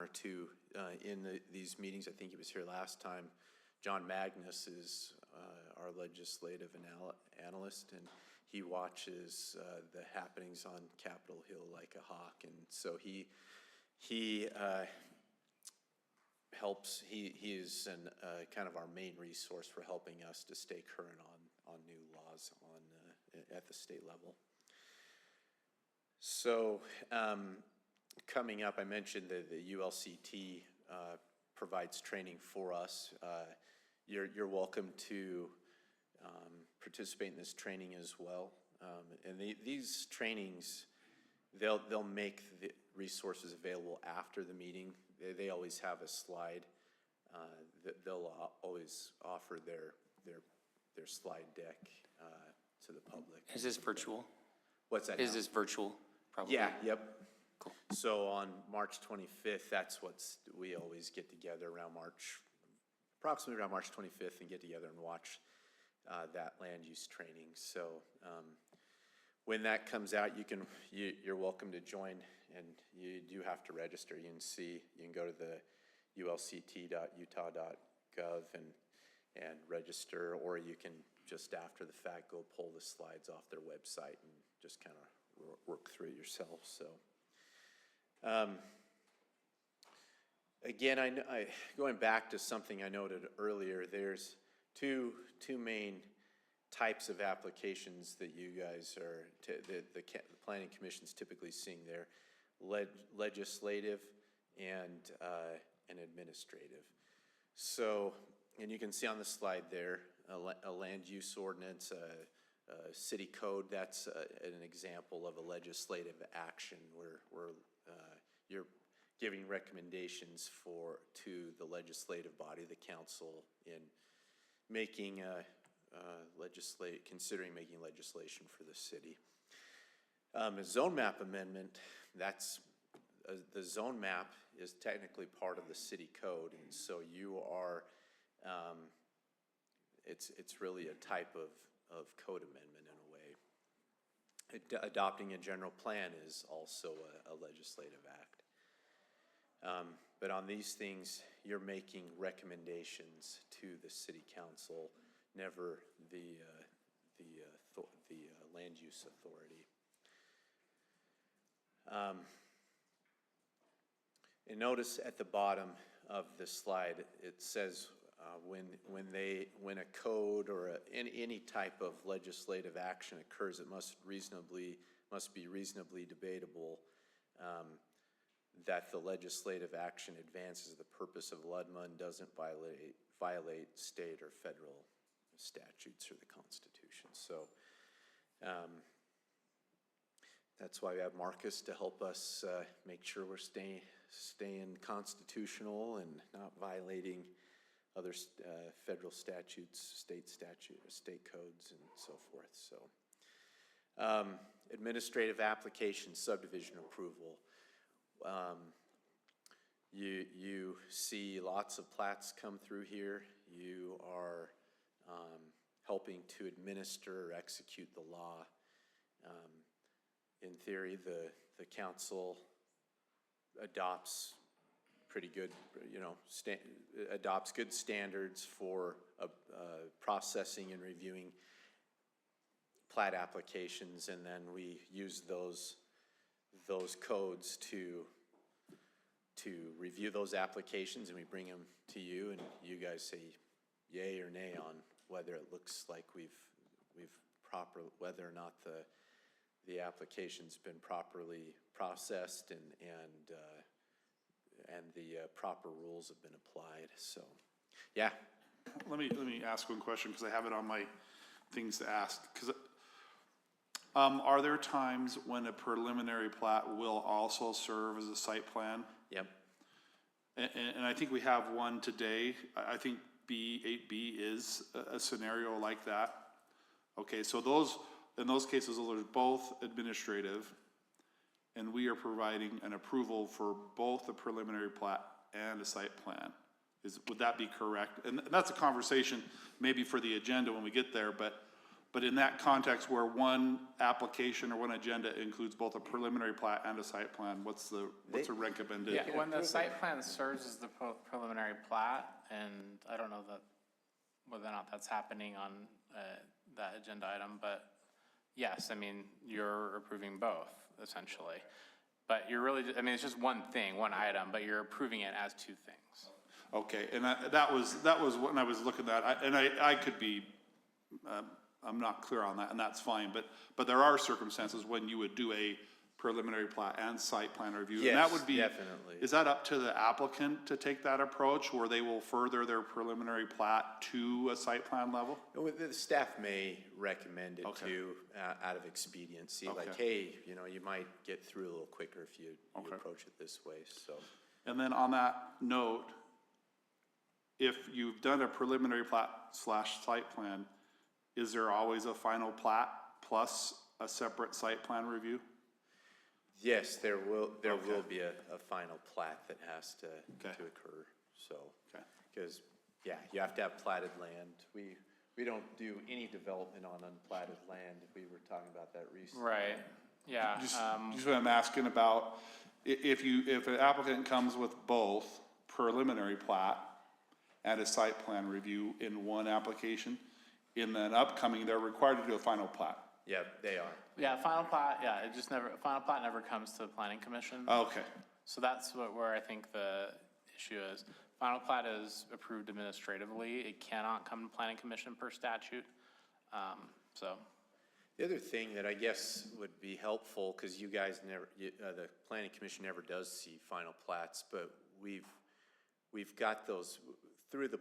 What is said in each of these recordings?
or two in these meetings. I think he was here last time. John Magnus is our legislative analyst, and he watches the happenings on Capitol Hill like a hawk. And so he helps. He is kind of our main resource for helping us to stay current on new laws at the state level. So coming up, I mentioned that the ULCT provides training for us. You're welcome to participate in this training as well. And these trainings, they'll make the resources available after the meeting. They always have a slide. They'll always offer their slide deck to the public. Is this virtual? What's that? Is this virtual? Probably. Yeah, yep. Cool. So on March 25th, that's we always get together approximately around March 25th, and get together and watch that land use training. So when that comes out, you're welcome to join, and you do have to register. You can go to the ulct.utah.gov and register, or you can just after the fact go pull the slides off their website and just kind of work through it yourself. So again, I going back to something I noted earlier, there's two main types of applications that you guys are, the planning commission's typically seeing there: legislative and administrative. So, and you can see on the slide there, a land use ordinance, a city code. That's an example of a legislative action where you're giving recommendations to the legislative body, the council, in making considering making legislation for the city. A zone map amendment, the zone map is technically part of the city code, and so you are, it's really a type of code amendment in a way. Adopting a general plan is also a legislative act. But on these things, you're making recommendations to the city council, never the land use authority. And notice at the bottom of the slide, it says when a code or any type of legislative action occurs, it must be reasonably debatable that the legislative action advances the purpose of LUDMA and doesn't violate state or federal statutes or the Constitution. So that's why we have Marcus to help us make sure we're staying constitutional and not violating other federal statutes, state codes, and so forth. So administrative application, subdivision approval. You see lots of plats come through here. You are helping to administer or execute the law. In theory, the council adopts pretty good, adopts good standards for processing and reviewing plat applications, and then we use those codes to review those applications, and we bring them to you, and you guys say yay or nay on whether it looks like whether or not the application's been properly processed and the proper rules have been applied. So, yeah. Let me ask one question, because I have it on my things to ask. Are there times when a preliminary plat will also serve as a site plan? Yep. And I think we have one today. I think 8B is a scenario like that. Okay, so in those cases, those are both administrative, and we are providing an approval for both a preliminary plat and a site plan. Would that be correct? And that's a conversation maybe for the agenda when we get there, but But in that context where one application or one agenda includes both a preliminary plat and a site plan, what's the recommended? Yeah, when the site plan serves as the preliminary plat, and I don't know that, whether or not that's happening on that agenda item, but yes, I mean, you're approving both, essentially. But you're really, I mean, it's just one thing, one item, but you're approving it as two things. Okay, and that was when I was looking at, I could be, I'm not clear on that, and that's fine, but there are circumstances when you would do a preliminary plat and site plan review. And that Yes, would be, definitely. is that up to the applicant to take that approach, where they will further their preliminary plat to a site plan level? The staff may recommend it Okay. too, out of expediency, like, Okay. hey, you might get through a little quicker if you Okay. approach it this way, so. And then on that note, if you've done a preliminary plat / site plan, is there always a final plat plus a separate site plan review? Yes, there will Okay. be a final plat that has to Okay. occur, so. Okay. Because, yeah, you have to have platted land. We don't do any development on unplatted land. We were talking about that recently. Right, yeah. Just what I'm asking about, if an applicant comes with both preliminary plat and a site plan review in one application, in an upcoming, they're required to do a final plat. Yeah, they are. Yeah, final plat, yeah, it just never, final plat never comes to the planning commission. Okay, So that's where I think the issue is. Final plat is approved administratively. It cannot come to planning commission per statute. So, The other thing that I guess would be helpful, because you guys never, the planning commission never does see final plats, but we've got those through the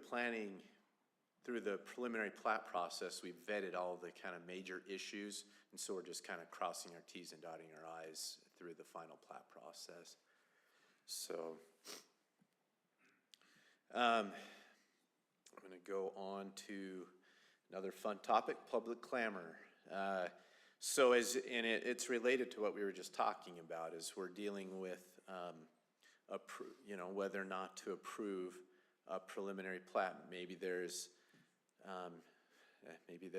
preliminary plat process. We've vetted all the kind of major issues, and so we're just kind of crossing our T's and dotting our I's through the final plat process. So, I'm gonna go on to another fun topic, public clamor. So it's related to what we were just talking about, is we're dealing with, whether or not to approve a preliminary plat. Maybe there's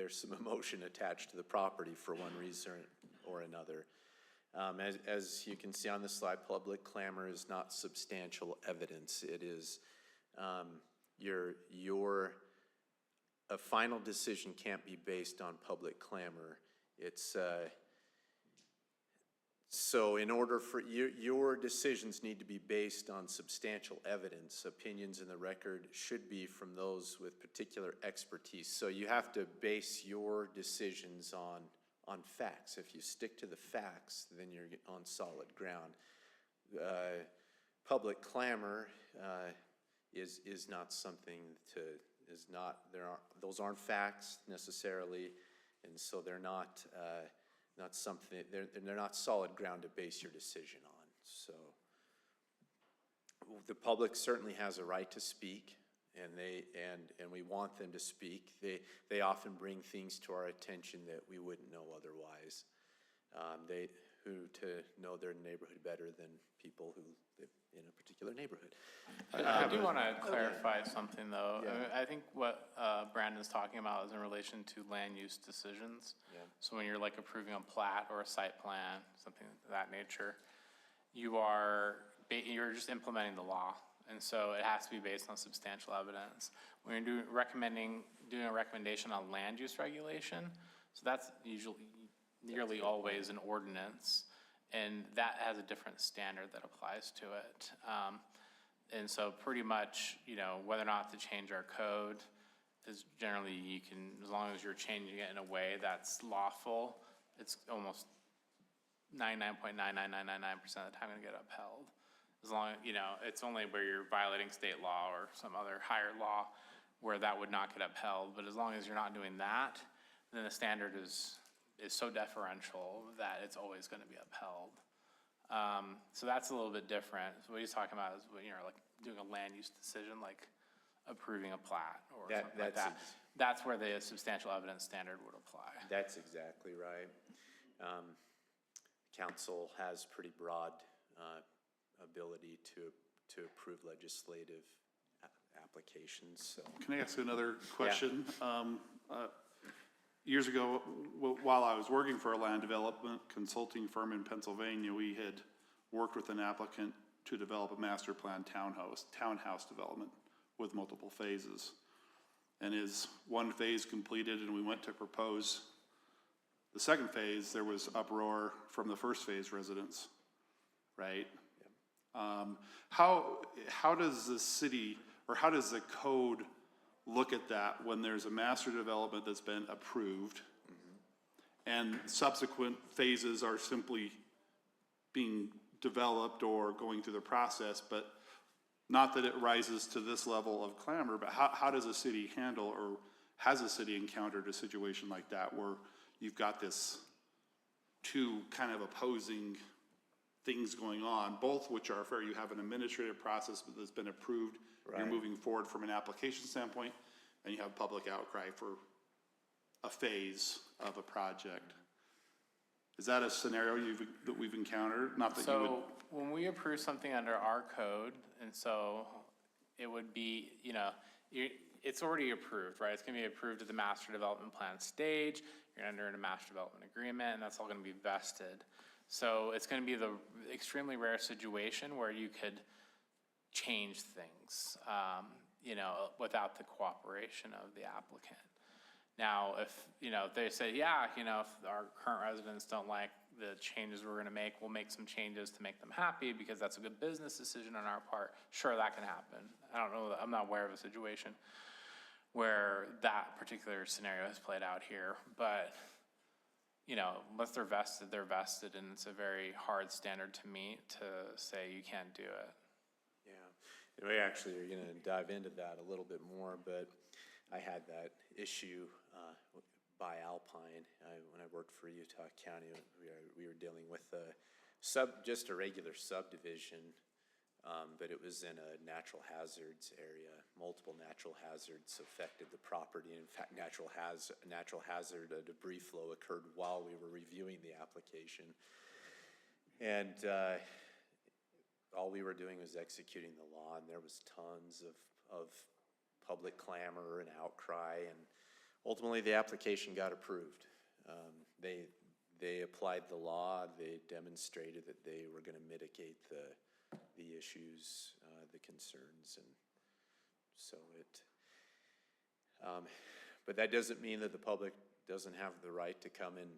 some emotion attached to the property for one reason or another. As you can see on the slide, public clamor is not substantial evidence. It is, a final decision can't be based on public clamor. It's, so in order for your decisions need to be based on substantial evidence. Opinions in the record should be from those with particular expertise. So you have to base your decisions on facts. If you stick to the facts, then you're on solid ground. Public clamor is not something those aren't facts necessarily, and so they're not something, they're not solid ground to base your decision on. So the public certainly has a right to speak, and we want them to speak. They often bring things to our attention that we wouldn't know otherwise. To know their neighborhood better than people who live in a particular neighborhood. I do want to clarify something though. Yeah. I think what Brandon's talking about is in relation to land use decisions. Yeah. So when you're like approving a plat or a site plan, something of that nature, you're just implementing the law. And so it has to be based on substantial evidence. When you're doing a recommendation on land use regulation, so that's nearly always an ordinance, and that has a different standard that applies to it. And so pretty much, whether or not to change our code is generally you can, as long as you're changing it in a way that's lawful, it's almost 99.99999% of the time going to get upheld. As long as, it's only where you're violating state law or some other higher law where that would not get upheld. But as long as you're not doing that, then the standard is so deferential that it's always going to be upheld. So that's a little bit different. So what he's talking about is, like doing a land use decision, like approving a plat or something like that. That's where the substantial evidence standard would apply. That's exactly right. Council has pretty broad ability to approve legislative applications, so. can I ask another question? years ago, while I was working for a land development consulting firm in Pennsylvania, we had worked with an applicant to develop a master plan townhouse development with multiple phases. And as one phase completed and we went to propose the second phase, there was uproar from the first phase residents, right? How does the city, or how does the code look at that when there's a master development that's been approved and subsequent phases are simply being developed or going through the process, but not that it rises to this level of clamor, but how does a city handle, or has a city encountered a situation like that where you've got this two kind of opposing things going on, both which are fair? You have an administrative process that's been approved, you're Right. moving forward from an application standpoint, and you have public outcry for a phase of a project. Is that a scenario that we've encountered? Not that you would. So when we approve something under our code, and so it would be, it's already approved, right? It's gonna be approved at the master development plan stage, you're under a master development agreement, and that's all gonna be vested. So it's gonna be the extremely rare situation where you could change things, without the cooperation of the applicant. Now, if, they say, if our current residents don't like the changes we're gonna make, we'll make some changes to make them happy because that's a good business decision on our part. Sure, that can happen. I don't know, I'm not aware of a situation where that particular scenario has played out here, but, unless they're vested, and it's a very hard standard to meet to say you can't do it. Yeah, and we actually are gonna dive into that a little bit more, but I had that issue by Alpine. When I worked for Utah County, we were dealing with just a regular subdivision, but it was in a natural hazards area. Multiple natural hazards affected the property. In fact, natural hazard, a debris flow occurred while we were reviewing the application. And all we were doing was executing the law, and there was tons of public clamor and outcry, and ultimately the application got approved. They applied the law, they demonstrated that they were gonna mitigate the issues, the concerns, and so but that doesn't mean that the public doesn't have the right to come in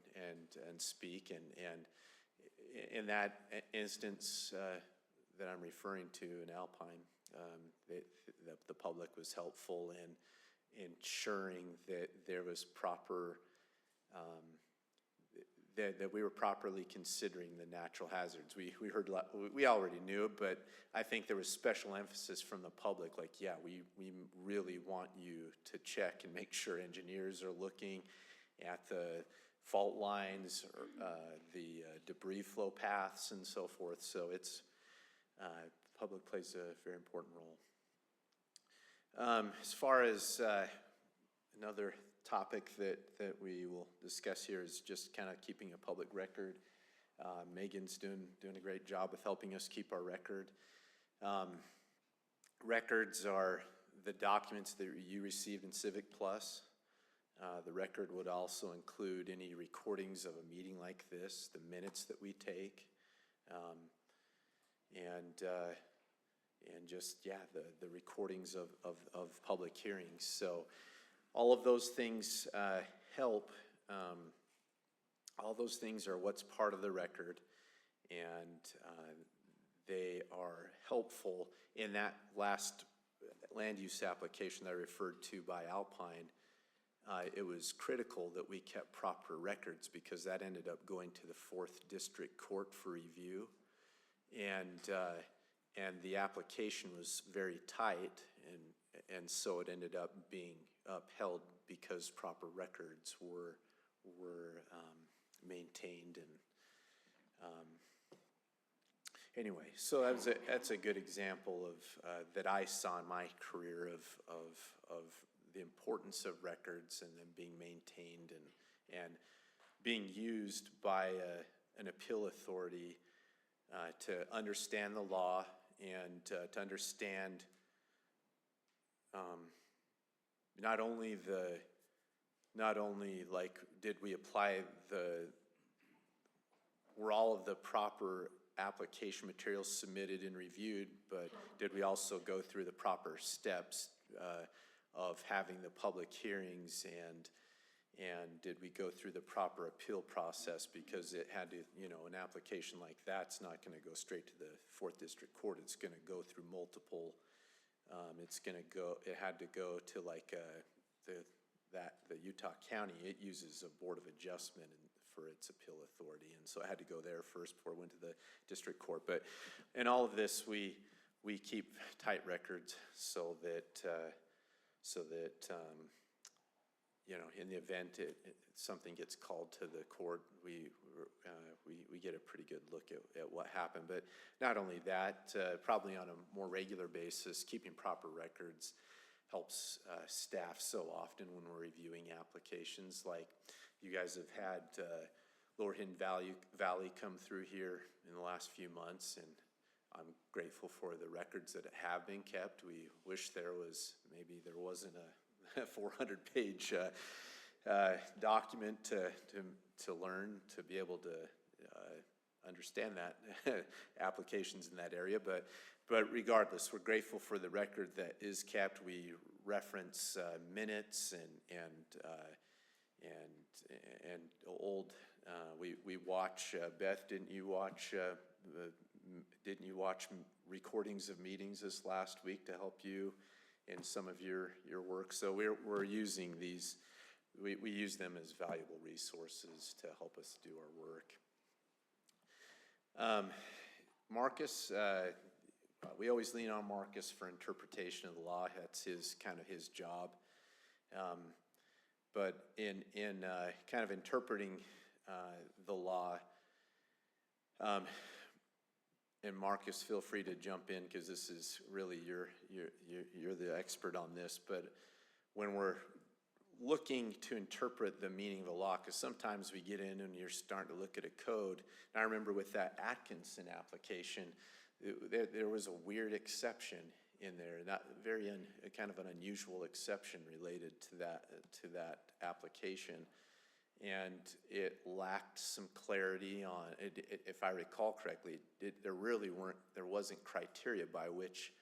and speak, and in that instance that I'm referring to in Alpine, the public was helpful in ensuring that there was proper, that we were properly considering the natural hazards. We already knew it, but I think there was special emphasis from the public, like, yeah, we really want you to check and make sure engineers are looking at the fault lines, or the debris flow paths and so forth. So it's, public plays a very important role. As far as another topic that we will discuss here is just kind of keeping a public record. Megan's doing a great job with helping us keep our record. Records are the documents that you received in Civic Plus. The record would also include any recordings of a meeting like this, the minutes that we take, and just, the recordings of public hearings. So all of those things help. All those things are what's part of the record, and they are helpful. In that last land use application that I referred to by Alpine, it was critical that we kept proper records, because that ended up going to the 4th District Court for review, and the application was very tight, and so it ended up being upheld because proper records were maintained. And anyway, so that's a good example of that I saw in my career of the importance of records and them being maintained and being used by an appeal authority to understand the law and to understand not only the not only like, did we apply were all of the proper application materials submitted and reviewed, but did we also go through the proper steps of having the public hearings, and did we go through the proper appeal process? Because it had to, an application like that's not gonna go straight to the 4th District Court. It's gonna go through multiple, it had to go to like the Utah County. It uses a Board of Adjustment for its appeal authority, and so it had to go there first before it went to the District Court. But in all of this, we keep tight records so that in the event something gets called to the court, we get a pretty good look at what happened. But not only that, probably on a more regular basis, keeping proper records helps staff so often when we're reviewing applications. Like you guys have had Lower Hidden Valley come through here in the last few months, and I'm grateful for the records that have been kept. We wish there wasn't a 400-page document to learn, to be able to understand that applications in that area. But regardless, we're grateful for the record that is kept. We reference minutes and old. We watch. Beth, didn't you watch recordings of meetings this last week to help you in some of your work? So we're using these. We use them as valuable resources to help us do our work. Marcus, we always lean on Marcus for interpretation of the law. That's his job. But in kind of interpreting the law, and Marcus, feel free to jump in, because this is really you're the expert on this. But when we're looking to interpret the meaning of the law, because sometimes we get in and you're starting to look at a code. And I remember with that Atkinson application, there was a weird exception in there, kind of an unusual exception related to that application, and it lacked some clarity on it. If I recall correctly, there wasn't criteria by which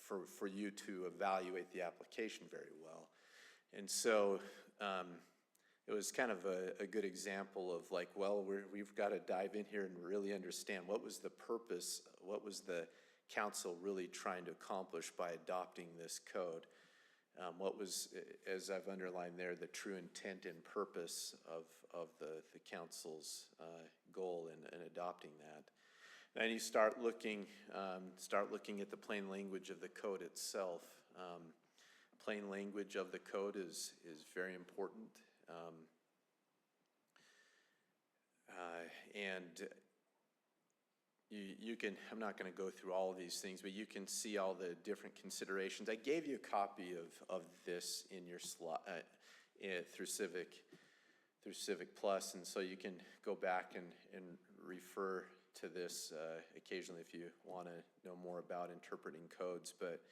for you to evaluate the application very well. And so it was kind of a good example of like, well, we've got to dive in here and really understand what was the purpose, what was the council really trying to accomplish by adopting this code. What was, as I've underlined there, the true intent and purpose of the council's goal in adopting that. Then you start looking at the plain language of the code itself. Plain language of the code is very important. And you can, I'm not going to go through all of these things, but you can see all the different considerations. I gave you a copy of this in your slot through Civic Plus, and so you can go back and refer to this occasionally if you want to know more about interpreting codes. But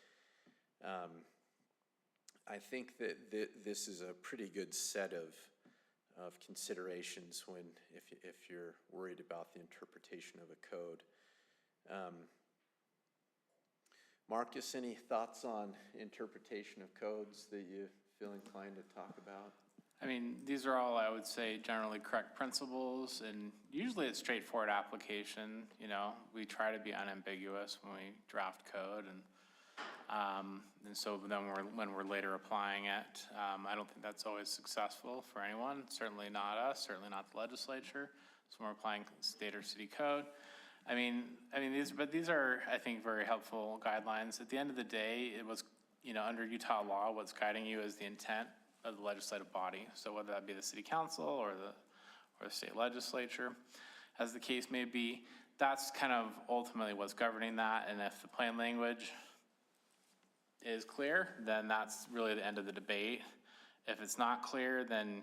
I think that this is a pretty good set of considerations if you're worried about the interpretation of a code. Marcus, any thoughts on interpretation of codes that you feel inclined to talk about? I mean, these are all, I would say, generally correct principles, and usually it's straightforward application. We try to be unambiguous when we draft code, and so then when we're later applying it, I don't think that's always successful for anyone. Certainly not us. Certainly not the legislature. So when we're applying state or city code, these are, I think, very helpful guidelines. At the end of the day, it was, under Utah law, what's guiding you is the intent of the legislative body. So whether that be the city council or the state legislature, as the case may be, that's kind of ultimately what's governing that. And if the plain language is clear, then that's really the end of the debate. If it's not clear, then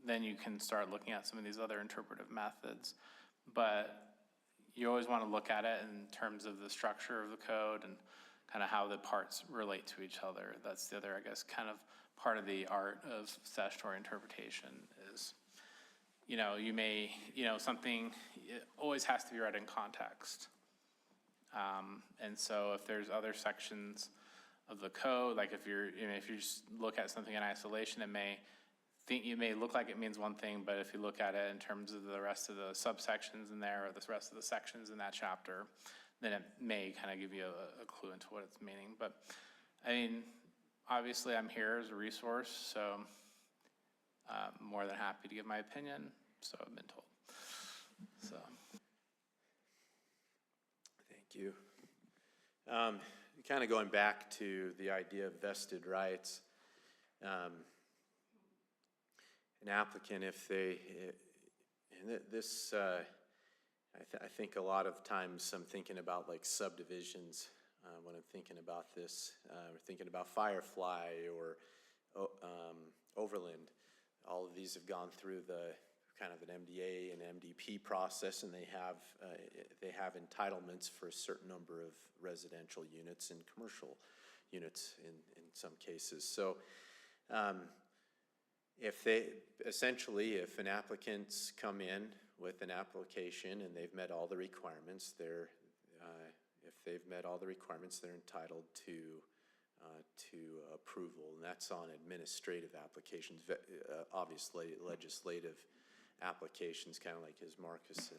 then you can start looking at some of these other interpretive methods. But you always want to look at it in terms of the structure of the code and kind of how the parts relate to each other. That's the other, I guess, kind of part of the art of statutory interpretation is, you may, something, it always has to be read in context. And so if there's other sections of the code, like if you just look at something in isolation, it may look like it means one thing, but if you look at it in terms of the rest of the subsections in there, or the rest of the sections in that chapter, then it may kind of give you a clue into what it's meaning. But I mean, obviously I'm here as a resource, so I'm more than happy to give my opinion, so I've been told. So. Thank you. Kind of going back to the idea of vested rights, an applicant, if they, and this, I think a lot of times I'm thinking about like subdivisions when I'm thinking about this. We're thinking about Firefly or Overland. All of these have gone through the kind of an MDA and MDP process, and they have entitlements for a certain number of residential units and commercial units in some cases. So if an applicant's come in with an application and they've met all the requirements, if they've met all the requirements, they're entitled to approval, and that's on administrative applications. Obviously, legislative applications, kind of like as Marcus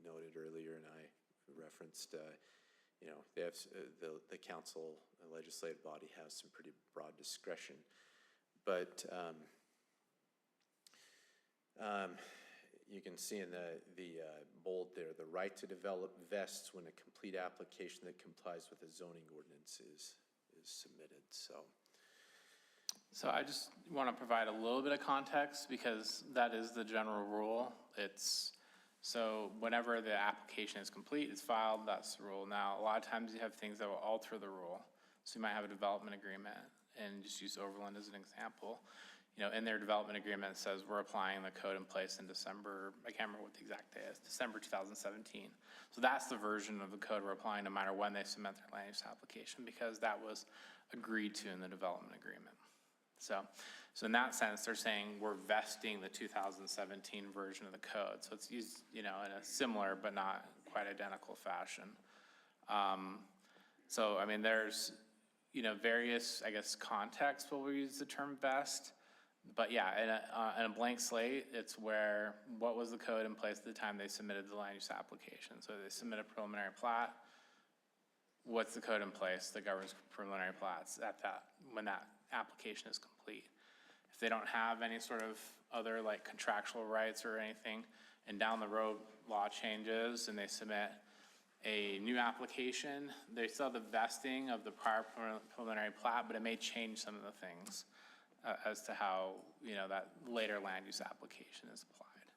noted earlier, and I referenced, they have the council, the legislative body has some pretty broad discretion, but you can see in the bold there, the right to develop vests when a complete application that complies with the zoning ordinance is submitted. So I just want to provide a little bit of context because that is the general rule. So whenever the application is complete, it's filed, that's the rule. Now, a lot of times you have things that will alter the rule. So you might have a development agreement, and just use Overland as an example. In their development agreement, it says we're applying the code in place in December, I can't remember what the exact day is, December 2017. So that's the version of the code we're applying no matter when they submit their land use application, because that was agreed to in the development agreement. So in that sense, they're saying we're vesting the 2017 version of the code. So it's used, in a similar but not quite identical fashion. So, I mean, there's, various, I guess, contexts where we use the term vest. But yeah, in a blank slate, it's where, what was the code in place at the time they submitted the land use application? So they submit a preliminary plat. What's the code in place that governs preliminary plats when that application is complete? If they don't have any sort of other like contractual rights or anything, and down the road law changes and they submit a new application, they still have the vesting of the prior preliminary plat, but it may change some of the things as to how, that later land use application is applied.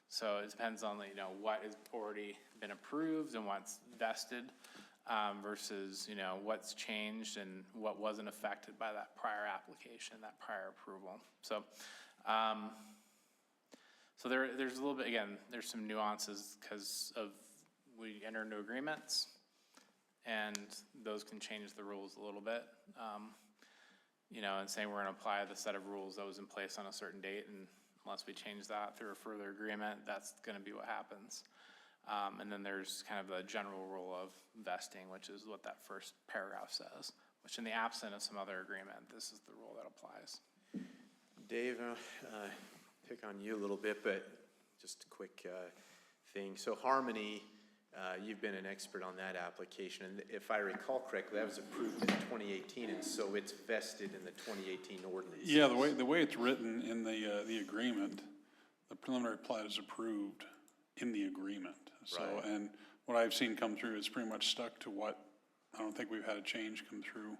So it depends on, what has already been approved and what's vested versus, what's changed and what wasn't affected by that prior application, that prior approval. So, there's a little bit, again, there's some nuances because of we enter into agreements and those can change the rules a little bit. And saying we're going to apply the set of rules that was in place on a certain date, and unless we change that through a further agreement, that's going to be what happens. And then there's kind of a general rule of vesting, which is what that first paragraph says, which in the absence of some other agreement, this is the rule that applies. Dave, pick on you a little bit, but just a quick thing. So Harmony, you've been an expert on that application, and if I recall correctly, that was approved in 2018, and so it's vested in the 2018 ordinance. Yeah, the way it's written in the agreement, the preliminary plat is approved in the agreement. So, Right. And what I've seen come through is pretty much stuck to what, I don't think we've had a change come through,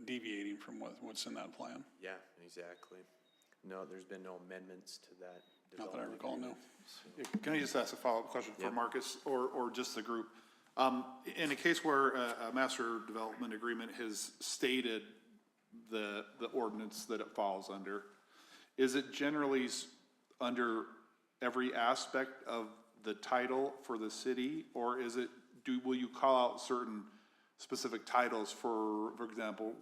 deviating from what's in that plan. Yeah, exactly. No, there's been no amendments to that. Not that I recall, no. Can I just ask a follow-up question for Yeah. Marcus or just the group? In a case where a master development agreement has stated the ordinance that it falls under, is it generally under every aspect of the title for the city, or is it, will you call out certain specific titles for example,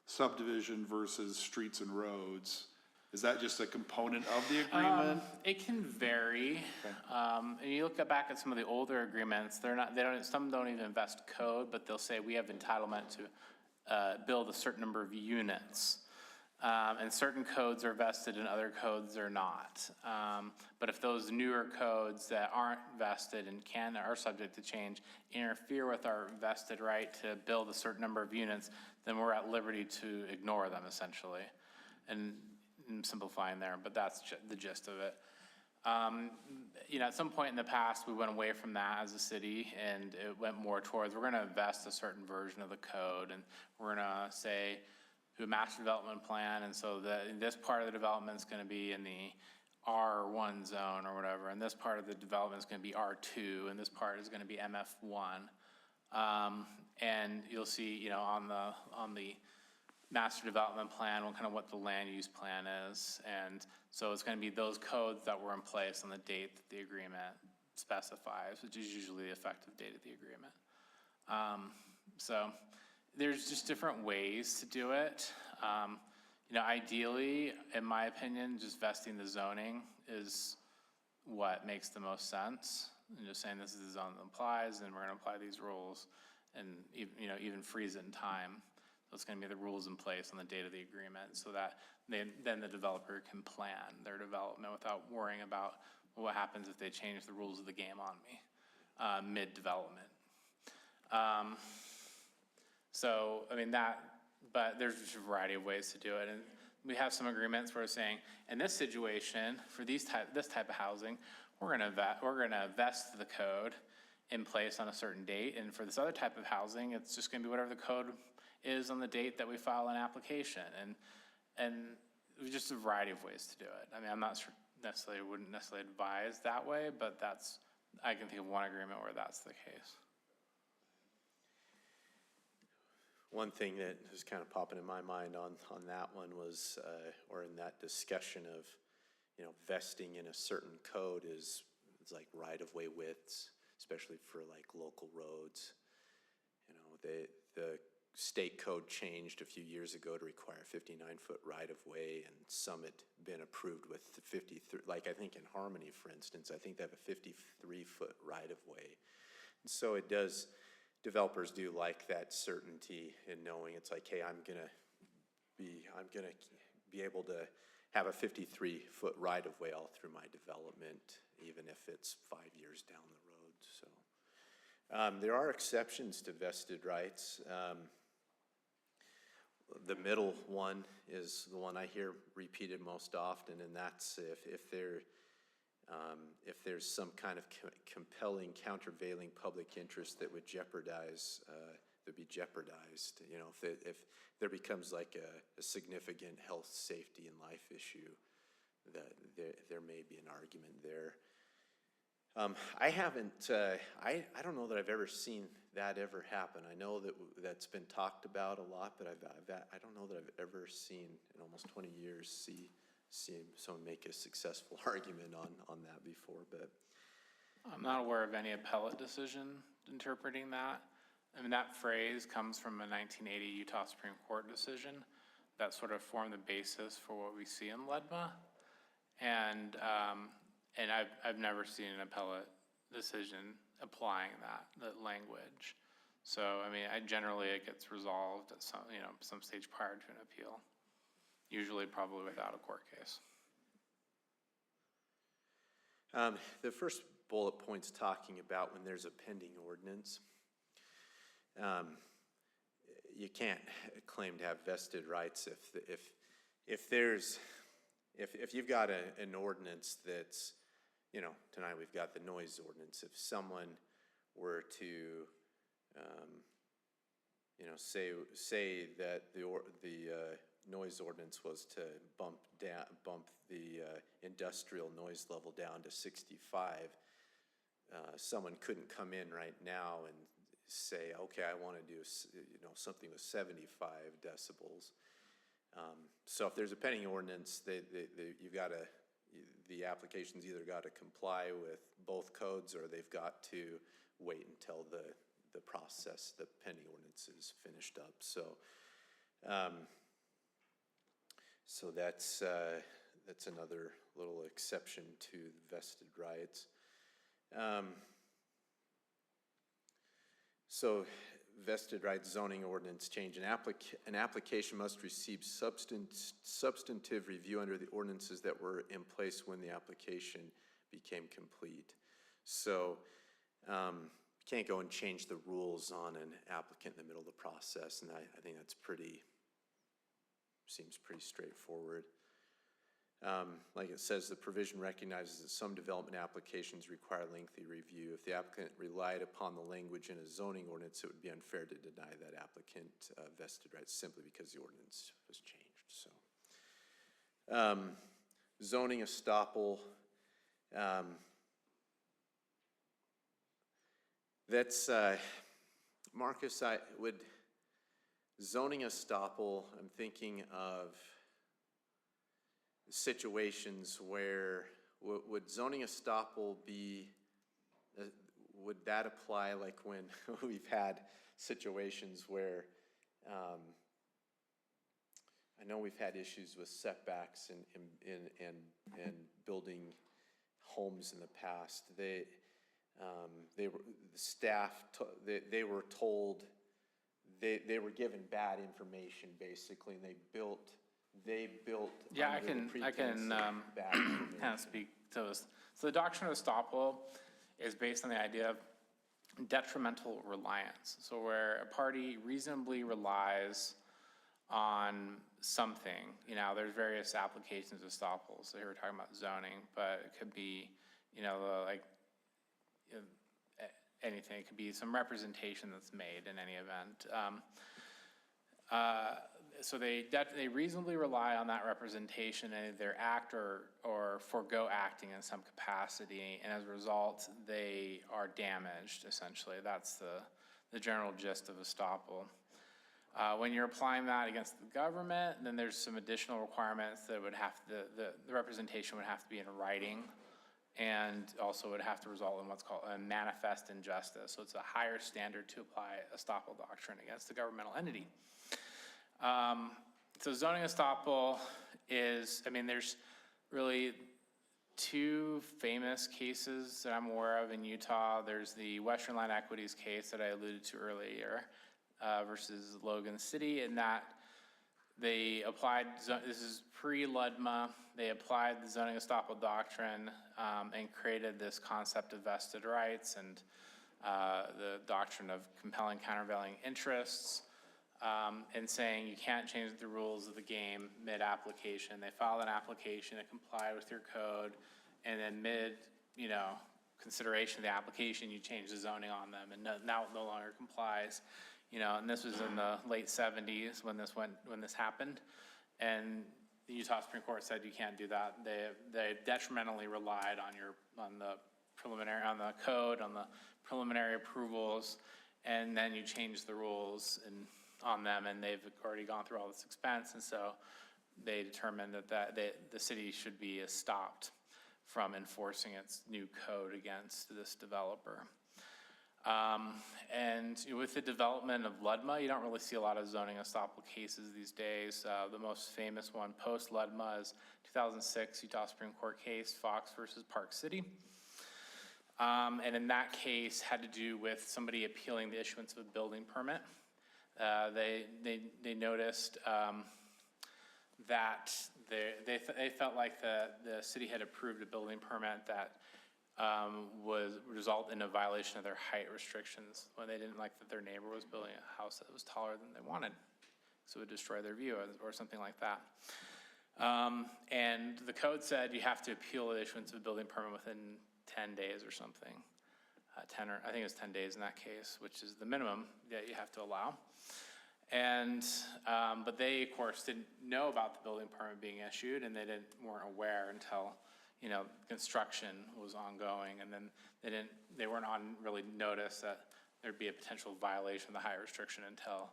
subdivision versus streets and roads, is that just a component of the agreement? It can vary. And you look back at some of the older agreements, some don't even invest code, but they'll say we have entitlement to build a certain number of units. And certain codes are vested and other codes are not. But if those newer codes that aren't vested and are subject to change interfere with our vested right to build a certain number of units, then we're at liberty to ignore them essentially. And I'm simplifying there, but that's the gist of it. At some point in the past, we went away from that as a city, and it went more towards, we're gonna vest a certain version of the code, and we're gonna say, do a master development plan, and so this part of the development is gonna be in the R1 zone or whatever, and this part of the development is gonna be R2, and this part is gonna be MF1. And you'll see, on the master development plan, what the land use plan is. And so it's gonna be those codes that were in place on the date that the agreement specifies, which is usually the effective date of the agreement. So there's just different ways to do it. Ideally, in my opinion, just vesting the zoning is what makes the most sense. And just saying this is the zone that applies, and we're gonna apply these rules, and even freeze it in time. So it's gonna be the rules in place on the date of the agreement, so that then the developer can plan their development without worrying about what happens if they change the rules of the game on me mid-development. But there's just a variety of ways to do it, and we have some agreements where we're saying, in this situation, for this type of housing, we're gonna vest the code in place on a certain date, and for this other type of housing, it's just gonna be whatever the code is on the date that we file an application, and there's just a variety of ways to do it. I mean, I'm not sure wouldn't necessarily advise that way, but I can think of one agreement where that's the case. One thing that was kind of popping in my mind on that one was, or in that discussion of, vesting in a certain code is like right-of-way widths, especially for like local roads. The state code changed a few years ago to require 59-foot right-of-way, and some had been approved with the 53, like I think in Harmony, for instance, I think they have a 53-foot right-of-way. And so developers do like that certainty in knowing it's like, hey, I'm gonna be able to have a 53-foot right-of-way all through my development, even if it's 5 years down the road. So there are exceptions to vested rights. The middle one is the one I hear repeated most often, and that's if there's some kind of compelling countervailing public interest that would be jeopardized. If there becomes like a significant health, safety, and life issue, that there may be an argument there. I haven't, I don't know that I've ever seen that ever happen. I know that's been talked about a lot, but I don't know that I've ever seen in almost 20 years see someone make a successful argument on that before, but. I'm not aware of any appellate decision interpreting that. I mean, that phrase comes from a 1980 Utah Supreme Court decision that sort of formed the basis for what we see in LEDMA. And I've never seen an appellate decision applying that language. So, I mean, generally it gets resolved at some stage prior to an appeal, usually probably without a court case. The first bullet point's talking about when there's a pending ordinance. You can't claim to have vested rights if you've got an ordinance that's, tonight we've got the noise ordinance. If someone were to, say that the noise ordinance was to bump the industrial noise level down to 65, someone couldn't come in right now and say, okay, I want to do something with 75 decibels. So if there's a pending ordinance, the application's either got to comply with both codes, or they've got to wait until the process, the pending ordinance, is finished up. So So that's another little exception to vested rights. So vested rights zoning ordinance change. An application must receive substantive review under the ordinances that were in place when the application became complete. So you can't go and change the rules on an applicant in the middle of the process, and I think that's seems pretty straightforward. Like it says, the provision recognizes that some development applications require lengthy review. If the applicant relied upon the language in a zoning ordinance, it would be unfair to deny that applicant vested rights simply because the ordinance was changed. So, zoning estoppel. That's, Marcus, zoning estoppel, I'm thinking of situations where, would zoning estoppel be, would that apply like when we've had situations where, I know we've had issues with setbacks and building homes in the past. They were, the staff, they were told, they were given bad information basically, and they built Yeah, I under the can pretense of bad kind information. of speak to this. So the doctrine of estoppel is based on the idea of detrimental reliance. So where a party reasonably relies on something, there's various applications of estoppel. So here we're talking about zoning, but it could be, anything. It could be some representation that's made in any event. So they reasonably rely on that representation and either act or forego acting in some capacity, and as a result, they are damaged, essentially. That's the general gist of estoppel. When you're applying that against the government, then there's some additional requirements that would have to, the representation would have to be in writing, and also would have to result in what's called a manifest injustice. So it's a higher standard to apply estoppel doctrine against the governmental entity. So zoning estoppel is, there's really two famous cases that I'm aware of in Utah. There's the Western Land Equities case that I alluded to earlier versus Logan City, in that they applied, this is pre-LUDMA, they applied the zoning estoppel doctrine and created this concept of vested rights and the doctrine of compelling countervailing interests. And saying you can't change the rules of the game mid-application. They filed an application, it complied with your code, and then consideration of the application, you change the zoning on them, and now it no longer complies. And this was in the late 70s when this happened, and the Utah Supreme Court said you can't do that. They detrimentally relied on the code, on the preliminary approvals, and then you change the rules on them, and they've already gone through all this expense, and so they determined that the city should be stopped from enforcing its new code against this developer. And with the development of LUDMA, you don't really see a lot of zoning estoppel cases these days. The most famous one post-LUDMA is 2006 Utah Supreme Court case, Fox versus Park City. And in that case had to do with somebody appealing the issuance of a building permit. They noticed that they felt like the city had approved a building permit that would result in a violation of their height restrictions, when they didn't like that their neighbor was building a house that was taller than they wanted, so it would destroy their view or something like that. And the code said you have to appeal the issuance of a building permit within 10 days or something. I think it was 10 days in that case, which is the minimum that you have to allow. And, but they, of course, didn't know about the building permit being issued, and weren't aware until, construction was ongoing, and then they weren't on really notice that there'd be a potential violation of the height restriction until,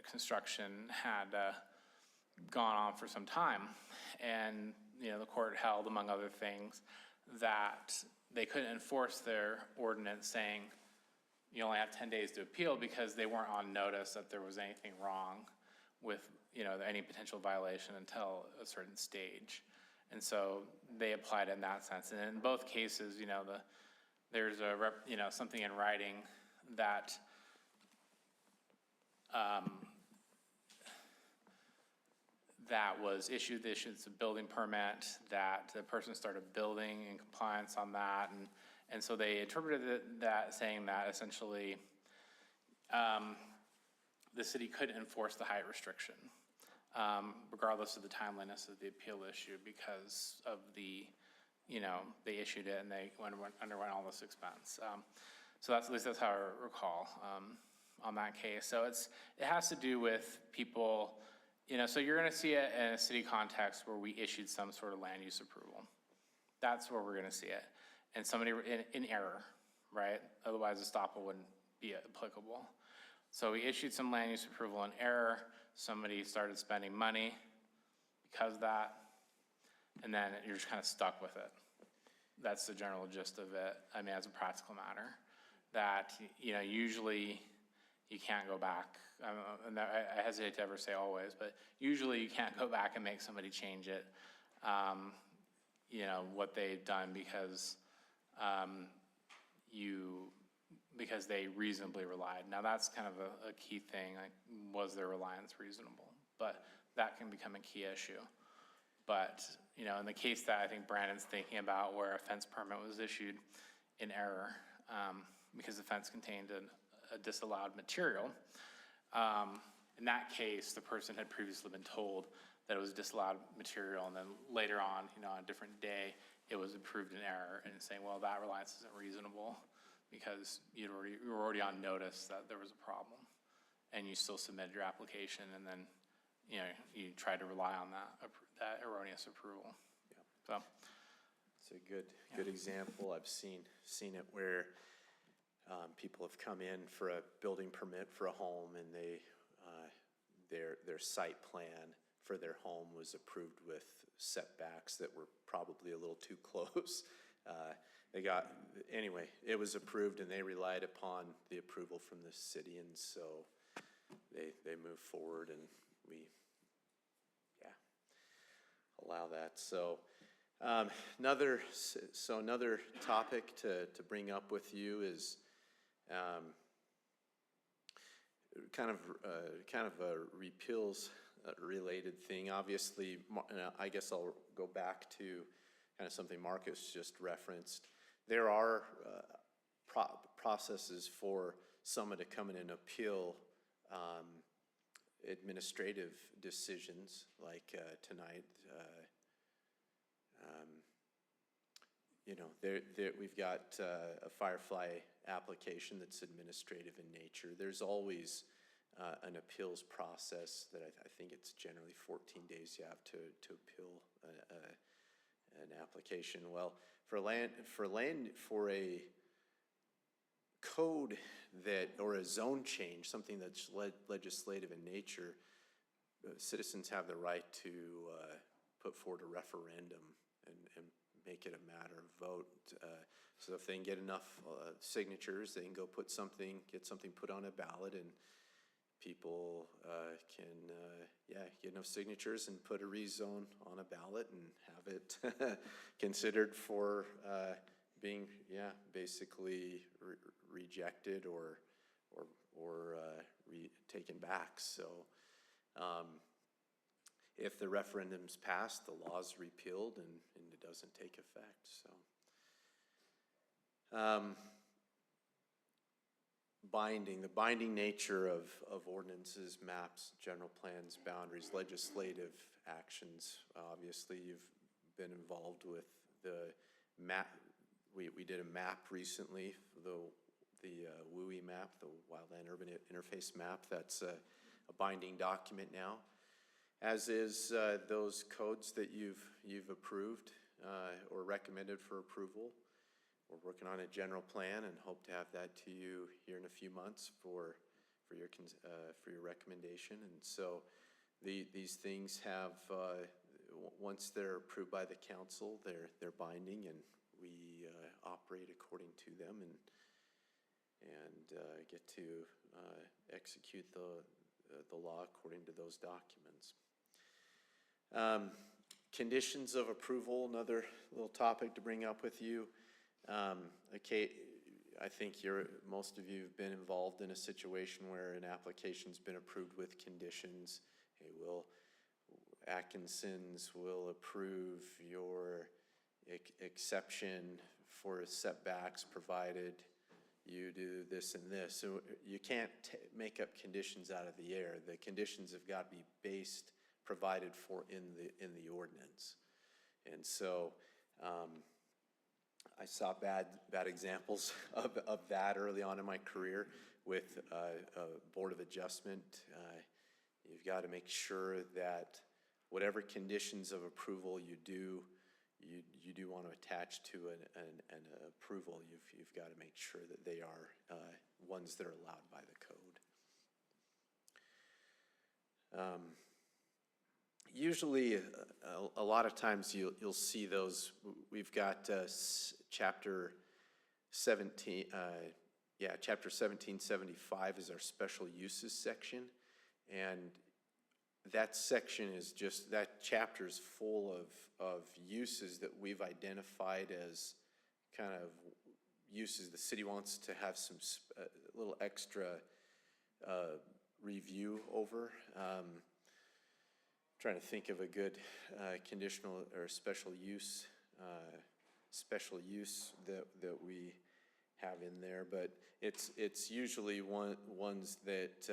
construction had gone on for some time. And, the court held, among other things, that they couldn't enforce their ordinance saying you only have 10 days to appeal because they weren't on notice that there was anything wrong with, any potential violation until a certain stage. And so they applied it in that sense. And in both cases, there's something in writing that that was issued, the issuance of building permit, that the person started building in compliance on that. And so they interpreted that saying that essentially the city could enforce the height restriction regardless of the timeliness of the appeal issue because of they issued it and they underwent all this expense. So at least that's how I recall on that case. So it has to do with people, so you're gonna see it in a city context where we issued some sort of land use approval. That's where we're gonna see it. And somebody in error, right? Otherwise estoppel wouldn't be applicable. So we issued some land use approval in error. Somebody started spending money because of that. And then you're just kind of stuck with it. That's the general gist of it. I mean, as a practical matter, that, usually you can't go back. And I hesitate to ever say always, but usually you can't go back and make somebody change it, what they've done because because they reasonably relied. Now that's kind of a key thing, like was their reliance reasonable? But that can become a key issue. But, in the case that I think Brandon's thinking about where a fence permit was issued in error because the fence contained a disallowed material, in that case, the person had previously been told that it was disallowed material, and then later on, on a different day, it was approved in error, and saying, well, that reliance isn't reasonable because you were already on notice that there was a problem, and you still submitted your application, and then you tried to rely on that erroneous approval. So It's a good example. I've seen it where people have come in for a building permit for a home, and their site plan for their home was approved with setbacks that were probably a little too close. Anyway, it was approved and they relied upon the approval from the city, and so they moved forward and we allow that. So another topic to bring up with you is kind of a repeals related thing. Obviously, I guess I'll go back to kind of something Marcus just referenced. There are processes for someone to come in and appeal administrative decisions like tonight. We've got a Firefly application that's administrative in nature. There's always an appeals process that I think it's generally 14 days you have to appeal an application. Well, for a code or a zone change, something that's legislative in nature, citizens have the right to put forward a referendum and make it a matter of vote. So if they can get enough signatures, they can go get something put on a ballot, and people can get enough signatures and put a rezone on a ballot and have it considered for being basically rejected or taken back. So if the referendum's passed, the law's repealed and it doesn't take effect. So the binding nature of ordinances, maps, general plans, boundaries, legislative actions. Obviously, you've been involved with the map. We did a map recently, the WUI map, the Wildland Urban Interface map. That's a binding document now, as is those codes that you've approved or recommended for approval. We're working on a general plan and hope to have that to you here in a few months for your recommendation. And so these things have once they're approved by the council, they're binding, and we operate according to them. And get to execute the law according to those documents. Conditions of approval, another little topic to bring up with you. Okay, I think most of you have been involved in a situation where an application's been approved with conditions. Hey, Atkinson's will approve your exception for setbacks provided you do this and this. So you can't make up conditions out of the air. The conditions have got to be provided for in the ordinance. And so I saw bad examples of that early on in my career with a Board of Adjustment. You've got to make sure that whatever conditions of approval you do want to attach to an approval, you've got to make sure that they are ones that are allowed by the code. Usually, a lot of times you'll see those. We've got chapter 17. Chapter 1775 is our special uses section, and that section is that chapter is full of uses that we've identified as kind of uses the city wants to have some little extra review over. Trying to think of a good conditional or special use that we have in there, but it's usually ones that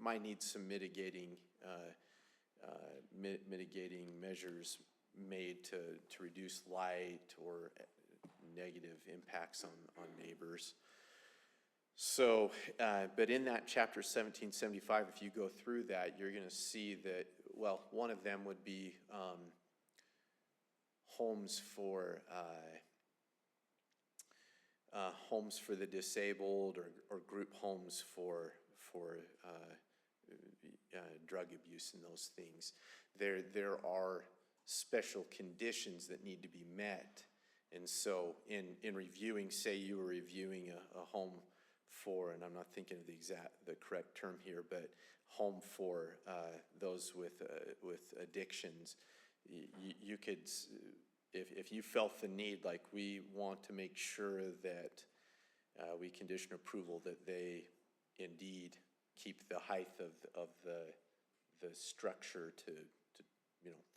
might need some mitigating measures made to reduce light or negative impacts on neighbors. So, but in that chapter 1775, if you go through that, you're going to see that, well, one of them would be homes for the disabled or group homes for drug abuse and those things. There are special conditions that need to be met. And so in reviewing, say you were reviewing a home for, and I'm not thinking of the correct term here, but home for those with addictions, you could, if you felt the need, like we want to make sure that we condition approval that they indeed keep the height of the structure to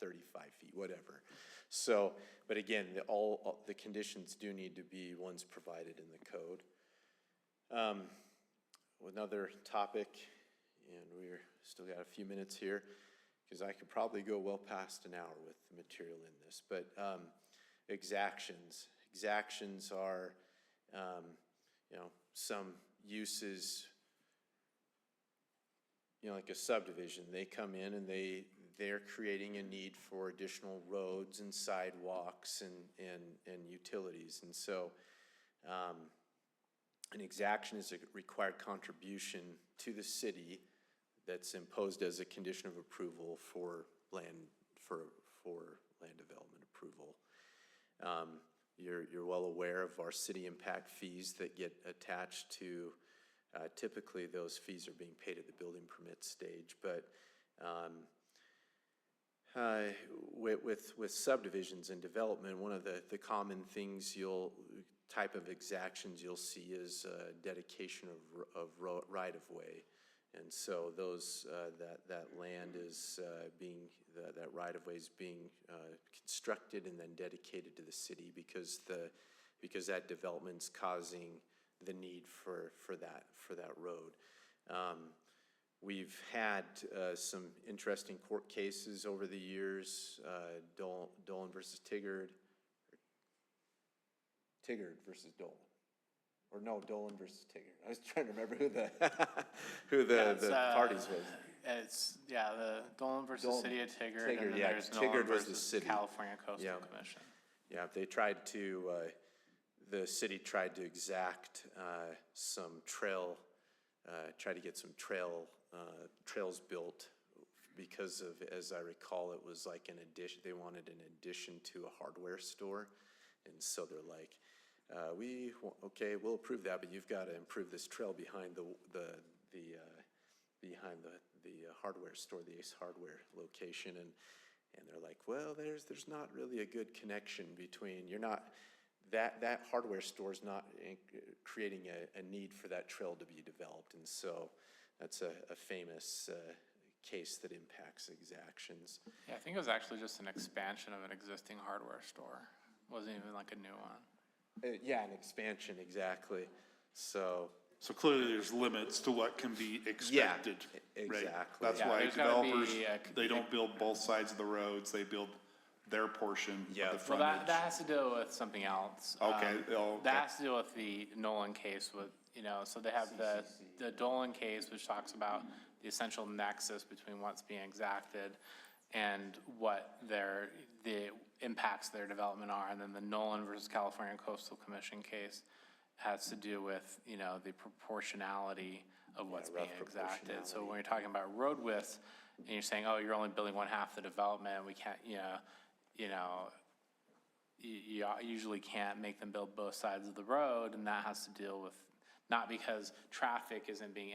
35 feet, whatever. So, but again, all the conditions do need to be ones provided in the code. Another topic, and we're still got a few minutes here, because I could probably go well past an hour with the material in this, but exactions. Exactions are, some uses, like a subdivision. They come in and they're creating a need for additional roads and sidewalks and utilities. And so an exaction is a required contribution to the city that's imposed as a condition of approval for land development approval. You're well aware of our city impact fees that get attached to, typically those fees are being paid at the building permit stage, but with subdivisions and development, one of the common things type of exactions you'll see is dedication of right of way. And so that land is that right of way is being constructed and then dedicated to the city because that development's causing the need for that road. We've had some interesting court cases over the years, Dolan versus Tigard, Tigard versus Dolan. Or no, Dolan versus Tigard. I was trying to remember who the parties was. The Dolan versus City of Tigard, and then yeah, there's Tigard Nolan was the versus city. California Coastal Yeah. Commission. Yeah, the city tried to exact some try to get some trails built because of, as I recall, it was like an addition. They wanted an addition to a hardware store, and so they're like, okay, we'll approve that, but you've got to improve this trail behind behind the hardware store, the Ace Hardware location, and they're like, well, there's not really a good connection between, that hardware store's not creating a need for that trail to be developed, and so that's a famous case that impacts exactions. Yeah, I think it was actually just an expansion of an existing hardware store. It wasn't even like a new one. Yeah, an expansion, exactly, so. So clearly there's limits to what can be expected. Right? Exactly. That's Yeah, why there's gotta be developers, a- they don't build both sides of the roads, they build their portion Yeah. of the Well, frontage. that has to do with something else. Okay, okay. That has to do with the Nolan case with, so they have the Dolan case, which talks about the essential nexus between what's being exacted and what the impacts of their development are. And then the Nolan versus California Coastal Commission case has to do with, the proportionality of what's being rough exacted. So proportionality. when you're talking about road widths and you're saying, oh, you're only building one half the development, we can't, you usually can't make them build both sides of the road, and that has to deal with, not because traffic isn't being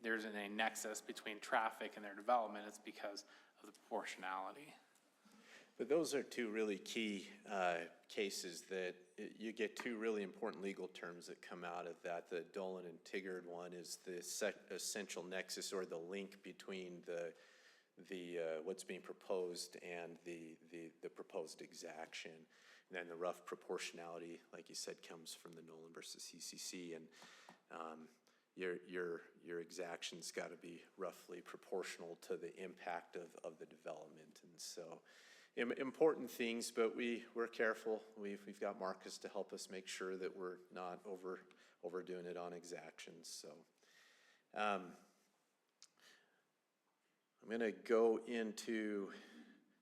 there isn't a nexus between traffic and their development, it's because of the proportionality. But those are two really key cases that you get two really important legal terms that come out of that. The Dolan and Tigard one is the essential nexus, or the link between the what's being proposed and the proposed exaction. And then the rough proportionality, like you said, comes from the Nolan versus CCC, and your exaction's got to be roughly proportional to the impact of the development. And so important things, but we're careful. We've got Marcus to help us make sure that we're not overdoing it on exactions. So I'm going to go into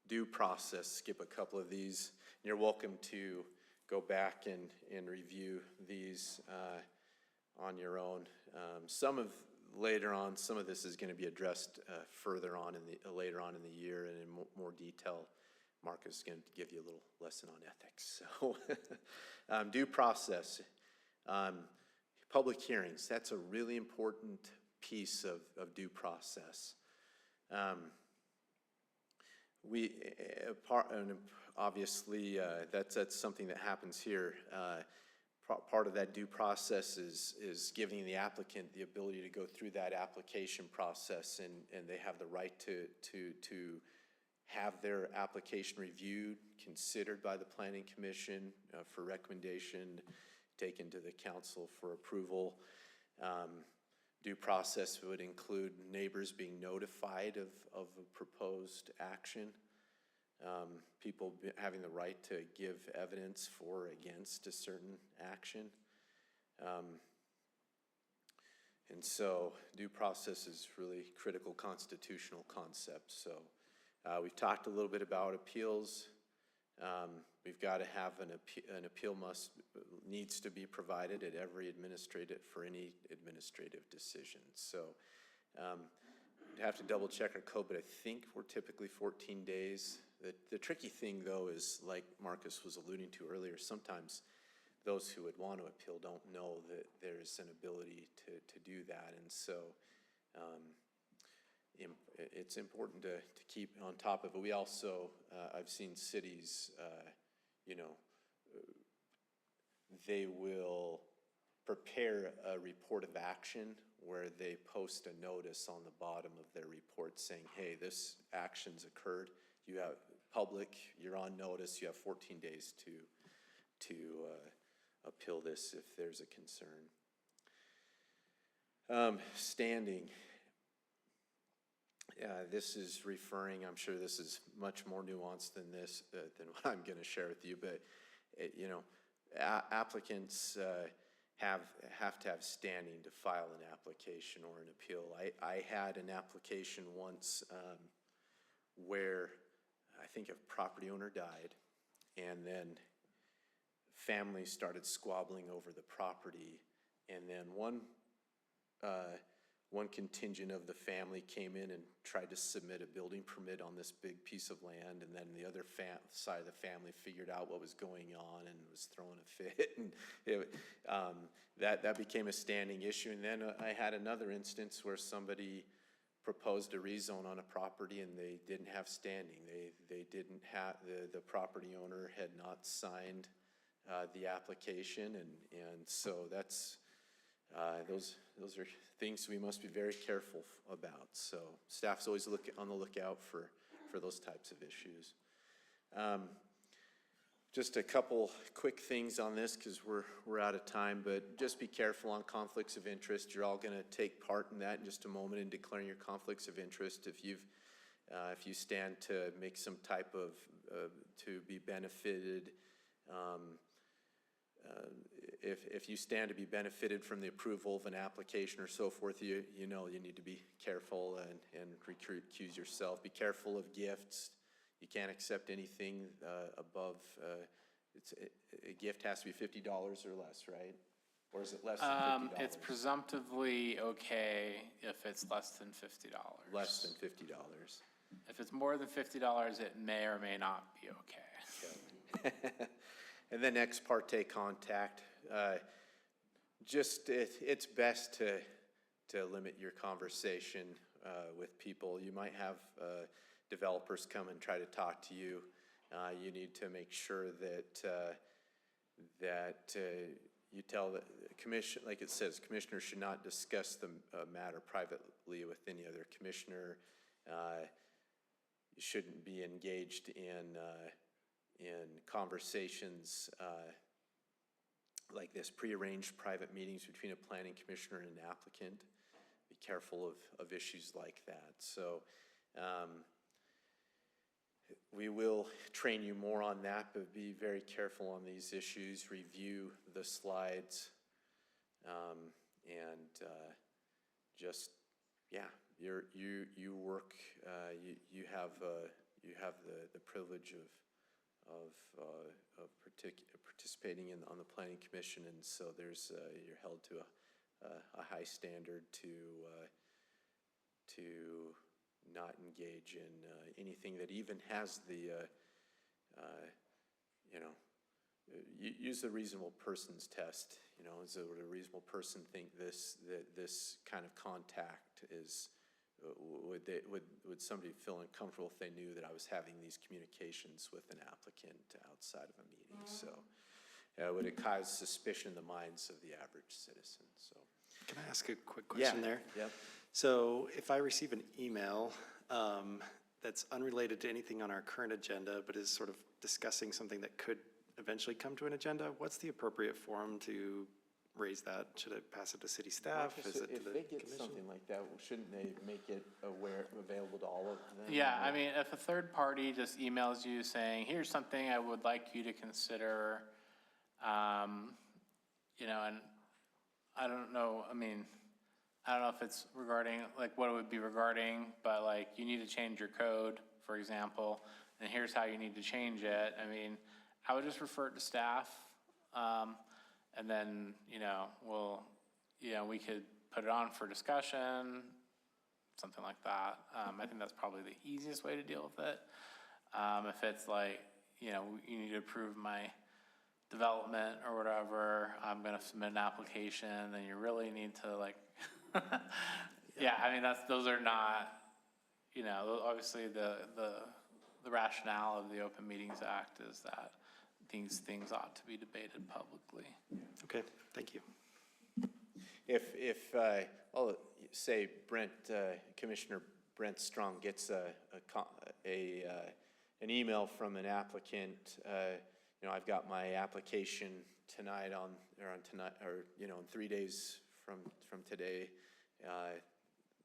due process, skip a couple of these. You're welcome to go back and review these on your own. Some of this is going to be addressed later on in the year and in more detail. Marcus is going to give you a little lesson on ethics. So, due process, public hearings. That's a really important piece of due process. Obviously, that's something that happens here. Part of that due process is giving the applicant the ability to go through that application process, and they have the right to have their application reviewed, considered by the Planning Commission for recommendation, taken to the council for approval. Due process would include neighbors being notified of a proposed action, people having the right to give evidence for or against a certain action. And so due process is really critical constitutional concept. So we've talked a little bit about appeals. We've got to have an appeal needs to be provided at every for any administrative decision. So I'd have to double check our code, but I think we're typically 14 days. The tricky thing though is, like Marcus was alluding to earlier, sometimes those who would want to appeal don't know that there's an ability to do that. And so it's important to keep on top of it. We also, I've seen cities, they will prepare a report of action where they post a notice on the bottom of their report saying, hey, this action's occurred. You have you're on notice, you have 14 days to appeal this if there's a concern. Standing. This is referring, I'm sure this is much more nuanced than than what I'm going to share with you, but applicants have to have standing to file an application or an appeal. I had an application once where I think a property owner died, and then family started squabbling over the property, and then one one contingent of the family came in and tried to submit a building permit on this big piece of land, and then the other side of the family figured out what was going on and was throwing a fit, and that became a standing issue. And then I had another instance where somebody proposed a rezone on a property and they didn't have standing. They didn't have, the property owner had not signed the application, and so that's, those are things we must be very careful about. So staff's always on the lookout for those types of issues. Just a couple quick things on this because we're out of time, but just be careful on conflicts of interest. You're all going to take part in that in just a moment in declaring your conflicts of interest. If you stand to make some type of to be benefited. If you stand to be benefited from the approval of an application or so forth, you know you need to be careful and recuse yourself. Be careful of gifts. You can't accept anything above, a gift has to be $50 or less, right? Or is it less than $50? It's presumptively okay if it's less than $50. Less than $50. If it's more than $50, it may or may not be okay. And then ex parte contact. It's best to limit your conversation with people. You might have developers come and try to talk to you. You need to make sure that you tell the commission, like it says, commissioners should not discuss the matter privately with any other commissioner. You shouldn't be engaged in conversations like this, prearranged private meetings between a planning commissioner and an applicant. Be careful of issues like that. So we will train you more on that, but be very careful on these issues. Review the slides, and just, yeah, you work. You have the privilege of participating on the planning commission, and so there's you're held to a high standard to not engage in anything that even has the use the reasonable person's test. Would a reasonable person think that this kind of contact is? Would somebody feel uncomfortable if they knew that I was having these communications with an applicant outside of a meeting? So would it cause suspicion in the minds of the average citizen? So can I ask a quick question there? Yeah. So if I receive an email that's unrelated to anything on our current agenda, but is sort of discussing something that could eventually come to an agenda, what's the appropriate forum to raise that? Should I pass it to city staff? Is it to if the they get commission? something like that, shouldn't they make it available to all of them? Yeah, I mean, if a third party just emails you saying, here's something I would like you to consider, and I don't know if it's regarding, like, what it would be regarding, but like, you need to change your code, for example, and here's how you need to change it. I mean, I would just refer it to staff, and then, we could put it on for discussion, something like that. I think that's probably the easiest way to deal with it. If it's like, you need to approve my development or whatever, I'm gonna submit an application, then you really need to like, yeah, I mean, those are not, obviously the rationale of the Open Meetings Act is that these things ought to be debated publicly. Okay, thank you. If I'll say Commissioner Brent Strong gets an email from an applicant, I've got my application tonight in 3 days from today. I'd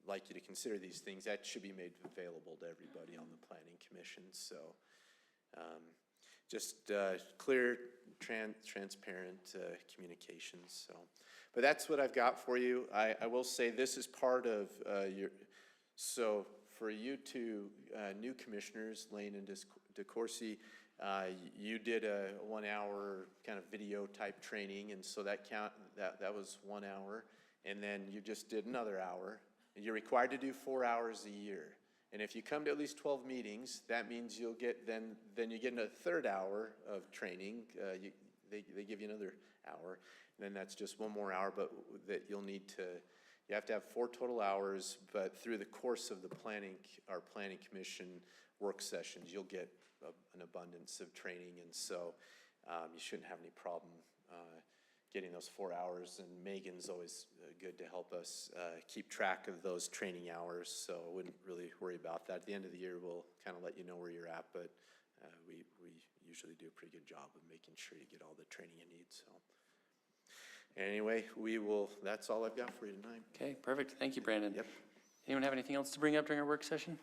like you to consider these things. That should be made available to everybody on the Planning Commission. So just clear, transparent communications. But that's what I've got for you. I will say this is part of so for you two new commissioners, Lane and DeCoursey, you did a 1 hour kind of video type training, and so that was 1 hour, and then you just did another hour. You're required to do 4 hours a year. And if you come to at least 12 meetings, that means you'll get, then you get a third hour of training. They give you another hour. And then that's just one more hour, but that you'll need to, you have to have 4 total hours, but through the course of the our planning commission work sessions, you'll get an abundance of training. And so you shouldn't have any problem getting those 4 hours, and Megan's always good to help us keep track of those training hours, so I wouldn't really worry about that. At the end of the year, we'll kind of let you know where you're at, but we usually do a pretty good job of making sure you get all the training you need, so. Anyway, that's all I've got for you tonight. Okay, perfect. Thank you, Brandon. Yep. Anyone have anything else to bring up during our work session?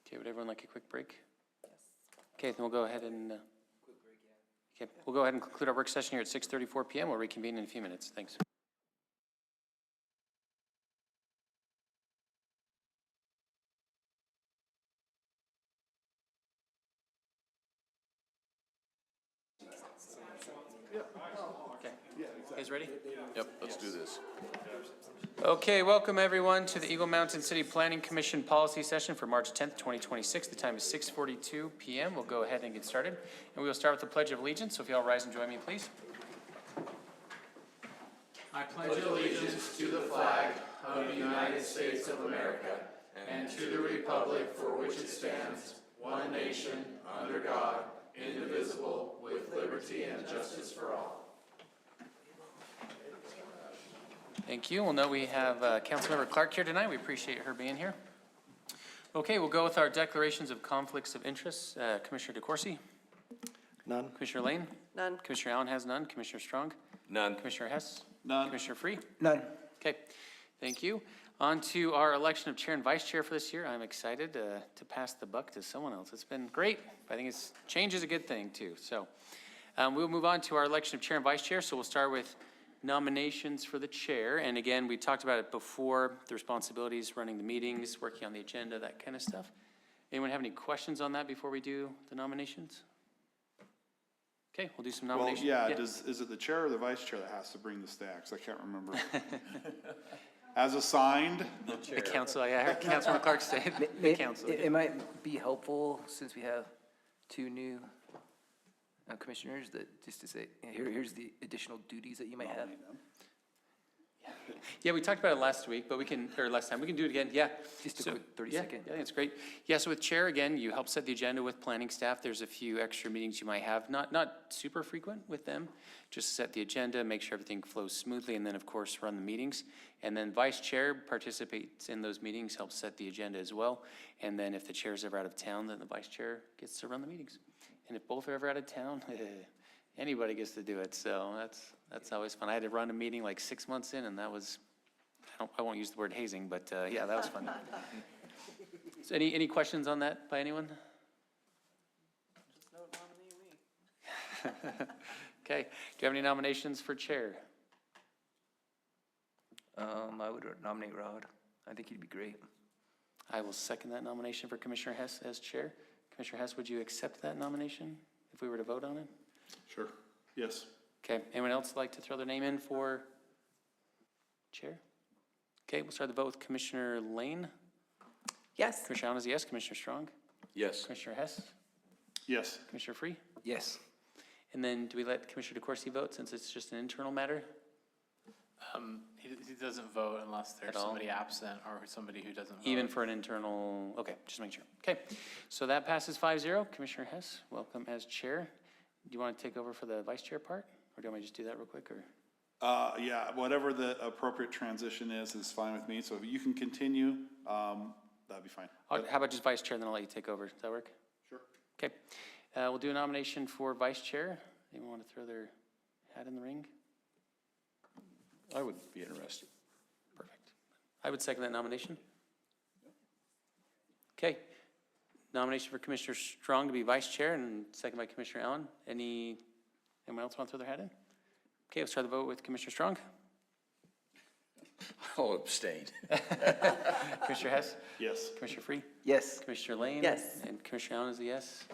Okay, would everyone like a quick break? Yes. Okay, then we'll go ahead and, okay, we'll go ahead and conclude our work session here at 6:34 p.m. We'll reconvene in a few minutes. Thanks. Okay. You guys ready? Yep, let's do this. Okay, welcome everyone to the Eagle Mountain City Planning Commission Policy Session for March 10th, 2026. The time is 6:42 p.m. We'll go ahead and get started. And we will start with the Pledge of Allegiance. So if you all rise and join me, please. I pledge allegiance to the flag of the United States of America and to the republic for which it stands, one nation, under God, indivisible, with liberty and justice for all. Thank you. We'll know we have Councilmember Clark here tonight. We appreciate her being here. Okay, we'll go with our declarations of conflicts of interest. Commissioner DeCoursey? None? Commissioner Lane? None. Commissioner Allen has none. Commissioner Strong? None. Commissioner Hess? None. Commissioner Free? None. Okay, thank you. On to our election of chair and vice chair for this year. I'm excited to pass the buck to someone else. It's been great. I think change is a good thing too. So we'll move on to our election of chair and vice chair. So we'll start with nominations for the chair. And again, we talked about it before, the responsibilities, running the meetings, working on the agenda, that kind of stuff. Anyone have any questions on that before we do the nominations? Okay, we'll do some Well, nominations. yeah, is it the chair or the vice chair that has to bring the stacks? I can't remember. As assigned? The council, yeah, I heard Councilman Clark say it. The council. It might be helpful, since we have 2 new commissioners, that just to say, here's the additional duties that you might have. Yeah, we talked about it last week, but last time, we can do it again, yeah. Just a So, quick 30 yeah, second. Yeah, it's great. Yeah, so with chair, again, you help set the agenda with planning staff. There's a few extra meetings you might have, not super frequent with them. Just set the agenda, make sure everything flows smoothly, and then, of course, run the meetings. And then vice chair participates in those meetings, helps set the agenda as well. And then if the chair's ever out of town, then the vice chair gets to run the meetings. And if both are ever out of town, anybody gets to do it. So that's always fun. I had to run a meeting like 6 months in, and that was, I won't use the word hazing, but yeah, that was fun. So any questions on that by anyone? Just don't nominate me. Okay, do you have any nominations for chair? I would nominate Rod. I think he'd be great. I will second that nomination for Commissioner Hess as chair. Commissioner Hess, would you accept that nomination if we were to vote on it? Sure. Yes. Okay, anyone else like to throw their name in for chair? Okay, we'll start the vote with Commissioner Lane. Yes. Commissioner Allen is a yes. Commissioner Strong? Yes. Commissioner Hess? Yes. Commissioner Free? Yes. And then do we let Commissioner DeCoursey vote since it's just an internal matter? He doesn't vote unless there's At all? somebody absent or somebody who doesn't vote. Even for an internal, okay, just make sure. Okay, so that passes 5-0. Commissioner Hess, welcome as chair. Do you want to take over for the vice chair part? Or do you want me to just do that real quick, or? Yeah, whatever the appropriate transition is fine with me. So if you can continue, that'd be fine. How about just vice chair, and then I'll let you take over. Does that work? Sure. Okay, we'll do a nomination for vice chair. Anyone want to throw their hat in the ring? I would be interested. Perfect. I would second that nomination. Okay, nomination for Commissioner Strong to be vice chair and second by Commissioner Allen. Anyone else want to throw their hat in? Okay, let's try the vote with Commissioner Strong. I'll abstain. Commissioner Hess? Yes. Commissioner Free? Yes. Commissioner Lane? Yes. And Commissioner Allen is a yes.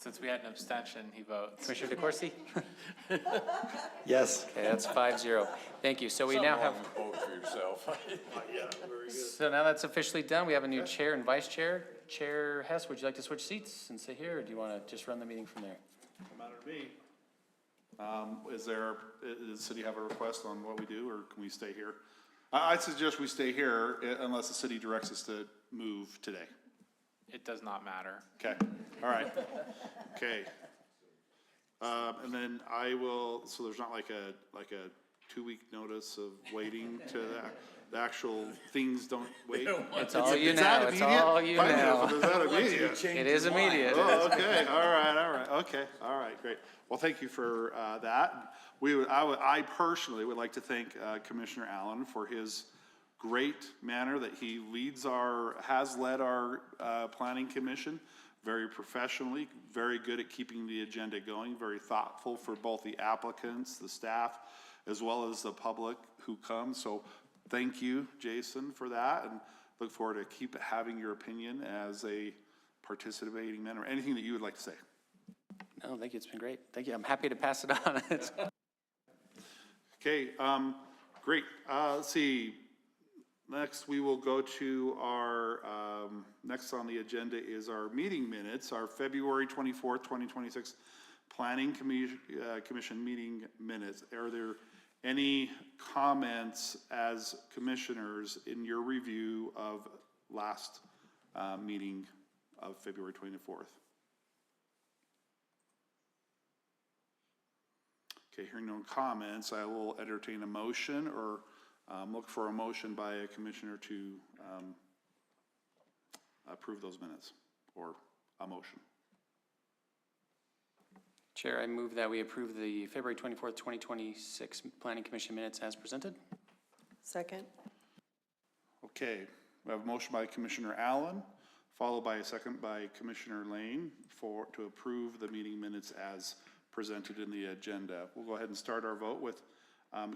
Since we had an abstention, he votes. Commissioner DeCoursey? Yes. Okay, that's 5-0. Thank you. So we now have, Vote for yourself. so now that's officially done. We have a new chair and vice chair. Chair Hess, would you like to switch seats and sit here, or do you want to just run the meeting from there? No matter to me. Does the city have a request on what we do, or can we stay here? I'd suggest we stay here unless the city directs us to move today. It does not matter. Okay, all right, okay. And then I will, so there's not like a 2-week notice of waiting to the actual things don't wait? It's all you Is that know, it's immediate? all you Fine, know. Is that immediate? It is immediate. Oh, okay, all right, okay, all right, great. Well, thank you for that. I personally would like to thank Commissioner Allen for his great manner that he has led our planning commission very professionally, very good at keeping the agenda going, very thoughtful for both the applicants, the staff, as well as the public who come. So thank you, Jason, for that, and look forward to keep having your opinion as a participating member. Anything that you would like to say? No, thank you. It's been great. Thank you. I'm happy to pass it on. It's- Okay, great. Let's see. Next, we will go to our, next on the agenda is our meeting minutes, our February 24th, 2026 Planning Commission meeting minutes. Are there any comments as commissioners in your review of last meeting of February 24th? Okay, hearing no comments, I will entertain a motion or look for a motion by a commissioner to approve those minutes, or a motion. Chair, I move that we approve the February 24th, 2026 Planning Commission minutes as presented. Second. Okay, we have a motion by Commissioner Allen, followed by a second by Commissioner Lane to approve the meeting minutes as presented in the agenda. We'll go ahead and start our vote with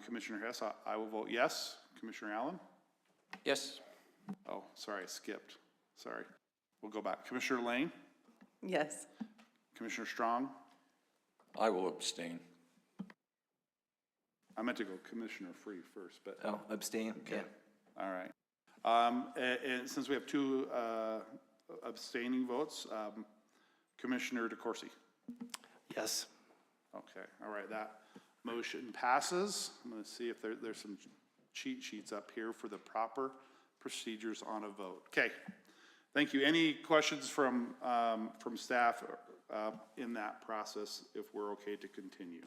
Commissioner Hess. I will vote yes. Commissioner Allen? Yes. Oh, sorry, I skipped. Sorry. We'll go back. Commissioner Lane? Yes. Commissioner Strong? I will abstain. I meant to go Commissioner Free first, but, Oh, abstain, yeah. all right. And since we have two abstaining votes, Commissioner DeCoursey? Yes. Okay, all right, that motion passes. I'm gonna see if there's some cheat sheets up here for the proper procedures on a vote. Okay, thank you. Any questions from staff in that process, if we're okay to continue?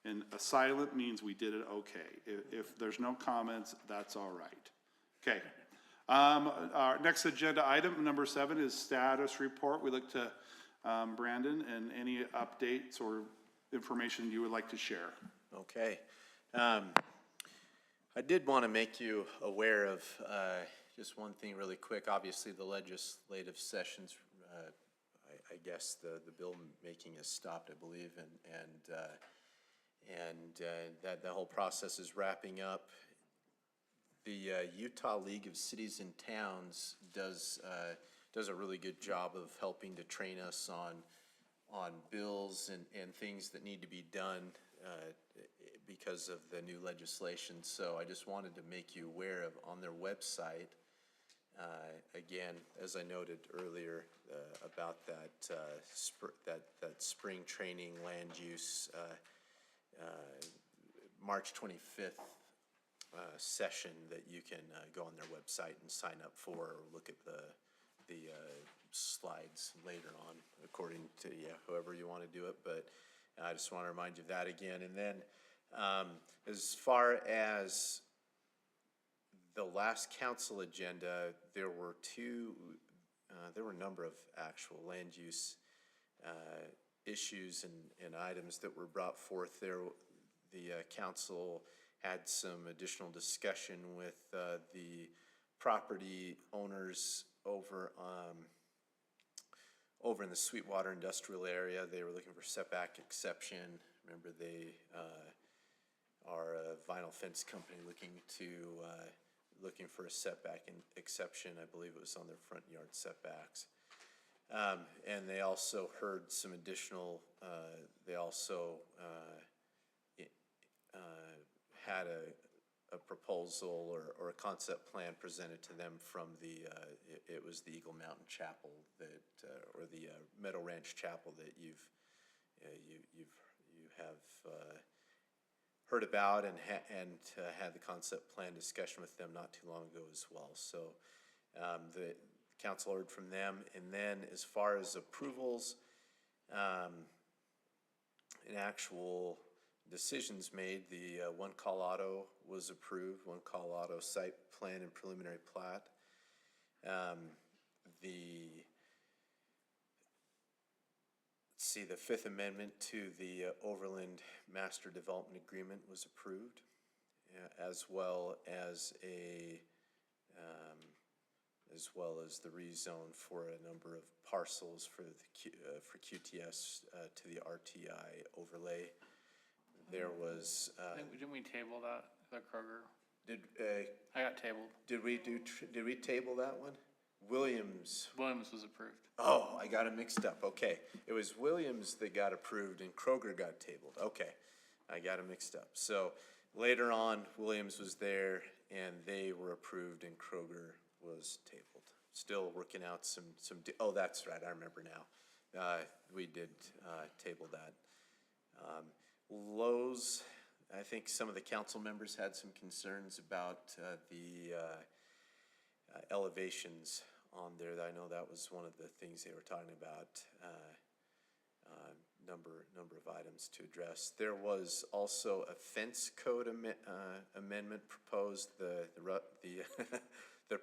And a silent means we did it okay. If there's no comments, that's all right. Okay. Our next agenda item, number 7, is status report. We look to Brandon and any updates or information you would like to share. Okay. I did want to make you aware of just one thing really quick. Obviously, the legislative sessions, I guess the bill making has stopped, I believe, and that the whole process is wrapping up. The Utah League of Cities and Towns does a really good job of helping to train us on bills and things that need to be done because of the new legislation. So I just wanted to make you aware of on their website, again, as I noted earlier, about that spring training land use March 25th session that you can go on their website and sign up for, or look at the slides later on, according to whoever you want to do it. But I just want to remind you of that again. And then as far as the last council agenda, there were a number of actual land use issues and items that were brought forth there. The council had some additional discussion with the property owners over in the Sweetwater industrial area. They were looking for setback exception. Remember, they are a vinyl fence company looking for a setback exception. I believe it was on their front yard setbacks. And they also heard some additional, they also had a proposal or a concept plan presented to them from it was the Eagle Mountain Chapel that, or the Meadow Ranch Chapel that you have heard about and had the concept plan discussion with them not too long ago as well. So the council heard from them. And then as far as approvals, and actual decisions made, the One Call Auto was approved, One Call Auto site plan and preliminary plat. The Fifth Amendment to the Overland Master Development Agreement was approved, as well as the rezone for a number of parcels for QTS to the RTI overlay. There was, Didn't we table that, the Kroger? did I got tabled. we table that one? Williams Williams was approved. Oh, I got it mixed up. Okay. It was Williams that got approved and Kroger got tabled. Okay. I got it mixed up. So later on, Williams was there and they were approved and Kroger was tabled. Still working out oh, that's right. I remember now. We did table that. Lowe's, I think some of the council members had some concerns about the elevations on there. I know that was one of the things they were talking about, number of items to address. There was also a fence code amendment proposed, the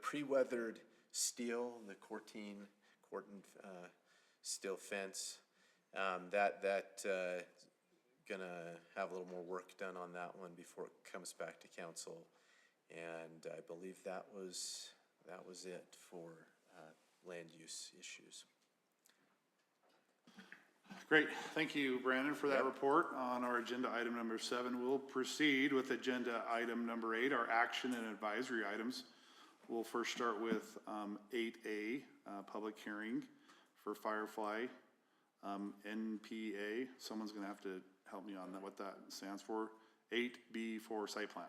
pre-weathered steel, the Corten steel fence. Gonna have a little more work done on that one before it comes back to council. And I believe that was it for land use issues. Great, thank you, Brandon, for that report on our agenda item number 7. We'll proceed with agenda item number 8, our action and advisory items. We'll first start with 8A, public hearing for Firefly NPA. Someone's gonna have to help me on that, what that stands for. 8B for site plan.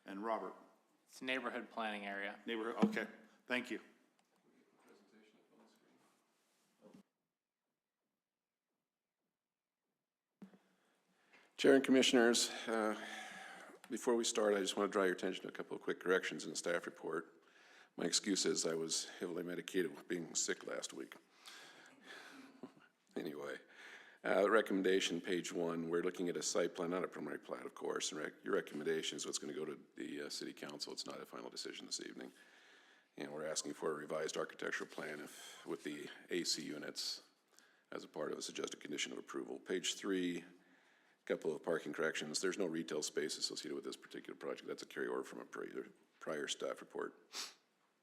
And Robert? It's neighborhood planning area. Neighborhood, okay, thank you. Chair and Commissioners, before we start, I just want to draw your attention to a couple of quick corrections in the staff report. My excuse is I was heavily medicated with being sick last week. Anyway, recommendation, page 1, we're looking at a site plan, not a preliminary plat, of course, and your recommendation is what's going to go to the City Council. It's not a final decision this evening. And we're asking for a revised architectural plan with the AC units as a part of a suggested condition of approval. Page 3, couple of parking corrections. There's no retail space associated with this particular project. That's a carryover from a prior staff report.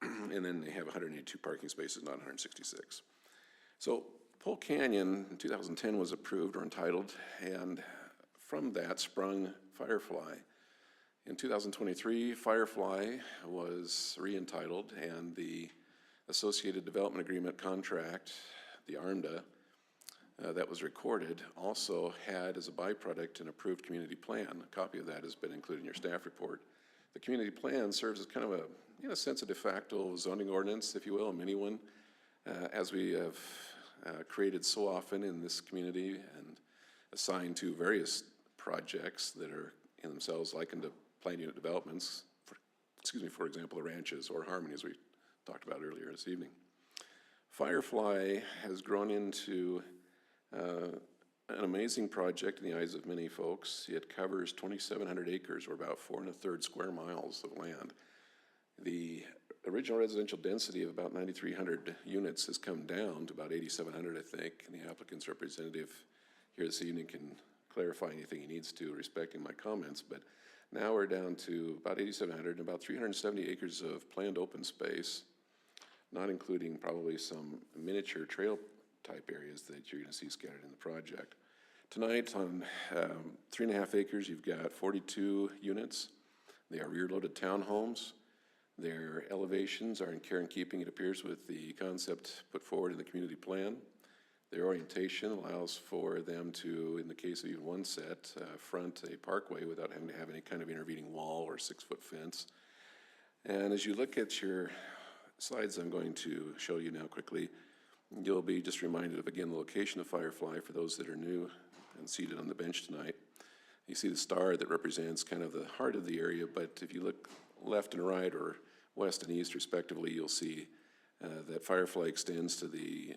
And then they have 182 parking spaces, not 166. So Pole Canyon in 2010 was approved or entitled, and from that sprung Firefly. In 2023, Firefly was re-entitled, and the Associated Development Agreement contract, the ARMDA, that was recorded also had as a byproduct an approved community plan. A copy of that has been included in your staff report. The community plan serves as kind of a, in a sense, a de facto zoning ordinance, if you will, a mini one, as we have created so often in this community and assigned to various projects that are in themselves likened to planned unit developments, for example, the ranches or Harmony, as we talked about earlier this evening. Firefly has grown into an amazing project in the eyes of many folks. It covers 2,700 acres, or about 4 1/3 square miles of land. The original residential density of about 9,300 units has come down to about 8,700, I think, and the applicant's representative here this evening can clarify anything he needs to respecting my comments, but now we're down to about 8,700 and about 370 acres of planned open space, not including probably some miniature trail type areas that you're going to see scattered in the project. Tonight on 3.5 acres, you've got 42 units. They are rear-loaded townhomes. Their elevations are in care and keeping, it appears, with the concept put forward in the community plan. Their orientation allows for them to, in the case of even one set, front a parkway without having to have any kind of intervening wall or 6-foot fence. And as you look at your slides I'm going to show you now quickly, you'll be just reminded of, again, the location of Firefly for those that are new and seated on the bench tonight. You see the star that represents kind of the heart of the area, but if you look left and right, or west and east respectively, you'll see that Firefly extends to the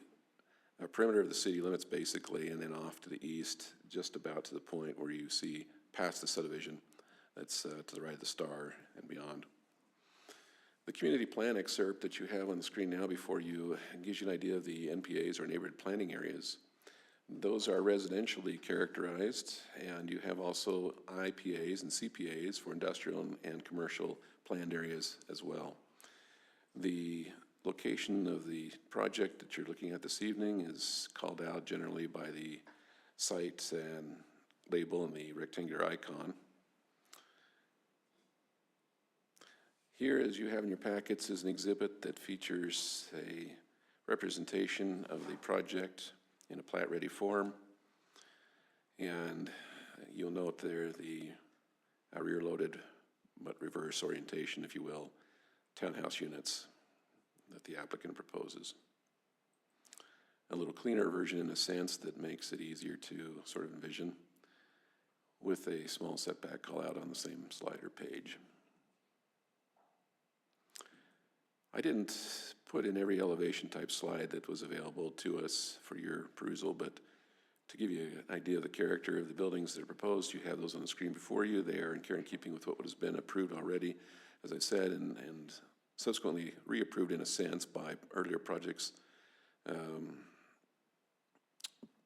perimeter of the city limits basically, and then off to the east, just about to the point where you see past the subdivision that's to the right of the star and beyond. The community plan excerpt that you have on the screen now before you gives you an idea of the NPAs, or neighborhood planning areas. Those are residentially characterized, and you have also IPAs and CPAs for industrial and commercial planned areas as well. The location of the project that you're looking at this evening is called out generally by the site and label and the rectangular icon. Here, as you have in your packets, is an exhibit that features a representation of the project in a plat-ready form. And you'll note there the rear-loaded but reverse orientation, if you will, townhouse units that the applicant proposes. A little cleaner version in a sense that makes it easier to sort of envision, with a small setback call out on the same slide or page. I didn't put in every elevation type slide that was available to us for your perusal, but to give you an idea of the character of the buildings that are proposed, you have those on the screen before you. They are in care and keeping with what has been approved already, as I said, and subsequently reapproved in a sense by earlier projects,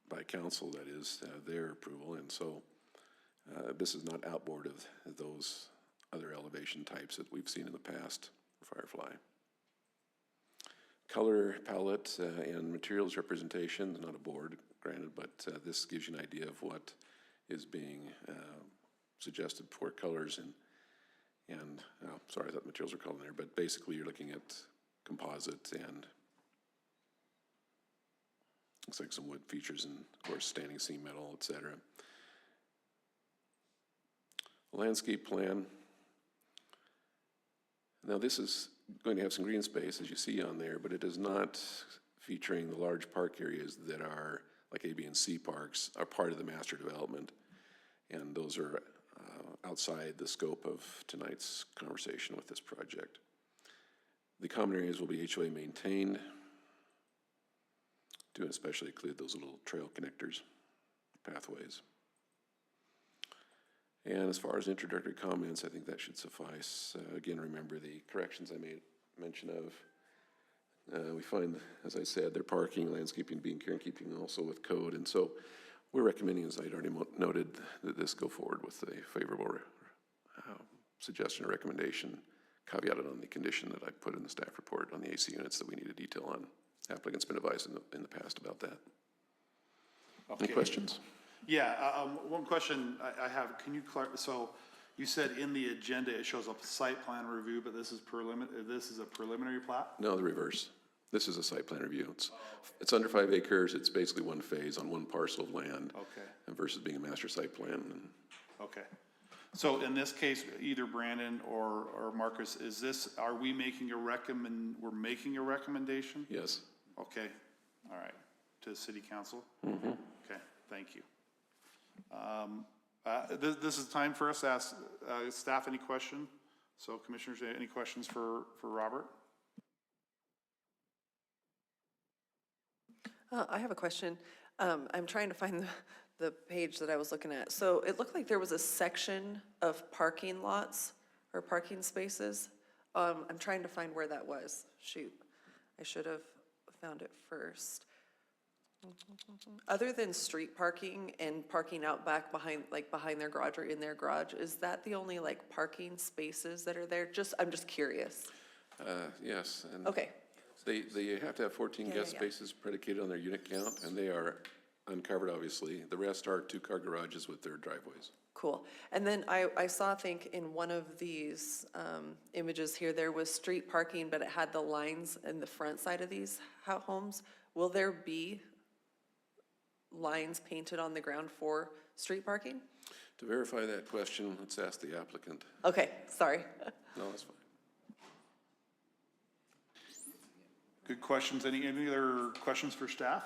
by council, that is, their approval. And so this is not outboard of those other elevation types that we've seen in the past for Firefly. Color palette and materials representation, not a board, granted, but this gives you an idea of what is being suggested for colors and sorry, that materials are called in there, but basically you're looking at composite and looks like some wood features and, of course, standing seam metal, etc. Landscape plan. Now this is going to have some green space, as you see on there, but it is not featuring the large park areas that are, like A, B, and C parks, are part of the master development. And those are outside the scope of tonight's conversation with this project. The common areas will be HOA maintained, to especially include those little trail connectors, pathways. And as far as introductory comments, I think that should suffice. Again, remember the corrections I made mention of. We find, as I said, their parking, landscaping being care and keeping also with code. And so we're recommending, as I'd already noted, that this go forward with a favorable suggestion or recommendation, caveated on the condition that I put in the staff report on the AC units that we need a detail on. Applicant's been advised in the past about that. Okay. Any questions? Yeah, one question I have, can you clarify, so you said in the agenda it shows up site plan review, but this is a preliminary plat? No, the reverse. This is a site plan review. It's under 5 acres. It's basically one phase on one parcel of land. Okay. Versus being a master site plan. Okay. So in this case, either Brandon or Marcus, are we making we're making a recommendation? Yes. Okay, all right, to the city council? Mm-hmm. Okay, thank you. This is time for us to ask staff any question. So commissioners, any questions for Robert? I have a question. I'm trying to find the page that I was looking at. So it looked like there was a section of parking lots or parking spaces. I'm trying to find where that was. Shoot, I should have found it first. Other than street parking and parking out back behind their garage or in their garage, is that the only like parking spaces that are there? I'm just curious. Yes. And Okay. They have to have 14 guest yeah. spaces predicated on their unit count, and they are uncovered, obviously. The rest are 2-car garages with their driveways. Cool. And then I saw, I think, in one of these images here, there was street parking, but it had the lines in the front side of these homes. Will there be lines painted on the ground for street parking? To verify that question, let's ask the applicant. Okay, sorry. No, that's fine. Good questions. Any other questions for staff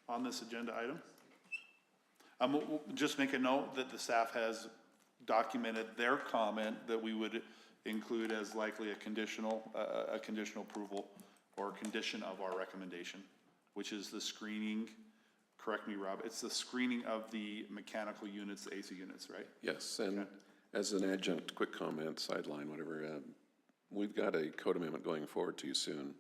on this agenda item? We'll just make a note that the staff has documented their comment that we would include as likely a conditional approval or condition of our recommendation, which is the screening, correct me, Rob, it's the screening of the mechanical units, the AC units, right? Yes, and as an adjunct, quick comment, sideline, whatever, we've got a code amendment going forward to you soon,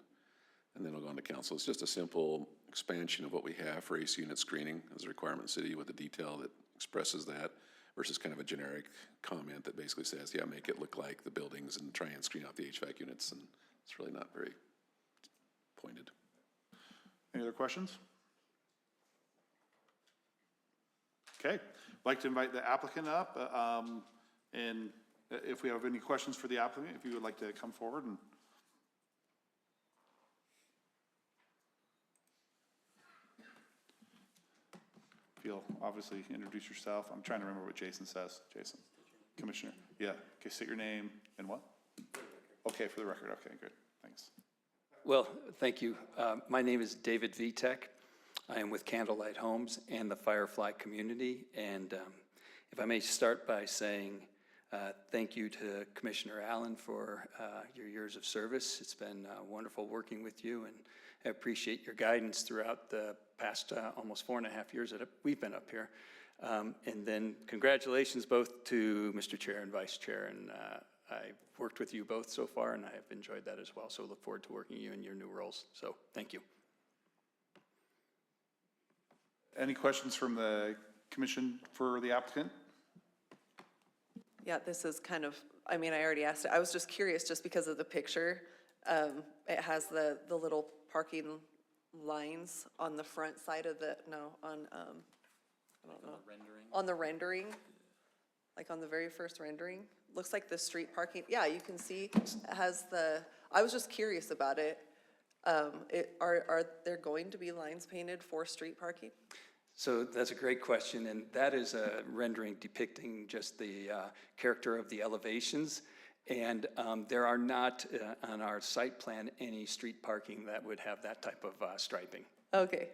and then it'll go on to council. It's just a simple expansion of what we have for AC unit screening as a requirement city with a detail that expresses that versus kind of a generic comment that basically says, yeah, make it look like the buildings and try and screen out the HVAC units, and it's really not very pointed. Any other questions? Okay, I'd like to invite the applicant up, and if we have any questions for the applicant, if you would like to come forward and. You'll obviously introduce yourself. I'm trying to remember what Jason says. Jason, Commissioner. Yeah, okay, state your name and what? Okay, for the record, okay, good, thanks. Well, thank you. My name is David Vitek. I am with Candlelight Homes and the Firefly community. And if I may start by saying thank you to Commissioner Allen for your years of service. It's been wonderful working with you, and I appreciate your guidance throughout the past almost 4.5 years that we've been up here. And then congratulations both to Mr. Chair and Vice Chair. And I've worked with you both so far, and I have enjoyed that as well. So look forward to working with you in your new roles. So thank you. Any questions from the commission for the applicant? Yeah, this is kind of, I mean, I already asked it. I was just curious just because of the picture. It has the little parking lines on the front side of the, no, on, I don't know. On the rendering, like on the very first rendering. Looks like the street parking, yeah, you can see it has the, I was just curious about it. Are there going to be lines painted for street parking? So that's a great question, and that is a rendering depicting just the character of the elevations. And there are not on our site plan any street parking that would have that type of striping. Okay.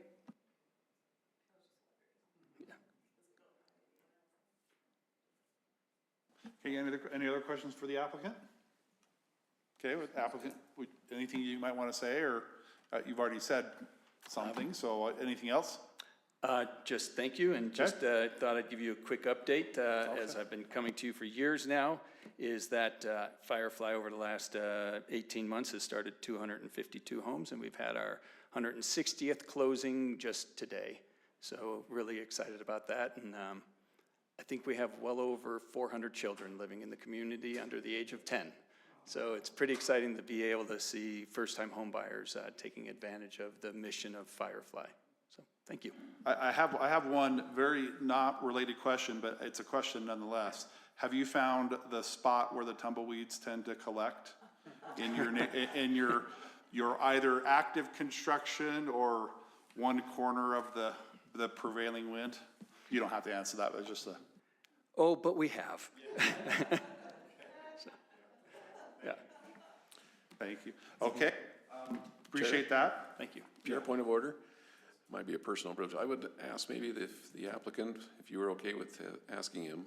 Okay, any other questions for the applicant? Okay, with applicant, anything you might want to say, or you've already said something, so anything else? Just thank you, and just thought I'd give you a quick update, as I've been coming to you for years now, is that Firefly over the last 18 months has started 252 homes, and we've had our 160th closing just today. So really excited about that, and I think we have well over 400 children living in the community under the age of 10. So it's pretty exciting to be able to see first-time home buyers taking advantage of the mission of Firefly. So thank you. I have one very not related question, but it's a question nonetheless. Have you found the spot where the tumbleweeds tend to collect in your either active construction or one corner of the prevailing wind? You don't have to answer that, but it's just a. Oh, but we have. So, yeah. Thank you. Okay. Appreciate that. Thank you. Chair, point of order. Might be a personal privilege. I would ask maybe if the applicant, if you were okay with asking him,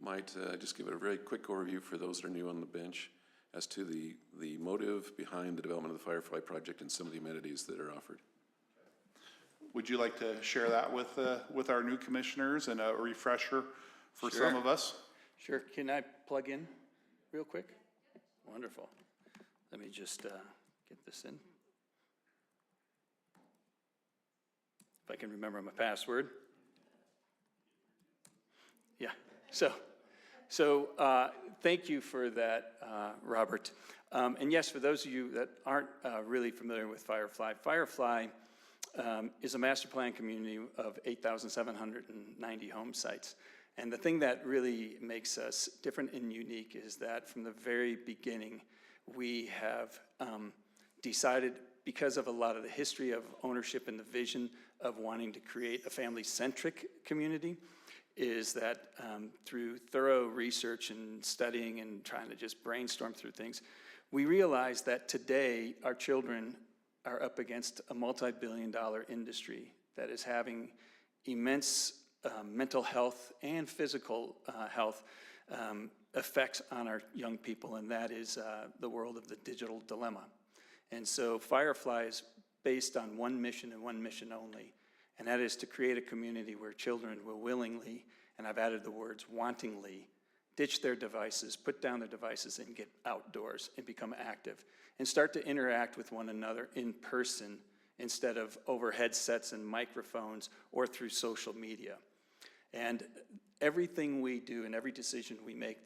might just give a very quick overview for those that are new on the bench as to the motive behind the development of the Firefly project and some of the amenities that are offered. Would you like to share that with our new commissioners and a refresher for Sure. some of us? Sure. Can I plug in real quick? Wonderful. Let me just get this in. If I can remember my password. Yeah. So thank you for that, Robert. And yes, for those of you that aren't really familiar with Firefly, Firefly is a master plan community of 8,790 home sites. And the thing that really makes us different and unique is that from the very beginning, we have decided, because of a lot of the history of ownership and the vision of wanting to create a family-centric community, is that through thorough research and studying and trying to just brainstorm through things, we realize that today our children are up against a multi-billion-dollar industry that is having immense mental health and physical health effects on our young people, and that is the world of the digital dilemma. And so Firefly is based on one mission and one mission only, and that is to create a community where children will willingly, and I've added the words wantingly, ditch their devices, put down their devices, and get outdoors and become active, and start to interact with one another in person instead of over headsets and microphones or through social media. And everything we do and every decision we make,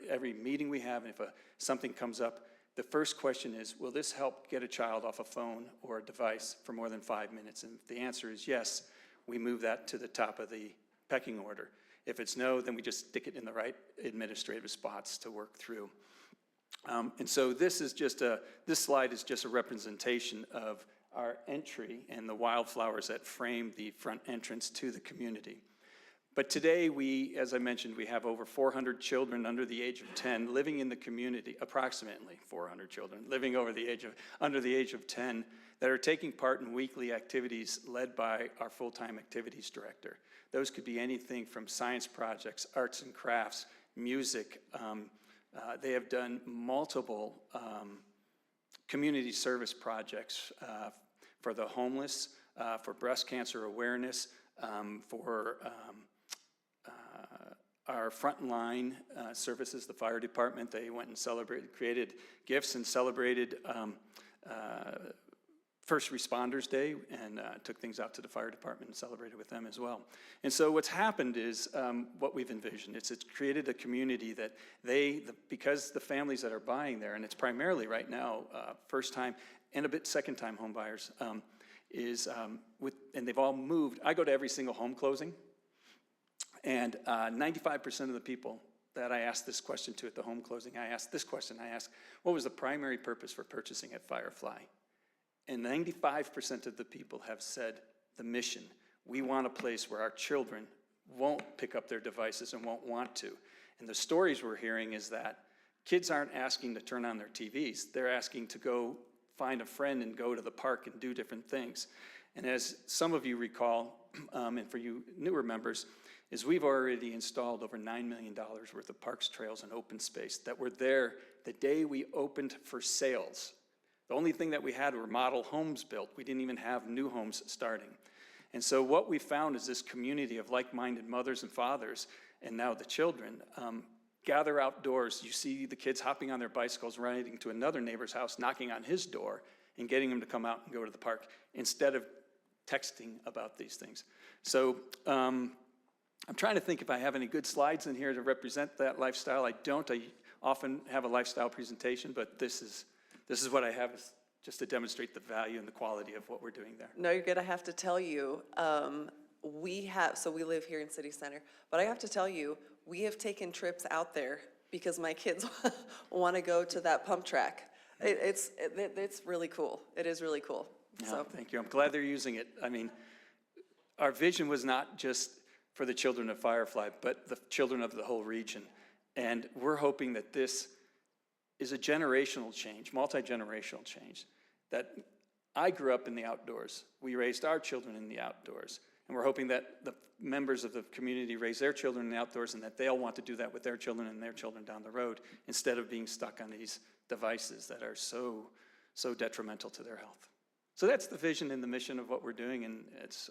every meeting we have, and if something comes up, the first question is, will this help get a child off a phone or a device for more than 5 minutes? And if the answer is yes, we move that to the top of the pecking order. If it's no, then we just stick it in the right administrative spots to work through. And so this slide is just a representation of our entry and the wildflowers that frame the front entrance to the community. But today as I mentioned, we have over 400 children under the age of 10 living in the community, approximately 400 children living under the age of 10 that are taking part in weekly activities led by our full-time activities director. Those could be anything from science projects, arts and crafts, music. They have done multiple community service projects for the homeless, for breast cancer awareness, for our frontline services, the fire department. They went and created gifts and celebrated First Responders Day and took things out to the fire department and celebrated with them as well. And so what's happened is what we've envisioned. It's created a community that because the families that are buying there, and it's primarily right now first time and a bit second time home buyers, and they've all moved. I go to every single home closing, and 95% of the people that I asked this question to at the home closing, I asked, what was the primary purpose for purchasing at Firefly? And 95% of the people have said the mission. We want a place where our children won't pick up their devices and won't want to. And the stories we're hearing is that kids aren't asking to turn on their TVs. They're asking to go find a friend and go to the park and do different things. And as some of you recall, and for you newer members, is we've already installed over $9 million worth of parks, trails, and open space that were there the day we opened for sales. The only thing that we had were model homes built. We didn't even have new homes starting. And so what we found is this community of like-minded mothers and fathers, and now the children, gather outdoors. You see the kids hopping on their bicycles, running to another neighbor's house, knocking on his door, and getting him to come out and go to the park instead of texting about these things. So I'm trying to think if I have any good slides in here to represent that lifestyle. I don't. I often have a lifestyle presentation, but this is what I have just to demonstrate the value and the quality of what we're doing there. No, you're gonna have to tell you, so we live here in City Center, but I have to tell you, we have taken trips out there because my kids wanna go to that pump track. It's really cool. It is really cool, so. Thank you. I'm glad they're using it. I mean, our vision was not just for the children of Firefly, but the children of the whole region. And we're hoping that this is a generational change, multi-generational change, that I grew up in the outdoors. We raised our children in the outdoors. And we're hoping that the members of the community raise their children in the outdoors and that they'll want to do that with their children and their children down the road instead of being stuck on these devices that are so detrimental to their health. So that's the vision and the mission of what we're doing, and it's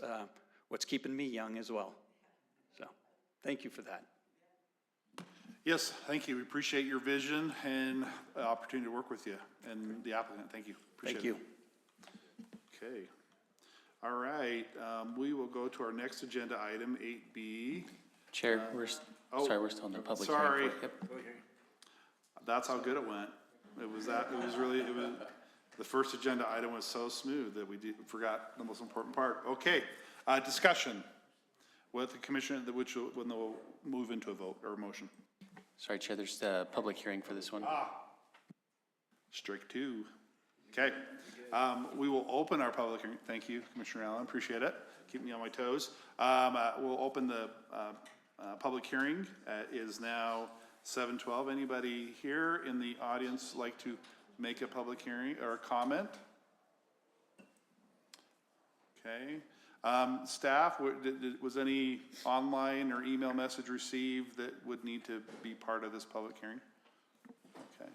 what's keeping me young as well. So thank you for that. Yes, thank you. We appreciate your vision and the opportunity to work with you and the applicant. Thank you. Appreciate it. Okay. All right. We will go to our next agenda item, 8B. Chair, we're still in the public hearing. Sorry. Yep. That's how good it went. The first agenda item was so smooth that we forgot the most important part. Okay, discussion. with the commission, which, when they'll move into a vote or a motion. Sorry, Chair, there's a public hearing for this one. Strike two. Okay. We will open our public hearing. Thank you, Commissioner Allen, appreciate it. Keep me on my toes. We'll open the public hearing. It is now 7:12. Anybody here in the audience like to make a public hearing or a comment? Okay. Staff, was any online or email message received that would need to be part of this public hearing? Okay.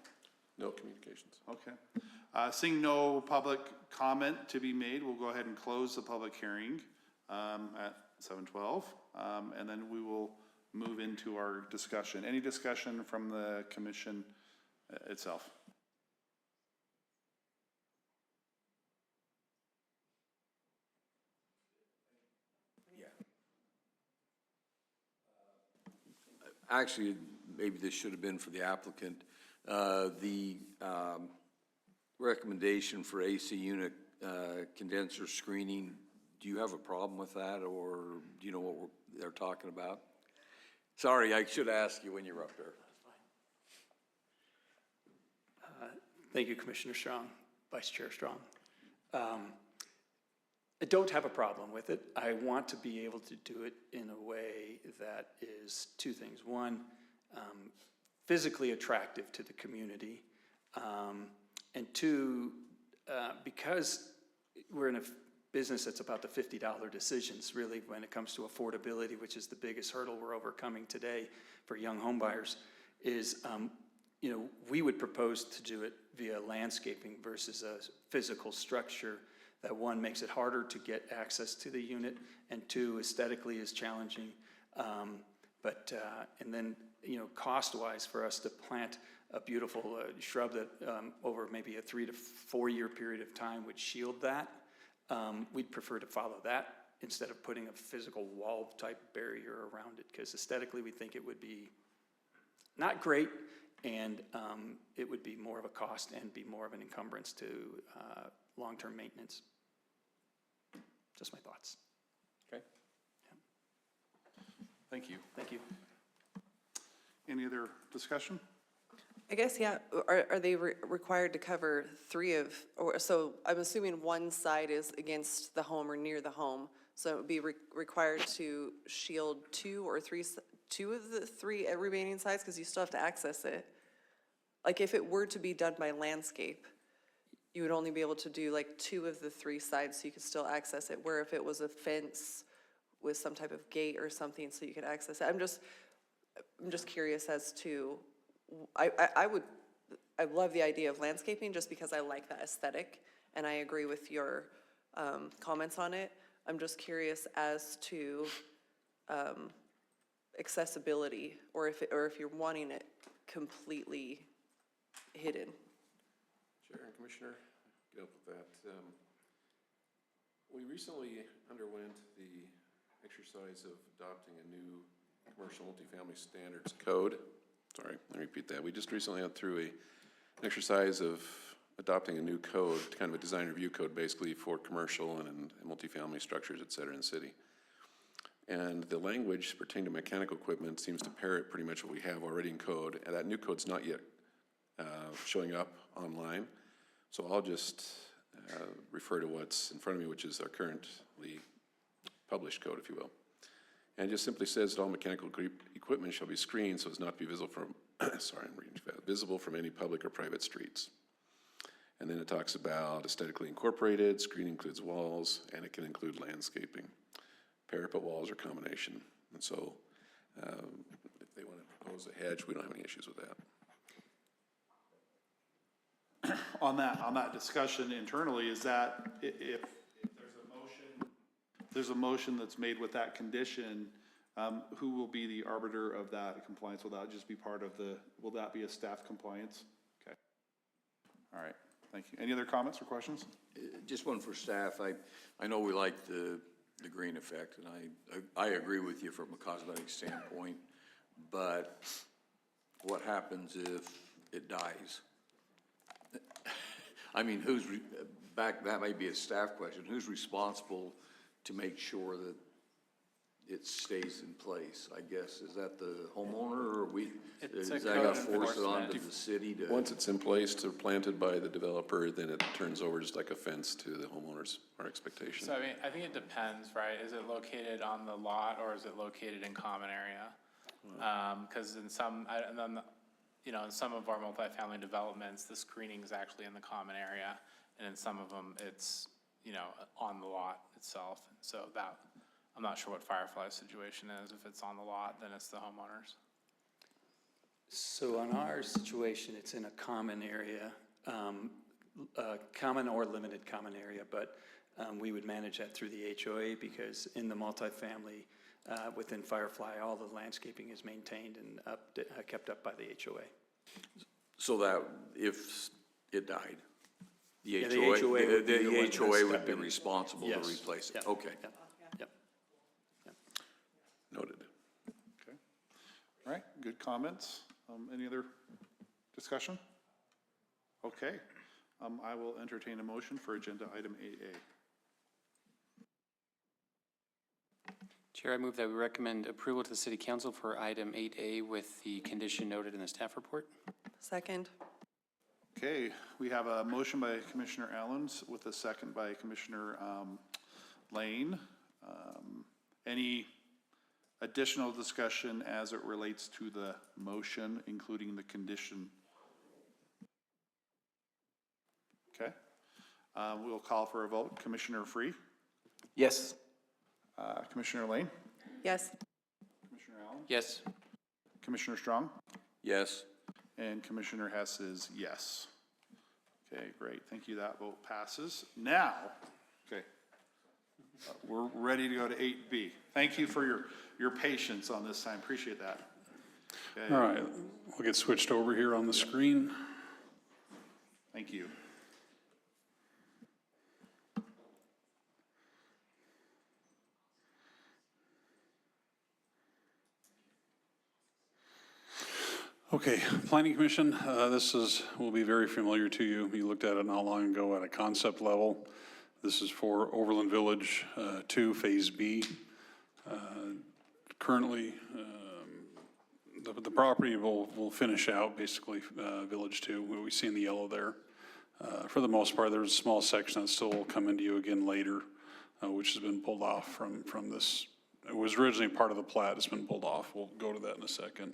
No communications. Okay. Seeing no public comment to be made, we'll go ahead and close the public hearing at 7:12. And then we will move into our discussion. Any discussion from the commission itself? Actually, maybe this should have been for the applicant. The recommendation for AC unit condenser screening, do you have a problem with that, or do you know what they're talking about? Sorry, I should ask you when you're up there. Thank you, Commissioner Strong, Vice Chair Strong. I don't have a problem with it. I want to be able to do it in a way that is two things. One, physically attractive to the community. And two, because we're in a business that's about the $50 decisions, really, when it comes to affordability, which is the biggest hurdle we're overcoming today for young home buyers, is, we would propose to do it via landscaping versus a physical structure that, one, makes it harder to get access to the unit, and two, aesthetically is challenging. And then, cost-wise, for us to plant a beautiful shrub that over maybe a 3 to 4 year period of time would shield that, we'd prefer to follow that instead of putting a physical wall-type barrier around it, because aesthetically, we think it would be not great, and it would be more of a cost and be more of an encumbrance to long-term maintenance. Just my thoughts. Okay. Thank you. Thank you. Any other discussion? I guess, yeah, are they required to cover so I'm assuming one side is against the home or near the home, so it would be required to shield two of the three remaining sides, because you still have to access it. Like, if it were to be done by landscape, you would only be able to do like 2 of the 3 sides so you could still access it, where if it was a fence with some type of gate or something so you could access it. I'm just curious as to, I love the idea of landscaping just because I like that aesthetic, and I agree with your comments on it. I'm just curious as to accessibility, or if you're wanting it completely hidden. Chair and Commissioner, get up with that. We recently underwent the exercise of adopting a new commercial multifamily standards code. Sorry, let me repeat that. We just recently went through an exercise of adopting a new code, kind of a design review code basically for commercial and multifamily structures, et cetera, in the city. And the language pertaining to mechanical equipment seems to parrot pretty much what we have already in code, and that new code's not yet showing up online. So I'll just refer to what's in front of me, which is our currently published code, if you will. And it just simply says that all mechanical equipment shall be screened so as not to be visible from, sorry, I'm reading too fast, visible from any public or private streets. And then it talks about aesthetically incorporated, screen includes walls, and it can include landscaping. Parapet walls or combination. And so if they want to propose a hedge, we don't have any issues with that. On that discussion internally, is that if there's a motion that's made with that condition, who will be the arbiter of that compliance? Will that just be part of will that be a staff compliance? Okay. All right, thank you. Any other comments or questions? Just one for staff. I know we like the green effect, and I agree with you from a cosmetic standpoint, but what happens if it dies? I mean, that may be a staff question, who's responsible to make sure that, it stays in place, I guess. Is that the homeowner, or It's is a that code got forced enforcement. onto the city to? Once it's in place to planted by the developer, then it turns over just like a fence to the homeowners, our expectation. So I mean, I think it depends, right? Is it located on the lot or is it located in common area? Cause in some, and then, you know, in some of our multifamily developments, the screening is actually in the common area. And in some of them, it's, you know, on the lot itself. So that, I'm not sure what Firefly's situation is. If it's on the lot, then it's the homeowners. So on our situation, it's in a common area, common or limited common area, but we would manage that through the HOA because in the multifamily, within Firefly, all the landscaping is maintained and kept up by the HOA. So that if it died, the Yeah, the HOA, HOA would be the one to HOA would step be in. responsible to Yes. replace it? Yep. Okay. Yep. Yep. Noted. Okay. All right, good comments. Any other discussion? Okay. I will entertain a motion for agenda item 8A. Chair, I move that we recommend approval to the city council for item 8A with the condition noted in the staff report. Second. Okay, we have a motion by Commissioner Allens with a second by Commissioner Lane. Any additional discussion as it relates to the motion, including the condition? Okay, we'll call for a vote. Commissioner Free, Yes. Commissioner Lane, Yes. Commissioner Allen, Yes. Commissioner Strong, Yes. and Commissioner Hess is yes. Okay, great, thank you, that vote passes. Now, okay, we're ready to go to 8B. Thank you for your patience on this time, appreciate that. Okay, All right, we'll get switched over here on the screen. thank you. Okay, Planning Commission, will be very familiar to you. You looked at it not long ago at a concept level. This is for Overland Village 2, Phase B. Currently, the property will finish out basically Village 2, what we see in the yellow there. For the most part, there's a small section that still will come into you again later, which has been pulled off from this. It was originally part of the plat, it's been pulled off. We'll go to that in a second.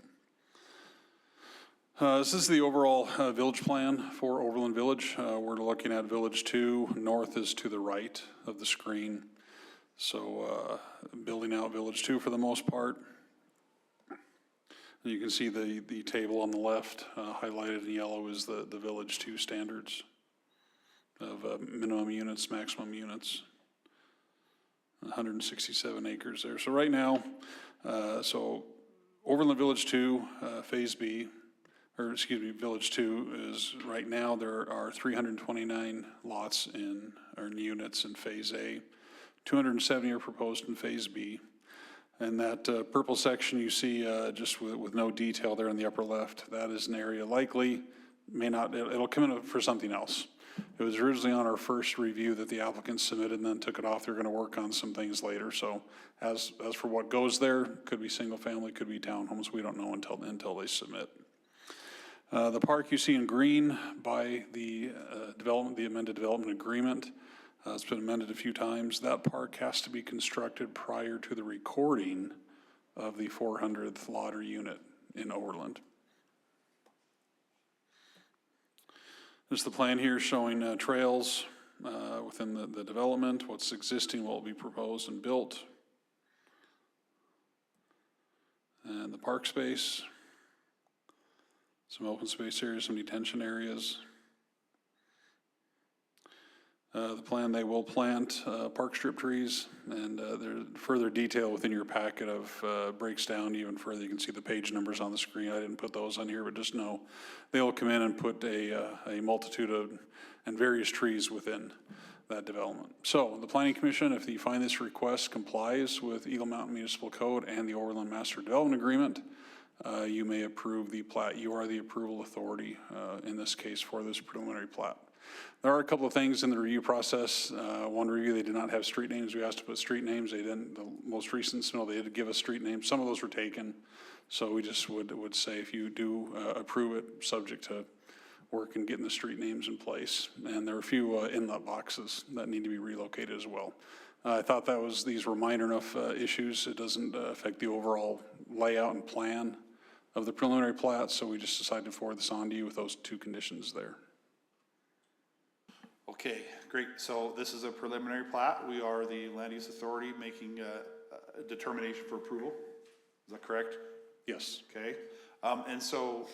This is the overall village plan for Overland Village. We're looking at Village 2. North is to the right of the screen. So building out Village 2 for the most part. And you can see the table on the left, highlighted in yellow, is the Village 2 standards of minimum units, maximum units. 167 acres there. So right now, so Overland Village 2, Phase B, Village 2 is, right now, there are 329 lots or units in Phase A. 270 are proposed in Phase B. And that purple section you see just with no detail there in the upper left, that is an area likely, may not, it'll come in for something else. It was originally on our first review that the applicant submitted and then took it off. They're going to work on some things later. So as for what goes there, could be single family, could be townhomes. We don't know until they submit. The park you see in green by the amended development agreement, it's been amended a few times. That park has to be constructed prior to the recording of the 400th lot or unit in Overland. There's the plan here showing trails within the development, what's existing, what will be proposed and built. And the park space. Some open space areas, some detention areas. The plan, they will plant park strip trees, and there's further detail within your packet of breaks down even further. You can see the page numbers on the screen. I didn't put those on here, but just know they will come in and put a multitude of and various trees within that development. So the Planning Commission, if you find this request complies with Eagle Mountain Municipal Code and the Overland Master Development Agreement, you may approve the plat. You are the approval authority in this case for this preliminary plat. There are a couple of things in the review process. One review, they did not have street names. We asked to put street names. They didn't. The most recent submittal, they did give us street names. Some of those were taken. So we just would say if you do approve it, subject to work and getting the street names in place. And there are a few inlet boxes that need to be relocated as well. I thought these were minor enough issues. It doesn't affect the overall layout and plan of the preliminary plat, so we just decided to forward this on to you with those two conditions there. Okay, great. So this is a preliminary plat. We are the land use authority making a determination for approval. Is that correct? Yes. Okay. And so,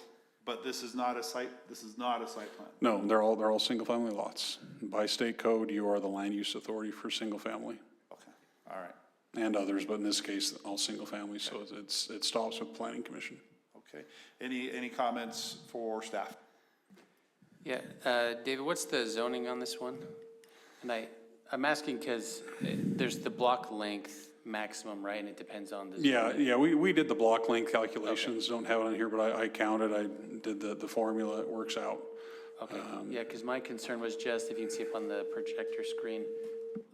but this is not a site plan. No, they're all single-family lots. By state code, you are the land use authority for single-family Okay, all right. and others, but in this case, all single-family, so it stops with planning commission. Okay. Any comments for staff? Yeah, David, what's the zoning on this one? And I'm asking because there's the block length maximum, right? And it depends on the zoning. Yeah, we did the block length calculations, don't have it on here, but I counted, I did the formula, it works out. Okay, yeah, because my concern was just, if you can see up on the projector screen,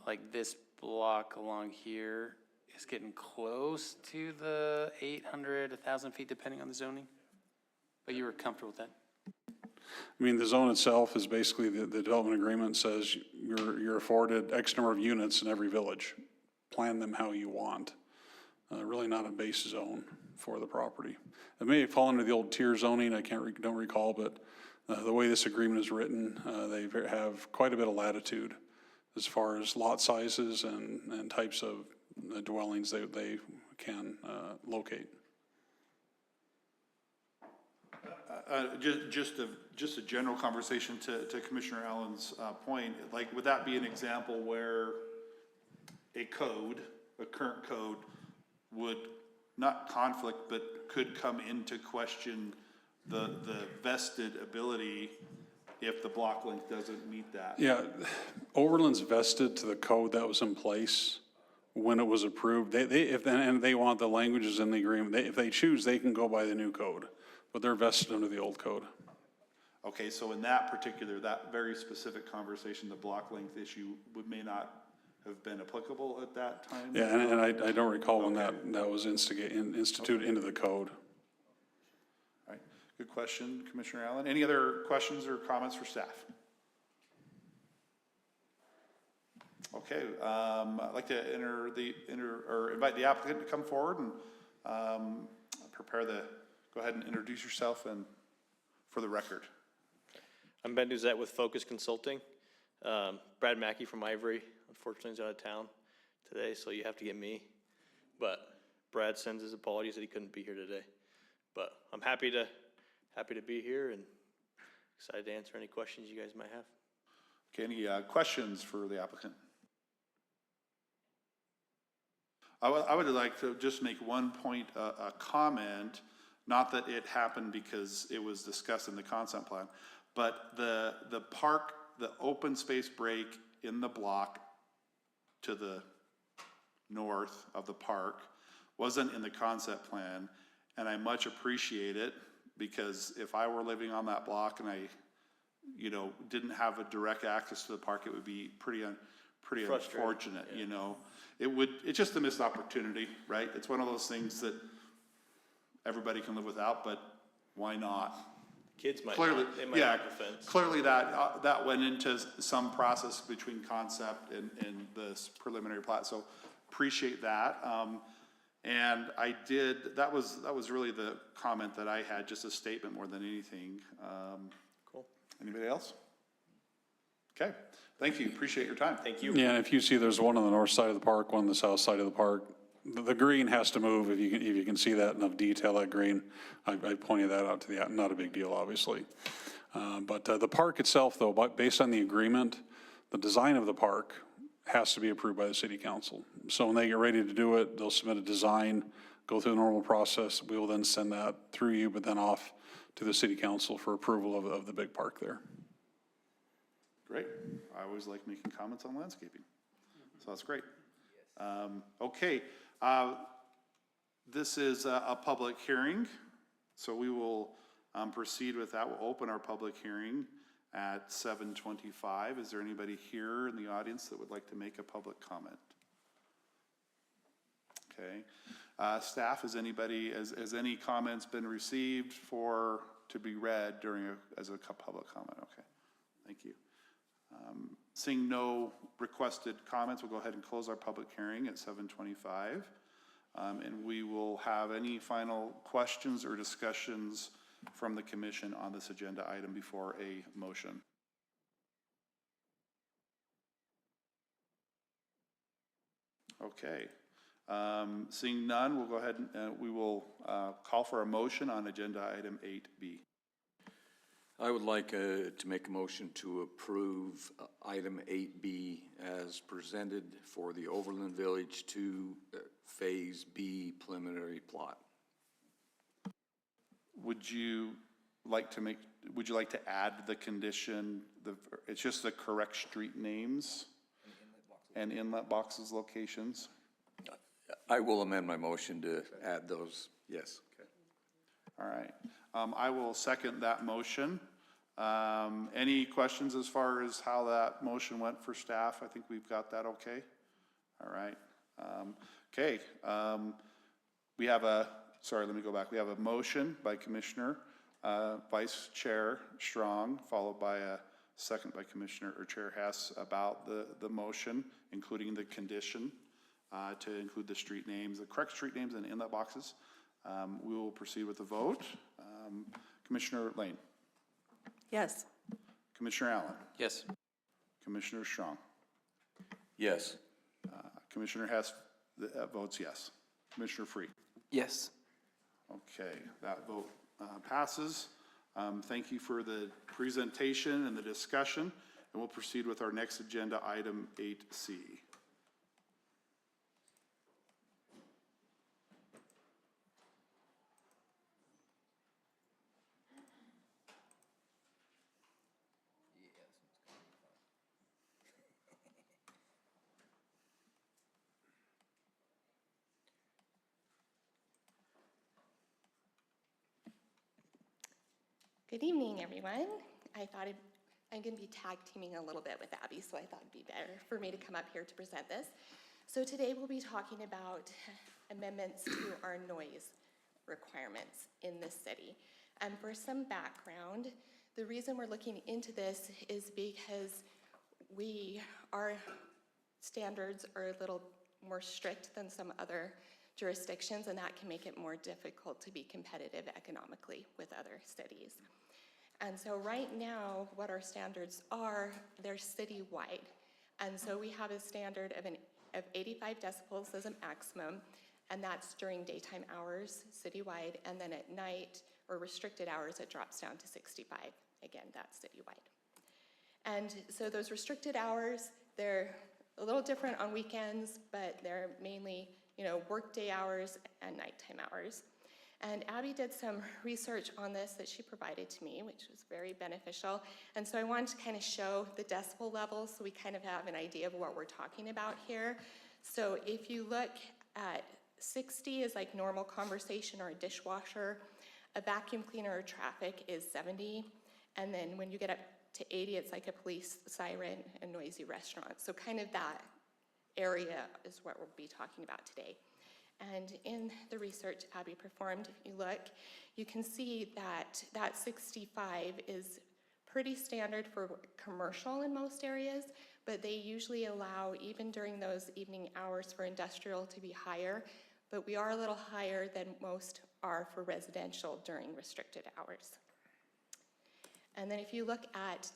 like this block along here is getting close to the 800, 1,000 feet, depending on the zoning. But you were comfortable with that? I mean, the zone itself is basically, the development agreement says you're afforded X number of units in every village. Plan them how you want. Really not a base zone for the property. It may fall under the old tier zoning, I don't recall, but the way this agreement is written, they have quite a bit of latitude as far as lot sizes and types of dwellings they can locate. Just a general conversation to Commissioner Allen's point, like, would that be an example where a current code would not conflict, but could come into question the vested ability if the block length doesn't meet that? Yeah, Overland's vested to the code that was in place when it was approved. And they want the languages in the agreement. If they choose, they can go by the new code, but they're vested under the old code. Okay, so in that very specific conversation, the block length issue may not have been applicable at that time? Yeah, and I don't recall when that was instituted into the code. All right, good question, Commissioner Allen. Any other questions or comments for staff? Okay, I'd like to invite the applicant to come forward and go ahead and introduce yourself and for the record. I'm Ben Duzette with Focus Consulting. Brad Mackey from Ivory, unfortunately, is out of town today, so you have to get me. But Brad sends his apologies that he couldn't be here today. But I'm happy to be here and excited to answer any questions you guys might have. Okay, any questions for the applicant? I would like to just make one point, a comment, not that it happened because it was discussed in the concept plan, but the park, the open space break in the block to the north of the park wasn't in the concept plan, and I much appreciate it, because if I were living on that block and I, didn't have a direct access to the park, it would be pretty unfortunate, It's just a missed opportunity, right? It's one of those things that everybody can live without, but why not? Kids might Clearly, not, they might yeah, not have a fence. clearly that went into some process between concept and this preliminary plat, so appreciate that. And that was really the comment that I had, just a statement more than anything. Cool. Anybody else? Okay, thank you, appreciate your time. Thank you. Yeah, and if you see, there's one on the north side of the park, one on the south side of the park. The green has to move, if you can see that enough detail, that green. I pointed that out to not a big deal, obviously. But the park itself, though, based on the agreement, the design of the park has to be approved by the city council. So when they get ready to do it, they'll submit a design, go through the normal process. We will then send that through you, but then off to the city council for approval of the big park there. Great, I always like making comments on landscaping, so that's great. Okay. This is a public hearing, so we will proceed with that. We'll open our public hearing, at 7:25. Is there anybody here in the audience that would like to make a public comment? Okay. Staff, has any comments been received to be read as a public comment? Okay, thank you. Seeing no requested comments, we'll go ahead and close our public hearing at 7:25. And we will have any final questions or discussions from the commission on this agenda item before a motion. Okay. Seeing none, we'll go ahead and we will call for a motion on agenda item 8B. I would like to make a motion to approve item 8B as presented for the Overland Village 2 Phase B preliminary plot. Would you like to add the condition, it's just the correct street names and inlet boxes locations? I will amend my motion to add those, yes. Okay. All right. I will second that motion. Any questions as far as how that motion went for staff? I think we've got that okay. All right. Okay. We have let me go back. We have a motion by Commissioner, Vice Chair Strong, followed by a second by Commissioner or Chair Hess about the motion, including the condition to include the street names, the correct street names and inlet boxes. We will proceed with the vote. Commissioner Lane. Yes. Commissioner Allen. Yes. Commissioner Strong. Yes. Commissioner Hess votes yes. Commissioner Free. Yes. Okay, that vote passes. Thank you for the presentation and the discussion, and we'll proceed with our next agenda item 8C. Good evening, everyone. I'm going to be tag teaming a little bit with Abby, so I thought it'd be better for me to come up here to present this. So today we'll be talking about amendments to our noise requirements in the city. And for some background, the reason we're looking into this is because our standards are a little more strict than some other jurisdictions, and that can make it more difficult to be competitive economically with other cities. And so right now, what our standards are, they're citywide. And so we have a standard of 85 decibels as a maximum, and that's during daytime hours citywide, and then at night or restricted hours, it drops down to 65. Again, that's citywide. And so those restricted hours, they're a little different on weekends, but they're mainly workday hours and nighttime hours. And Abby did some research on this that she provided to me, which was very beneficial. And so I wanted to kind of show the decibel levels so we kind of have an idea of what we're talking about here. So if you look at 60 is like normal conversation or a dishwasher, a vacuum cleaner or traffic is 70. And then when you get up to 80, it's like a police siren, a noisy restaurant. So kind of that area is what we'll be talking about today. And in the research Abby performed, if you look, you can see that 65 is pretty standard for commercial in most areas, but they usually allow, even during those evening hours, for industrial to be higher, but we are a little higher than most are for residential during restricted hours. And then if you look at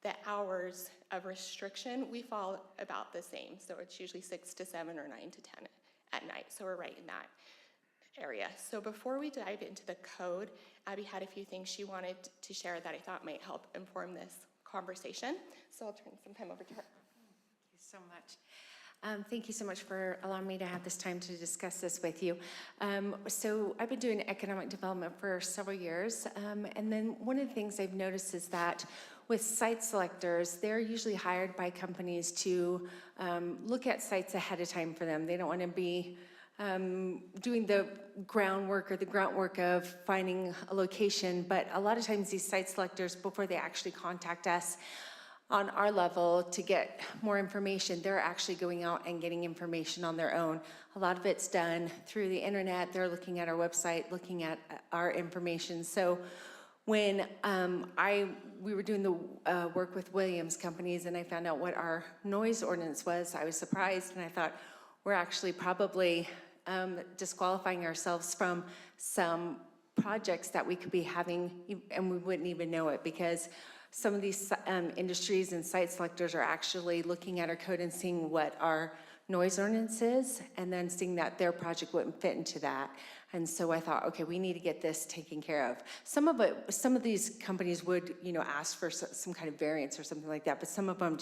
the hours of restriction, we fall about the same. So it's usually 6 to 7 or 9 to 10 at night. So we're right in that area. So before we dive into the code, Abby had a few things she wanted to share that I thought might help inform this conversation. So I'll turn some time over to her. Thank you so much. Thank you so much for allowing me to have this time to discuss this with you. So I've been doing economic development for several years. And then one of the things I've noticed is that with site selectors, they're usually hired by companies to look at sites ahead of time for them. They don't want to be doing the groundwork or the grunt work of finding a location, but a lot of times these site selectors, before they actually contact us on our level to get more information, they're actually going out and getting information on their own. A lot of it's done through the internet. They're looking at our website, looking at our information. So when we were doing the work with Williams Companies and I found out what our noise ordinance was, I was surprised, and I thought, we're actually probably disqualifying ourselves from some projects that we could be having, and we wouldn't even know it, because some of these industries and site selectors are actually looking at our code and seeing what our noise ordinance is, and then seeing that their project wouldn't fit into that. And so I thought, okay, we need to get this taken care of. Some of these companies would, ask for some kind of variance or something like that, but some of them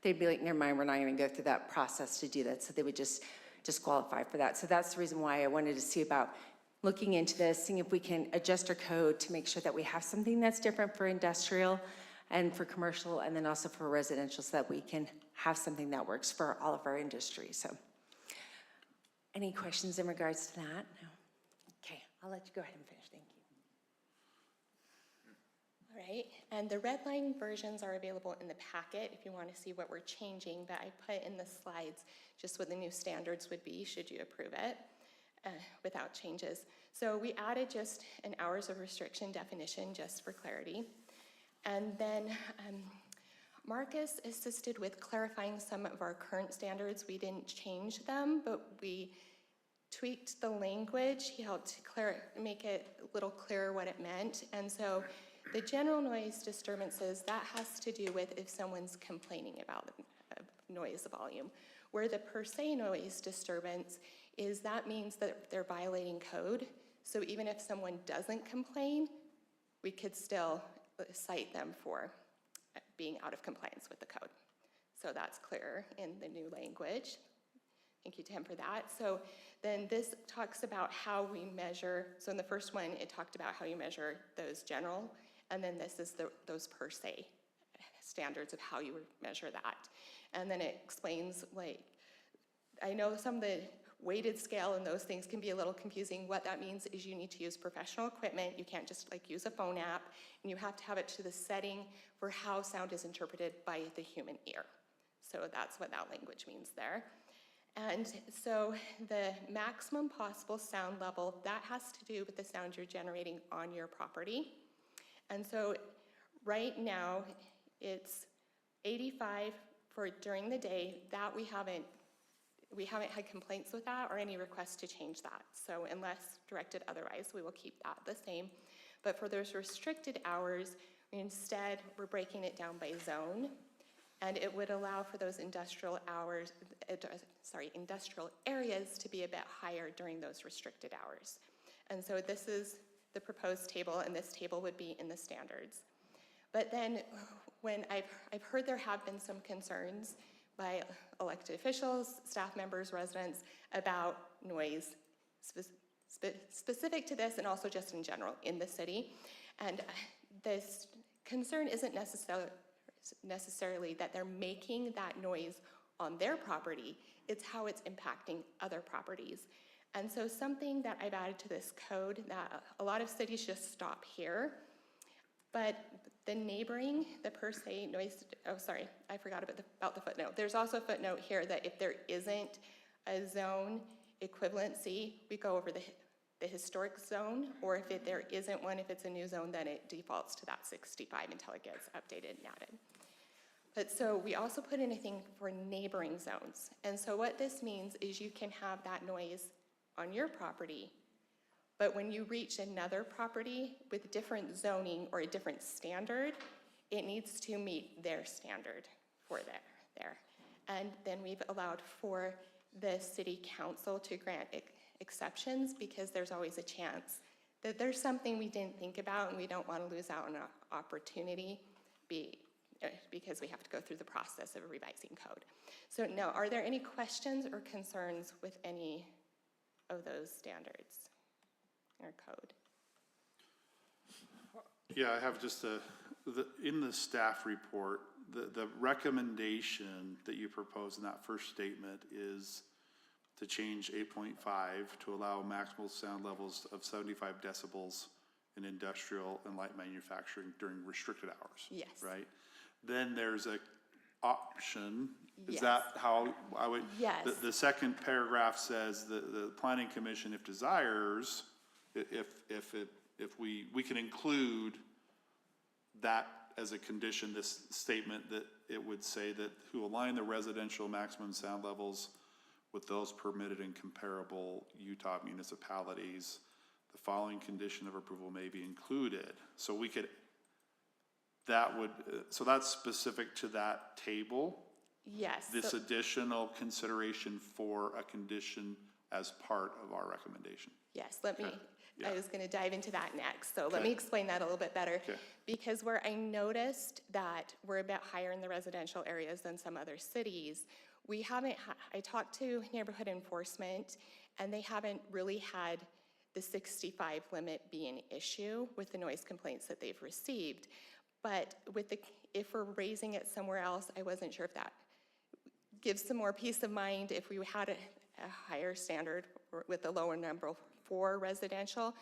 they'd be like, never mind, we're not gonna go through that process to do that. So they would just disqualify for that. So that's the reason why I wanted to see about looking into this, seeing if we can adjust our code to make sure that we have something that's different for industrial and for commercial, and then also for residential, so that we can have something that works for all of our industries. So any questions in regards to that? No? Okay, I'll let you go ahead and finish. Thank you. All right, and the red line versions are available in the packet if you want to see what we're changing, but I put in the slides just what the new standards would be should you approve it without changes. So we added just an hours of restriction definition just for clarity. And then Marcus assisted with clarifying some of our current standards. We didn't change them, but we tweaked the language. He helped to make it a little clearer what it meant. And so the general noise disturbances, that has to do with if someone's complaining about the noise volume. Where the per se noise disturbance is, that means that they're violating code. So even if someone doesn't complain, we could still cite them for being out of compliance with the code. So that's clearer in the new language. Thank you, Tim, for that. So then this talks about how we measure. So in the first one, it talked about how you measure those general, and then this is those per se standards of how you would measure that. And then it explains, like, I know some of the weighted scale and those things can be a little confusing. What that means is you need to use professional equipment. You can't just use a phone app, and you have to have it to the setting for how sound is interpreted by the human ear. So that's what that language means there. And so the maximum possible sound level, that has to do with the sound you're generating on your property. And so right now it's 85 for during the day. That we haven't had complaints with that or any requests to change that. So unless directed otherwise, we will keep that the same. But for those restricted hours, we're breaking it down by zone, and it would allow for those industrial areas to be a bit higher during those restricted hours. And so this is the proposed table, and this table would be in the standards. But then when I've heard there have been some concerns by elected officials, staff members, residents about noise specific to this and also just in general in the city. And this concern isn't necessarily that they're making that noise on their property, it's how it's impacting other properties. And so something that I've added to this code that a lot of cities just stop here, but the neighboring, the per se noise, oh, sorry, I forgot about the footnote. There's also a footnote here that if there isn't a zone equivalency, we go over the historic zone, or if there isn't one, if it's a new zone, then it defaults to that 65 until it gets updated and added. But so we also put in a thing for neighboring zones. And so what this means is you can have that noise on your property, but when you reach another property with different zoning or a different standard, it needs to meet their standard for there. And then we've allowed for the city council to grant exceptions, because there's always a chance that there's something we didn't think about and we don't want to lose out on an opportunity because we have to go through the process of revising code. So now, are there any questions or concerns with any of those standards or code? Yeah, I have just in the staff report, the recommendation that you propose in that first statement is to change 8.5 to allow maximal sound levels of 75 decibels in industrial and light manufacturing during restricted hours. Yes. Right? Then there's a option, is Yes. that how I would? Yes. The second paragraph says the planning commission, if desires, if we can include that as a condition, this statement that it would say that who align the residential maximum sound levels with those permitted in comparable Utah municipalities, the following condition of approval may be included. So we could, that would, so that's specific to that table? Yes. This so- additional consideration for a condition as part of our recommendation? Yes, I Yeah. was going to dive into that next, so let Okay. me explain that a little bit better. Okay. Because where I noticed that we're a bit higher in the residential areas than some other cities, we haven't, I talked to neighborhood enforcement, and they haven't really had the 65 limit be an issue with the noise complaints that they've received. But with if we're raising it somewhere else, I wasn't sure if that gives some more peace of mind if we had a higher standard with a lower number for residential.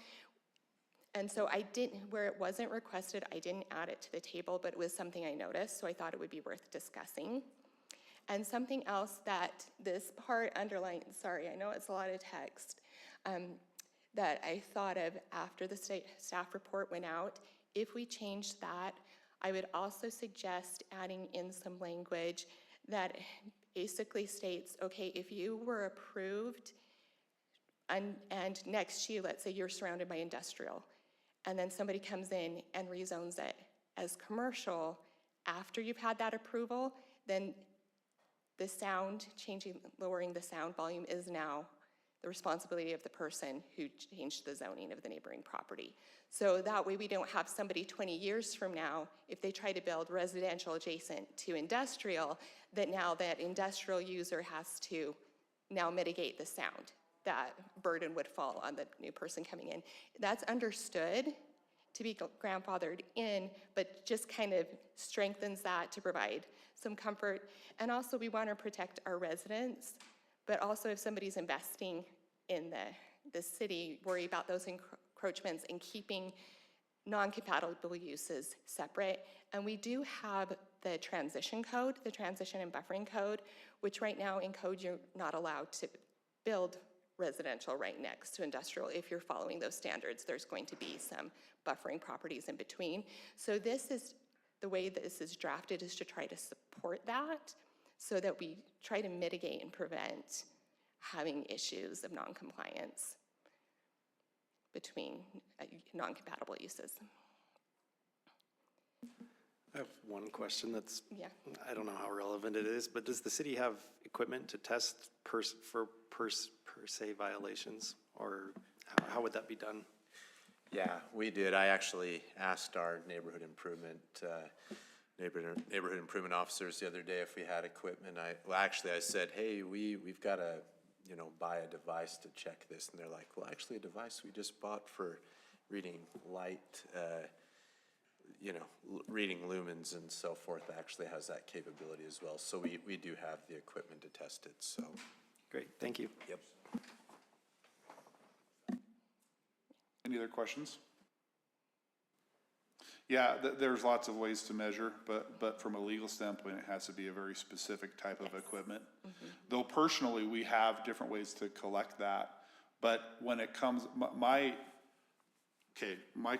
And so I didn't, where it wasn't requested, I didn't add it to the table, but it was something I noticed, so I thought it would be worth discussing. And something else that this part underlined, sorry, I know it's a lot of text, that I thought of after the state staff report went out, if we changed that, I would also suggest adding in some language that basically states, okay, if you were approved and next to you, let's say you're surrounded by industrial, and then somebody comes in and rezones it as commercial, after you've had that approval, then the sound, lowering the sound volume is now the responsibility of the person who changed the zoning of the neighboring property. So that way we don't have somebody 20 years from now, if they try to build residential adjacent to industrial, that now that industrial user has to now mitigate the sound. That burden would fall on the new person coming in. That's understood to be grandfathered in, but just kind of strengthens that to provide some comfort. And also we want to protect our residents, but also if somebody's investing in the city, worry about those encroachments and keeping non-compatible uses separate. And we do have the transition code, the transition and buffering code, which right now in code you're not allowed to build residential right next to industrial. If you're following those standards, there's going to be some buffering properties in between. So this is, the way that this is drafted is to try to support that so that we try to mitigate and prevent having issues of non-compliance between non-compatible uses. I have one question that's, Yeah. I don't know how relevant it is, but does the city have equipment to test per se violations? Or how would that be done? Yeah, we did. I actually asked our neighborhood improvement officers the other day if we had equipment. I said, hey, we've got to, buy a device to check this. And they're like, well, actually a device we just bought for reading light, reading lumens and so forth actually has that capability as well. So we do have the equipment to test it, so. Great, thank you. Yep. Any other questions? Yeah, there's lots of ways to measure, but from a legal standpoint, it has to be a very specific type of equipment. Though personally, we have different ways to collect that, but when it comes, my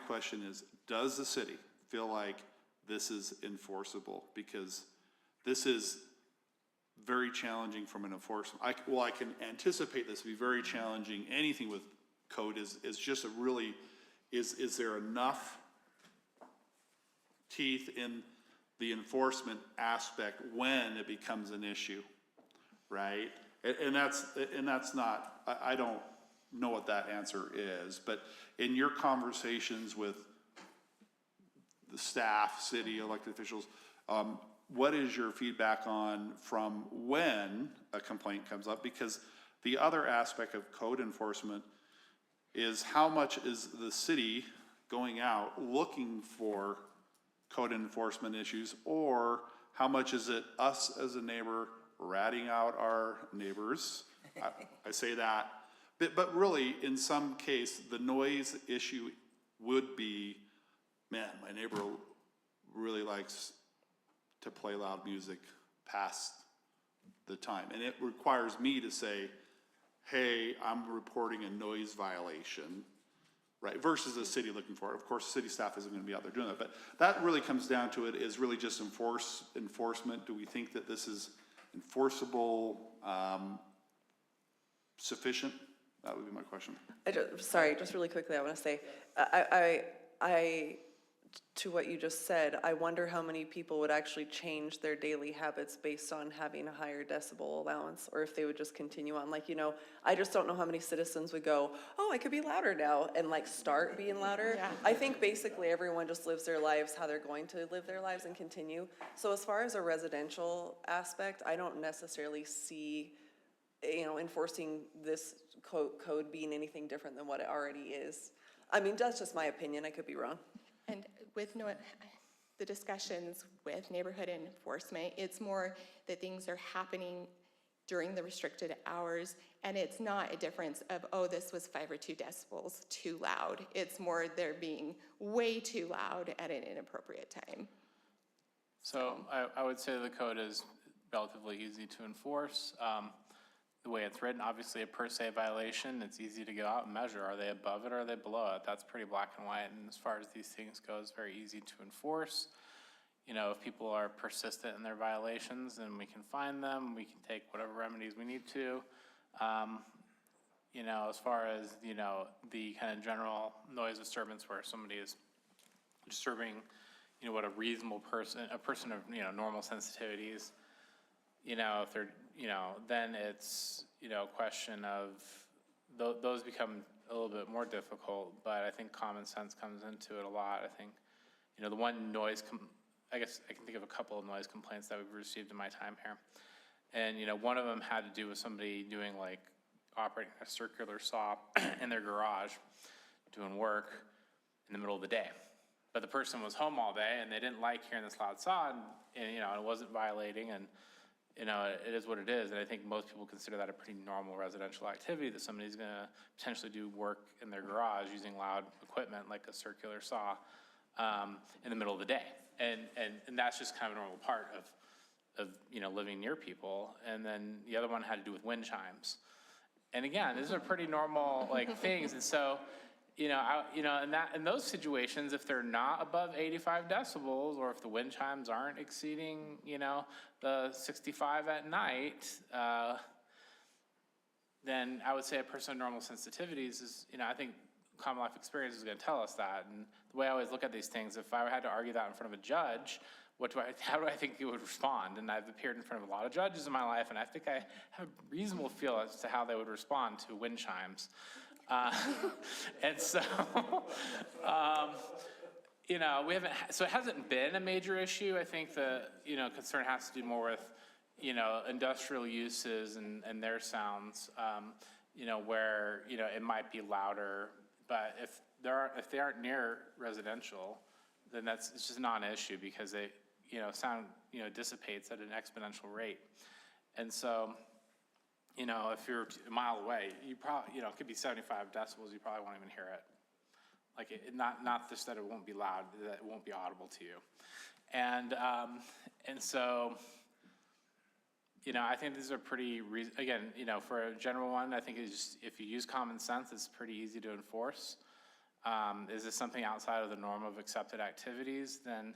question is, does the city feel like this is enforceable? Because this is very challenging from an enforcement. I can anticipate this to be very challenging. Anything with code is just a really, is there enough teeth in the enforcement aspect when it becomes an issue, right? And that's not, I don't know what that answer is, but in your conversations with the staff, city, elected officials, what is your feedback on from when a complaint comes up? Because the other aspect of code enforcement is how much is the city going out looking for code enforcement issues, or how much is it us as a neighbor ratting out our neighbors I say that. But really, in some case, the noise issue would be, man, my neighbor really likes to play loud music past the time. And it requires me to say, hey, I'm reporting a noise violation, right? Versus the city looking for it. Of course, city staff isn't gonna be out there doing that, but that really comes down to it is really just enforcement. Do we think that this is enforceable, sufficient? That would be my question. Sorry, just really quickly, I want to say, to what you just said, I wonder how many people would actually change their daily habits based on having a higher decibel allowance, or if they would just continue on. Like, I just don't know how many citizens would go, oh, I could be louder now, and like start being louder. Yeah. I think basically everyone just lives their lives how they're going to live their lives and continue. So as far as a residential aspect, I don't necessarily see enforcing this code being anything different than what it already is. I mean, that's just my opinion. I could be wrong. And with the discussions with neighborhood enforcement, it's more that things are happening during the restricted hours, and it's not a difference of, oh, this was 5 or 2 decibels too loud. It's more they're being way too loud at an inappropriate time. So I would say the code is relatively easy to enforce. The way it's written, obviously a per se violation, it's easy to go out and measure. Are they above it or are they below it? That's pretty black and white. And as far as these things go, it's very easy to enforce. If people are persistent in their violations, then we can find them. We can take whatever remedies we need to. As far as, the kind of general noise disturbance where somebody is disturbing, what a reasonable person, a person of, normal sensitivities, if they're, then it's, a question of, those become a little bit more difficult, but I think common sense comes into it a lot. I think, the one noise, I guess I can think of a couple of noise complaints that we've received in my time here. And, one of them had to do with somebody doing operating a circular saw in their garage, doing work in the middle of the day. But the person was home all day and they didn't like hearing this loud saw and it wasn't violating and, it is what it is. And I think most people consider that a pretty normal residential activity, that somebody's gonna potentially do work in their garage using loud equipment like a circular saw in the middle of the day. And that's just kind of a normal part of living near people. And then the other one had to do with wind chimes. And again, these are pretty normal things. And so, in those situations, if they're not above 85 decibels, or if the wind chimes aren't exceeding, the 65 at night, then I would say a person of normal sensitivities is, I think common life experience is going to tell us that. And the way I always look at these things, if I had to argue that in front of a judge, how do I think he would respond? And I've appeared in front of a lot of judges in my life, and I think I have a reasonable feel as to how they would respond to wind chimes. And so, so it hasn't been a major issue. I think the, concern has to do more with, industrial uses and their sounds, where, it might be louder, but if they aren't near residential, then it's just not an issue because they, sound, dissipates at an exponential rate. And so, if you're a mile away, you probably, it could be 75 decibels, you probably won't even hear it. Not just that it won't be loud, that it won't be audible to you. And so, I think these are pretty, again, for a general one, I think it's just, if you use common sense, it's pretty easy to enforce. Is this something outside of the norm of accepted activities? Then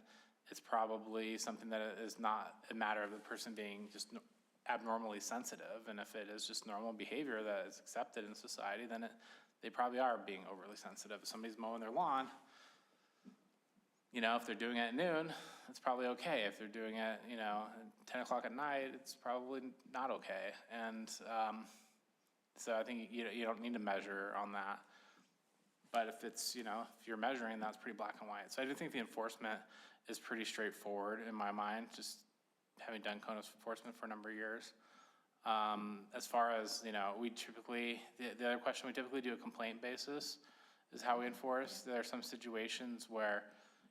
it's probably something that is not a matter of the person being just abnormally sensitive. And if it is just normal behavior that is accepted in society, then they probably are being overly sensitive. If somebody's mowing their lawn, if they're doing it at noon, it's probably okay. If they're doing it, at 10 o'clock at night, it's probably not okay. And so I think you don't need to measure on that. But if it's, if you're measuring, that's pretty black and white. So I do think the enforcement is pretty straightforward in my mind, just having done code enforcement for a number of years. As far as, we typically, the other question, we typically do a complaint basis is how we enforce. There are some situations where,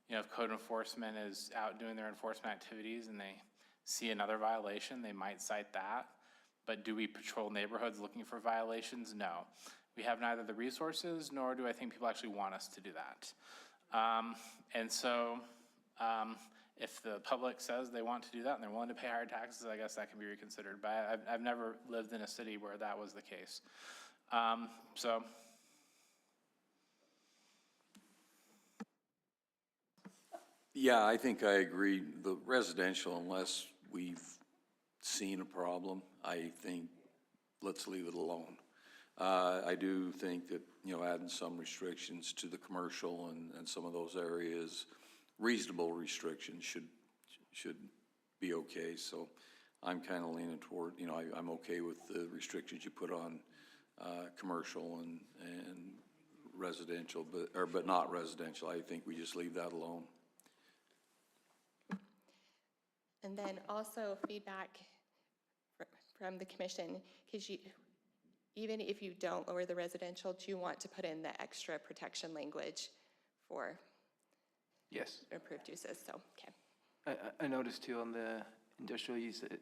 if code enforcement is out doing their enforcement activities and they see another violation, they might cite that. But do we patrol neighborhoods looking for violations? No. We have neither the resources, nor do I think people actually want us to do that. And so, if the public says they want to do that and they're willing to pay higher taxes, I guess that can be reconsidered. But I've never lived in a city where that was the case. So. Yeah, I think I agree. The residential, unless we've seen a problem, I think let's leave it alone. I do think that, you know, adding some restrictions to the commercial and some of those areas, reasonable restrictions should be okay. So I'm kind of leaning toward, you know, I'm okay with the restrictions you put on commercial and residential, but not residential. I think we just leave that alone. And then also feedback from the commission, because even if you don't lower the residential, do you want to put in the extra protection language for Yes. approved uses? So, okay. I noticed too on the industrial use, it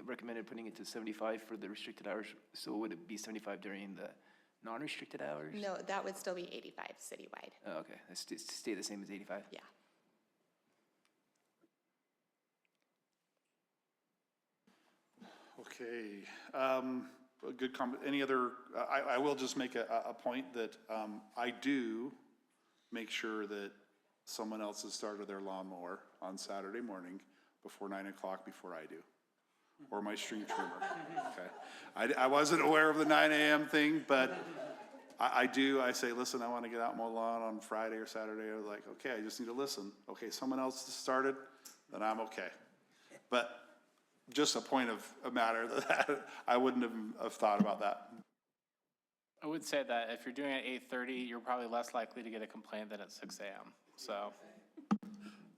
recommended putting it to 75 for the restricted hours. So would it be 75 during the non-restricted hours? No, that would still be 85 citywide. Oh, okay, let's stay the same as 85? Yeah. Okay, a good comment. Any other, I will just make a point that I do make sure that someone else has started their lawnmower on Saturday morning before 9 o'clock before I do, or my string trimmer, okay? I wasn't aware of the 9 a.m. thing, but I say, listen, I want to get out and mow lawn on Friday or Saturday. I was like, okay, I just need to listen. Okay, someone else has started, then I'm okay. But just a point of a matter that I wouldn't have thought about that. I would say that if you're doing it at 8:30, you're probably less likely to get a complaint than at 6 a.m. So.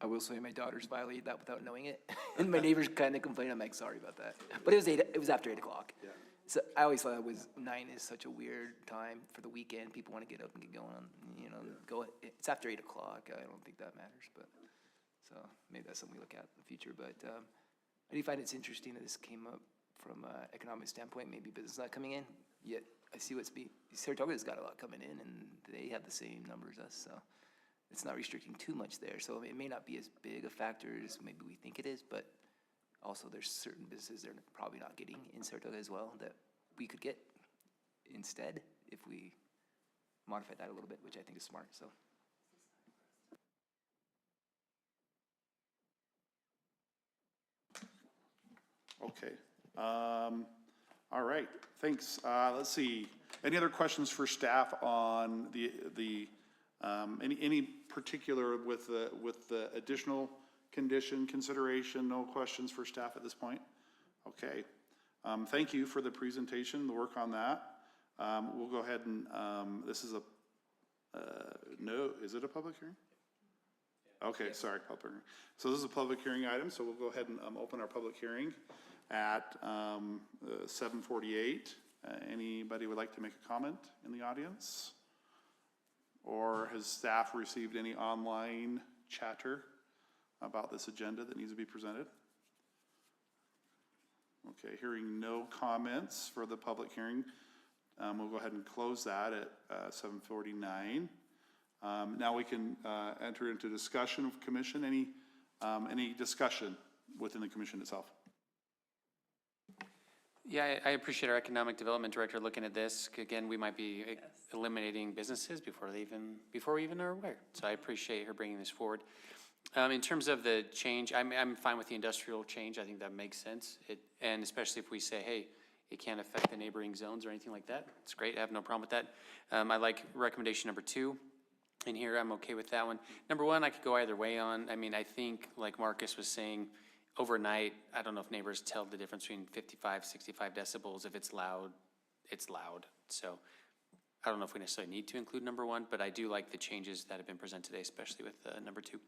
I will say my daughters violated that without knowing it. And my neighbors kind of complained, I'm like, sorry about that. But it was after 8 o'clock. Yeah. So I always thought 9 is such a weird time for the weekend. People want to get up and get going, you know, it's after 8 o'clock. I don't think that matters, but, so maybe that's something we look at in the future. But I do find it's interesting that this came up from an economic standpoint, maybe business not coming in, yet I see Saratoga's got a lot coming in, and they have the same numbers as us, so it's not restricting too much there. So it may not be as big a factor as maybe we think it is, but also there's certain businesses they're probably not getting in Saratoga as well that we could get instead if we modify that a little bit, which I think is smart, so. Okay. All right, thanks. Let's see. Any other questions for staff on any particular with the additional condition consideration? No questions for staff at this point? Okay. Thank you for the presentation, the work on that. We'll go ahead and, this is is it a public hearing? Okay, sorry, public hearing. So this is a public hearing item, so we'll go ahead and open our public hearing at 7:48. Anybody would like to make a comment in the audience? Or has staff received any online chatter about this agenda that needs to be presented? Okay, hearing no comments for the public hearing, we'll go ahead and close that at 7:49. Now we can enter into discussion of commission. Any discussion within the commission itself? Yeah, I appreciate our economic development director looking at this. Again, we might be eliminating businesses before we even are aware. So I appreciate her bringing this forward. In terms of the change, I'm fine with the industrial change. I think that makes sense. And especially if we say, hey, it can't affect the neighboring zones or anything like that. It's great. I have no problem with that. I like recommendation number 2. In here, I'm okay with that one. Number 1, I could go either way on. I mean, I think, like Marcus was saying, overnight, I don't know if neighbors tell the difference between 55, 65 decibels. If it's loud, it's loud. So I don't know if we necessarily need to include number 1, but I do like the changes that have been presented today, especially with number 2.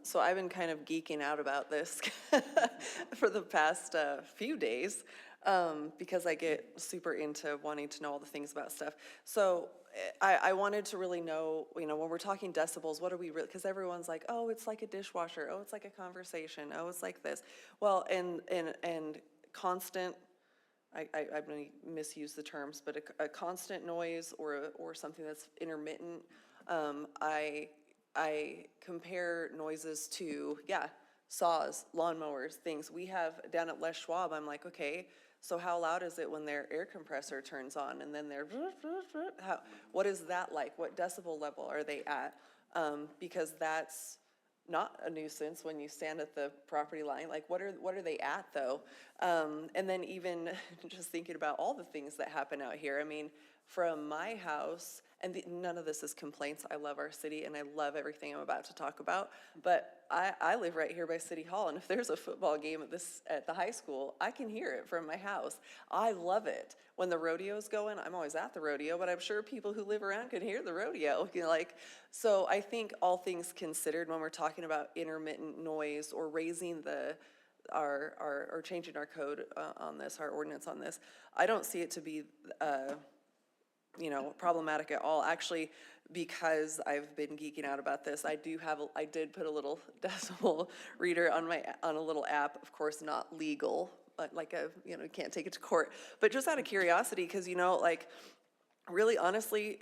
So I've been kind of geeking out about this for the past few days. because I get super into wanting to know all the things about stuff. So I wanted to really know, when we're talking decibels, what are we really, because everyone's like, oh, it's like a dishwasher, oh, it's like a conversation, oh, it's like this. Well, and constant, I'm going to misuse the terms, but a constant noise or something that's intermittent, I compare noises to, saws, lawnmowers, things. We have down at Les Schwab, I'm like, okay, so how loud is it when their air compressor turns on and then they're, what is that like? What decibel level are they at? Because that's not a nuisance when you stand at the property line. Like, what are they at though? And then even just thinking about all the things that happen out here. I mean, from my house, and none of this is complaints. I love our city and I love everything I'm about to talk about. But I live right here by City Hall, and if there's a football game at the high school, I can hear it from my house. I love it. When the rodeo's going, I'm always at the rodeo, but I'm sure people who live around can hear the rodeo. So I think all things considered, when we're talking about intermittent noise or raising or changing our code on this, our ordinance on this, I don't see it to be problematic at all. Actually, because I've been geeking out about this, I did put a little decibel reader on a little app, of course not legal, but you can't take it to court, but just out of curiosity, because really honestly,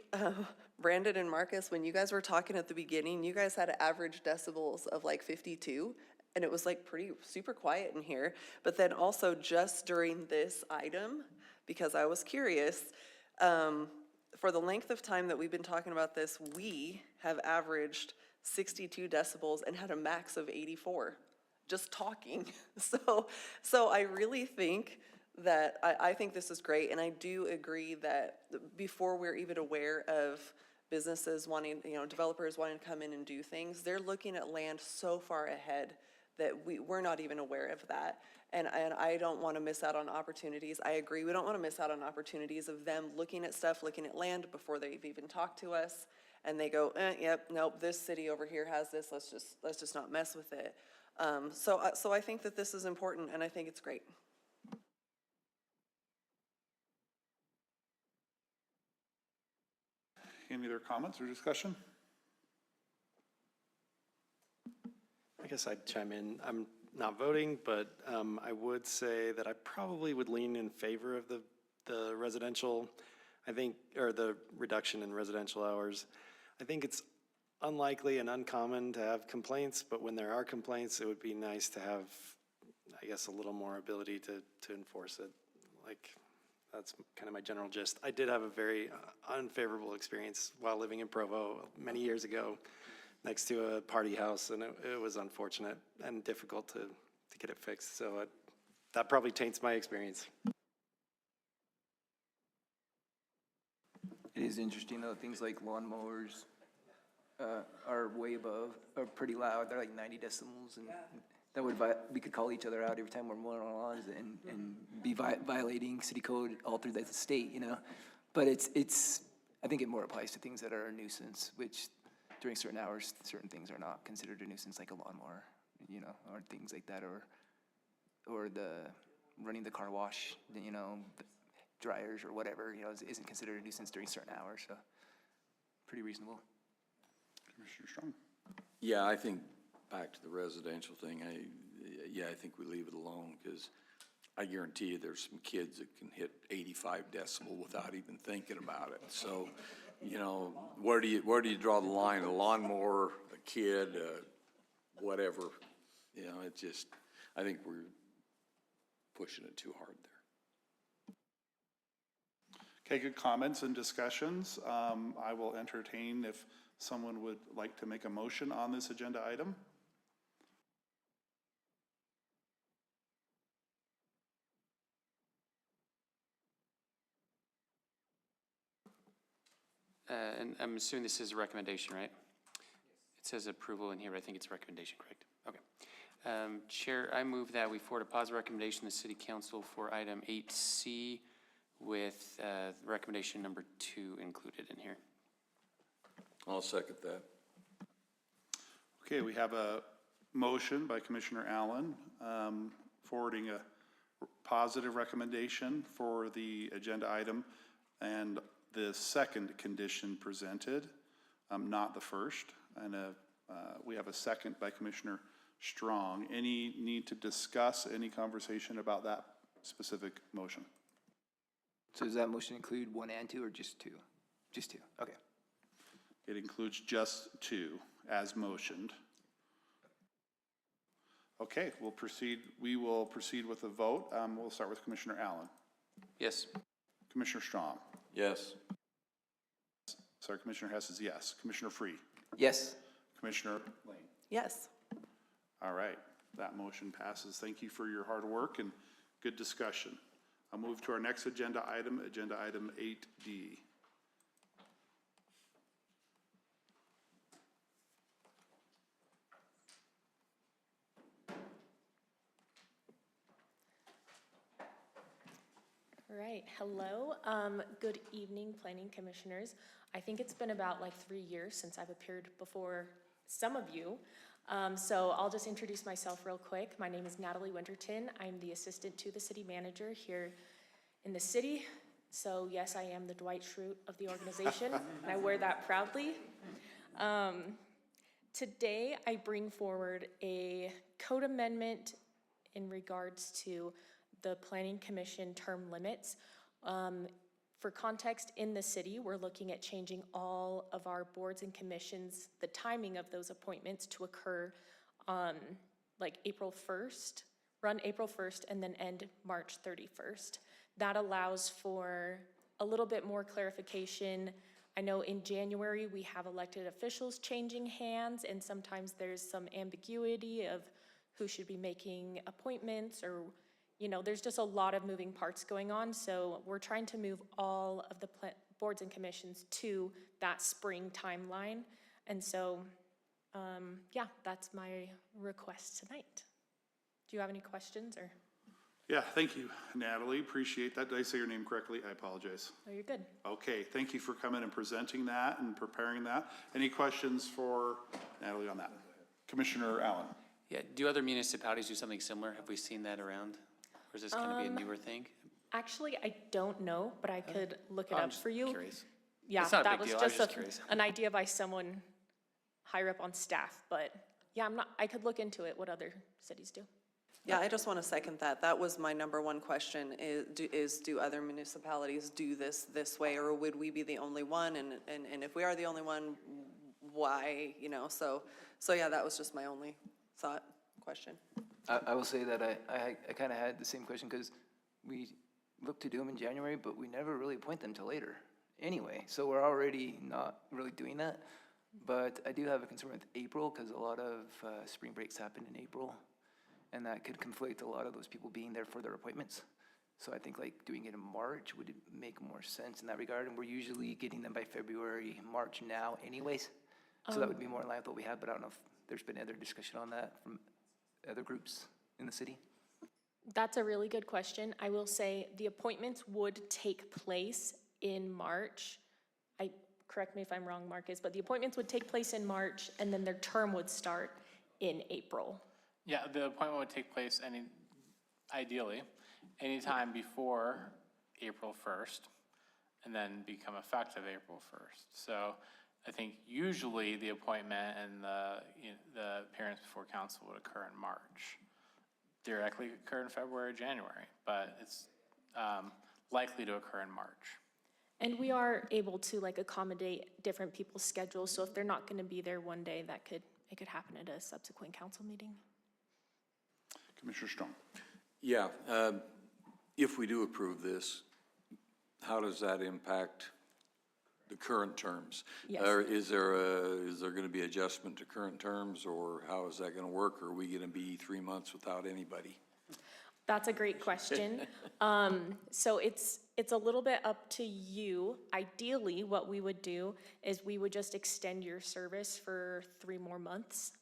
Brandon and Marcus, when you guys were talking at the beginning, you guys had average decibels of 52, and it was pretty super quiet in here. But then also just during this item, because I was curious, for the length of time that we've been talking about this, we have averaged 62 decibels and had a max of 84, just talking. So I really think that, I think this is great, and I do agree that before we're even aware of businesses wanting, developers wanting to come in and do things, they're looking at land so far ahead that we're not even aware of that. And I don't want to miss out on opportunities. I agree, we don't want to miss out on opportunities of them looking at stuff, looking at land before they've even talked to us, and they go, yep, nope, this city over here has this, let's just not mess with it. So I think that this is important, and I think it's great. Any other comments or discussion? I guess I'd chime in. I'm not voting, but I would say that I probably would lean in favor of the residential, or the reduction in residential hours. I think it's unlikely and uncommon to have complaints, but when there are complaints, it would be nice to have, I guess, a little more ability to enforce it. That's kind of my general gist. I did have a very unfavorable experience while living in Provo many years ago, next to a party house, and it was unfortunate and difficult to get it fixed. So that probably taints my experience. It is interesting though, things like lawnmowers are way above, are pretty loud. They're 90 decibels, and that we could call each other out every time we're mowing our lawns and be violating city code all through the state, But it's I think it more applies to things that are a nuisance, which during certain hours, certain things are not considered a nuisance, like a lawnmower, or things like that, or the running the car wash, the dryers or whatever, isn't considered a nuisance during certain hours. So pretty reasonable. Commissioner Strong. Yeah, I think back to the residential thing, I think we leave it alone, because I guarantee you there's some kids that can hit 85 decibel without even thinking about it. So, where do you draw the line? A lawnmower, a kid, whatever, it's just, I think we're pushing it too hard there. Okay, good comments and discussions. I will entertain if someone would like to make a motion on this agenda item. And I'm assuming this is a recommendation, right? It says approval in here, but I think it's a recommendation, correct? Okay. Chair, I move that we forward a positive recommendation to the City Council for item 8C with recommendation number 2 included in here. I'll second that. Okay, we have a motion by Commissioner Allen forwarding a positive recommendation for the agenda item and the second condition presented, not the first. And we have a second by Commissioner Strong. Any need to discuss, any conversation about that specific motion? So does that motion include 1 and 2 or just 2? Just 2, okay. It includes just 2 as motioned. Okay, we will proceed with the vote. We'll start with Commissioner Allen. Yes. Commissioner Strong. Yes. Sorry, Commissioner Hess is yes. Commissioner Free. Yes. Commissioner Lane. Yes. All right, that motion passes. Thank you for your hard work and good discussion. I'll move to our next agenda item 8D. All right, hello. Good evening, Planning Commissioners. I think it's been about like 3 years since I've appeared before some of you. So I'll just introduce myself real quick. My name is Natalie Winterton. I'm the assistant to the city manager here in the city. So yes, I am the Dwight Schrute of the organization, and I wear that proudly. Today, I bring forward a code amendment in regards to the Planning Commission term limits. For context, in the city, we're looking at changing all of our boards and commissions, the timing of those appointments to occur on like April 1st, run April 1st and then end March 31st. That allows for a little bit more clarification. I know in January, we have elected officials changing hands, and sometimes there's some ambiguity of who should be making appointments, or there's just a lot of moving parts going on. So we're trying to move all of the boards and commissions to that spring timeline. And so, yeah, that's my request tonight. Do you have any questions or? Yeah, thank you, Natalie. Appreciate that. Did I say your name correctly? I apologize. Oh, you're good. Okay, thank you for coming and presenting that and preparing that. Any questions for Natalie on that? Commissioner Allen. Yeah, do other municipalities do something similar? Have we seen that around? Or is this going to be a newer thing? Actually, I don't know, but I could look it I'm up just for you. curious. Yeah, It's not a that big was deal. I was just just curious. an idea by someone higher up on staff, but yeah, I could look into it, what other cities do. Yeah, I just want to second that. That was my number one question, do other municipalities do this way, or would we be the only one? And if we are the only one, why, so yeah, that was just my only question. I will say that I kind of had the same question because we looked to do them in January, but we never really appoint them till later anyway. So we're already not really doing that. But I do have a concern with April because a lot of spring breaks happen in April, and that could conflict a lot of those people being there for their appointments. So I think like doing it in March would make more sense in that regard. And we're usually getting them by February, March now anyways. So that would be more in line with what we have, but I don't know if there's been other discussion on that from other groups in the city. That's a really good question. I will say the appointments would take place in March. Correct me if I'm wrong, Marcus, but the appointments would take place in March, and then their term would start in April. Yeah, the appointment would take place ideally anytime before April 1st, and then become effective April 1st. So I think usually the appointment and the appearance before council would occur in March. Theoretically, it could occur in February or January, but it's likely to occur in March. And we are able to accommodate different people's schedules. So if they're not going to be there one day, it could happen at a subsequent council meeting. Commissioner Strong. Yeah, if we do approve this, how does that impact the current terms? Yes. Or is there going to be adjustment to current terms, or how is that going to work? Or are we going to be 3 months without anybody? That's a great question. So it's a little bit up to you. Ideally, what we would do is we would just extend your service for 3 more months.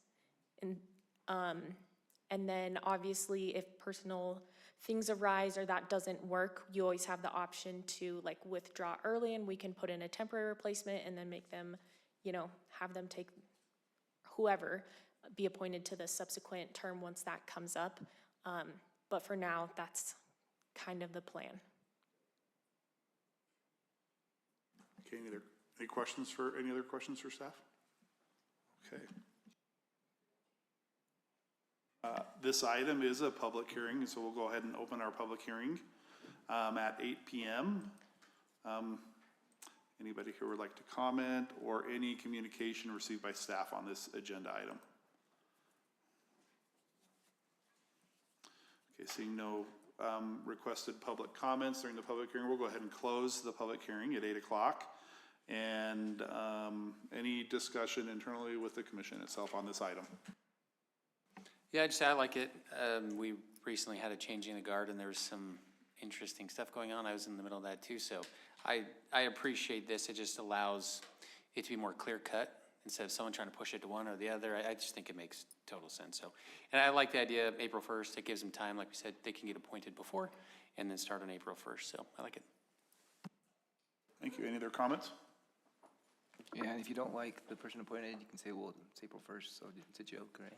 And then obviously if personal things arise or that doesn't work, you always have the option to withdraw early, and we can put in a temporary replacement and then make them, have them take whoever be appointed to the subsequent term once that comes up. But for now, that's kind of the plan. Okay, any other questions for staff? Okay. This item is a public hearing, so we'll go ahead and open our public hearing at 8 p.m. Anybody who would like to comment or any communication received by staff on this agenda item? Okay, seeing no requested public comments during the public hearing, we'll go ahead and close the public hearing at 8 o'clock. And any discussion internally with the commission itself on this item? Yeah, I like it. We recently had a changing of the guard and there was some interesting stuff going on. I was in the middle of that too, so I appreciate this. It just allows it to be more clear cut instead of someone trying to push it to one or the other. I just think it makes total sense. So, and I like the idea of April 1st. It gives them time, like we said, they can get appointed before and then start on April 1st. So I like it. Thank you. Any other comments? Yeah, and if you don't like the person appointed, you can say, well, it's April 1st, so it's a joke, right?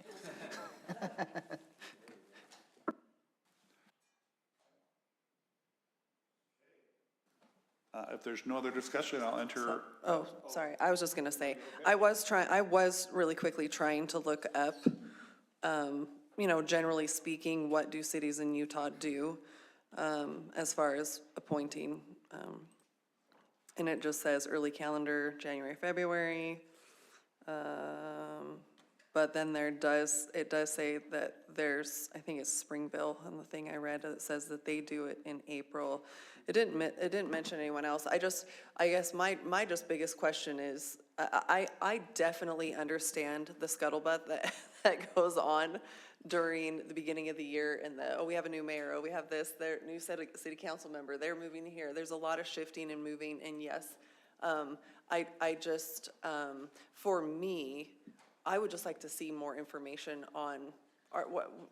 If there's no other discussion, I'll enter. Oh, sorry, I was just gonna say, I was really quickly trying to look up, you know, generally speaking, what do cities in Utah do, as far as appointing, and it just says early calendar, January, February. But then it does say that there's, I think it's Springville, and the thing I read, it says that they do it in April. It didn't mention anyone else. I guess my just biggest question is, I definitely understand the scuttlebutt that goes on during the beginning of the year and oh, we have a new mayor, oh, we have this, their new city council member, they're moving here. There's a lot of shifting and moving, and yes, I just, for me, I would just like to see more information on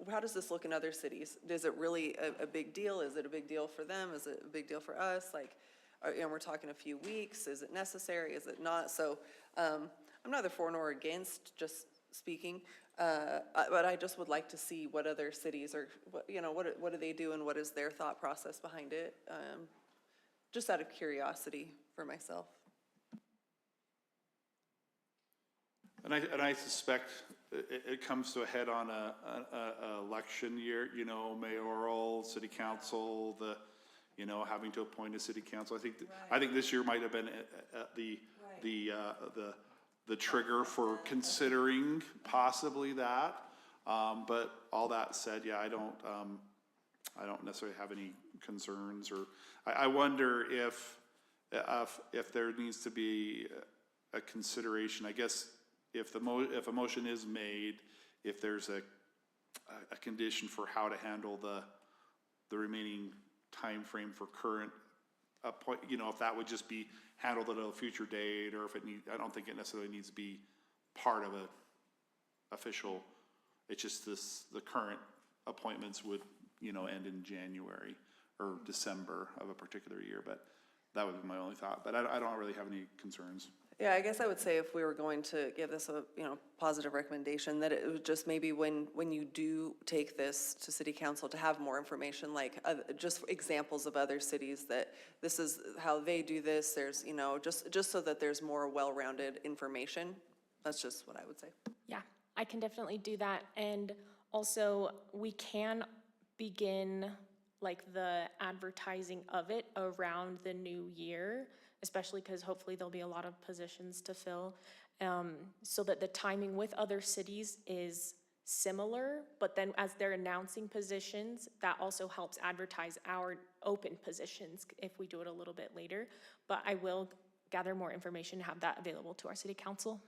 how does this look in other cities? Is it really a big deal? Is it a big deal for them? Is it a big deal for us? Like, you know, we're talking a few weeks. Is it necessary? Is it not? So I'm neither for nor against, just speaking. But I just would like to see what other cities are, what do they do and what is their thought process behind it? Just out of curiosity for myself. And I suspect it comes to a head on a election year, you know, mayoral, city council, having to appoint a city council. I think this year might have been the trigger for considering possibly that. But all that said, yeah, I don't necessarily have any concerns, or I wonder if there needs to be a consideration, I guess. If a motion is made, if there's a condition for how to handle the remaining time frame for current if that would just be handled at a future date, or if I don't think it necessarily needs to be part of a official. It's just the current appointments would end in January or December of a particular year, but that would be my only thought. But I don't really have any concerns. Yeah, I guess I would say if we were going to give this a, positive recommendation, that it would just maybe when you do take this to city council, to have more information, like just examples of other cities that this is how they do this. There's, just so that there's more well-rounded information. That's just what I would say. Yeah, I can definitely do that. And also we can begin like the advertising of it around the new year, especially because hopefully there'll be a lot of positions to fill, so that the timing with other cities is similar, but then as they're announcing positions, that also helps advertise our open positions if we do it a little bit later. But I will gather more information, have that available to our city council.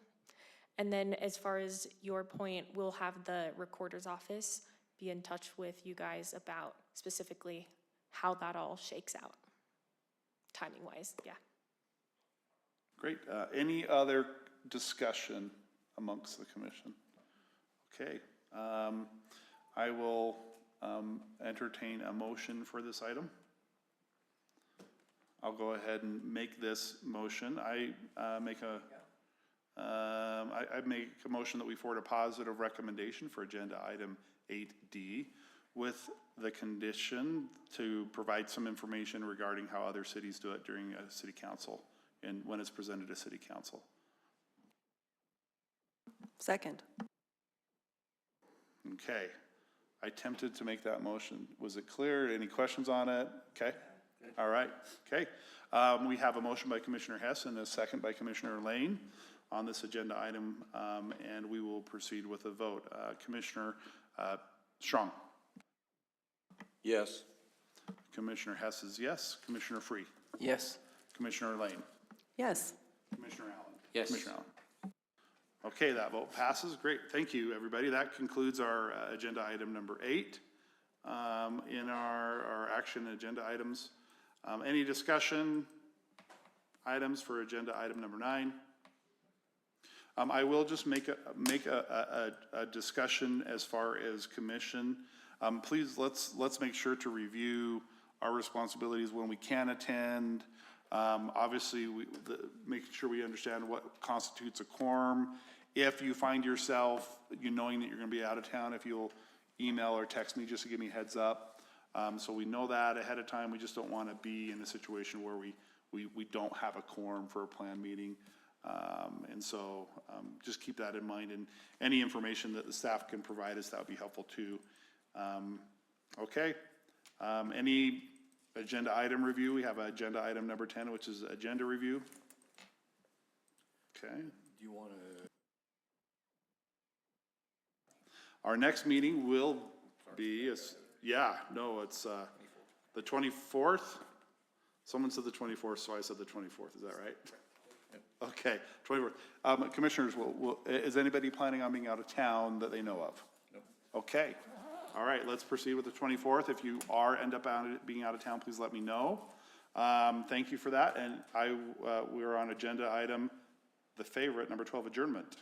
And then as far as your point, we'll have the recorder's office be in touch with you guys about specifically how that all shakes out, timing-wise, yeah. Great. Any other discussion amongst the commission? Okay. I will entertain a motion for this item. I'll go ahead and make this motion. I make a motion that we forward a positive recommendation for agenda item 8D with the condition to provide some information regarding how other cities do it during a city council and when it's presented to city council. Second. Okay, I attempted to make that motion. Was it clear? Any questions on it? Okay, all right, okay. We have a motion by Commissioner Hess and a second by Commissioner Lane on this agenda item, and we will proceed with a vote. Commissioner Strong. Yes. Commissioner Hess is yes. Commissioner Free. Yes. Commissioner Lane. Yes. Commissioner Allen. Yes. Commissioner Allen. Okay, that vote passes. Great, thank you, everybody. That concludes our agenda item number 8 in our action agenda items. Any discussion items for agenda item number 9? I will just make a discussion as far as commission. Please, let's make sure to review our responsibilities when we can attend. Obviously, making sure we understand what constitutes a quorum. If you find yourself, knowing that you're gonna be out of town, if you'll email or text me just to give me a heads up. So we know that ahead of time. We just don't wanna be in a situation where we don't have a quorum for a planned meeting. And so just keep that in mind, and any information that the staff can provide us, that would be helpful too. Okay, any agenda item review? We have agenda item number 10, which is agenda review. Okay. Do you want to? Our next meeting will be, it's the 24th. Someone said the 24th, so I said the 24th, is that right? Okay, 24th. Commissioners, is anybody planning on being out of town that they know of? No. Okay, all right, let's proceed with the 24th. If you end up being out of town, please let me know. Thank you for that, and we're on agenda item, the favorite, number 12, adjournment.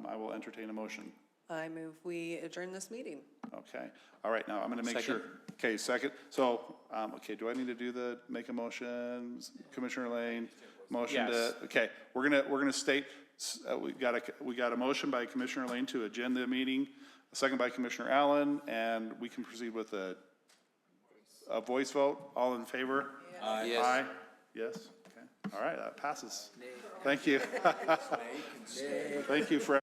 I will entertain a motion. I move we adjourn this meeting. Okay, all right, now I'm gonna make sure. Okay, second, so, okay, do I need to make a motion? Commissioner Lane, motion to, Yes. okay, we're gonna state, we got a motion by Commissioner Lane to adjourn the meeting, a second by Commissioner Allen, and we can proceed with a voice vote. All in favor? Aye. Yes. Aye? Yes, okay, all right, that passes. Thank you. Thank you for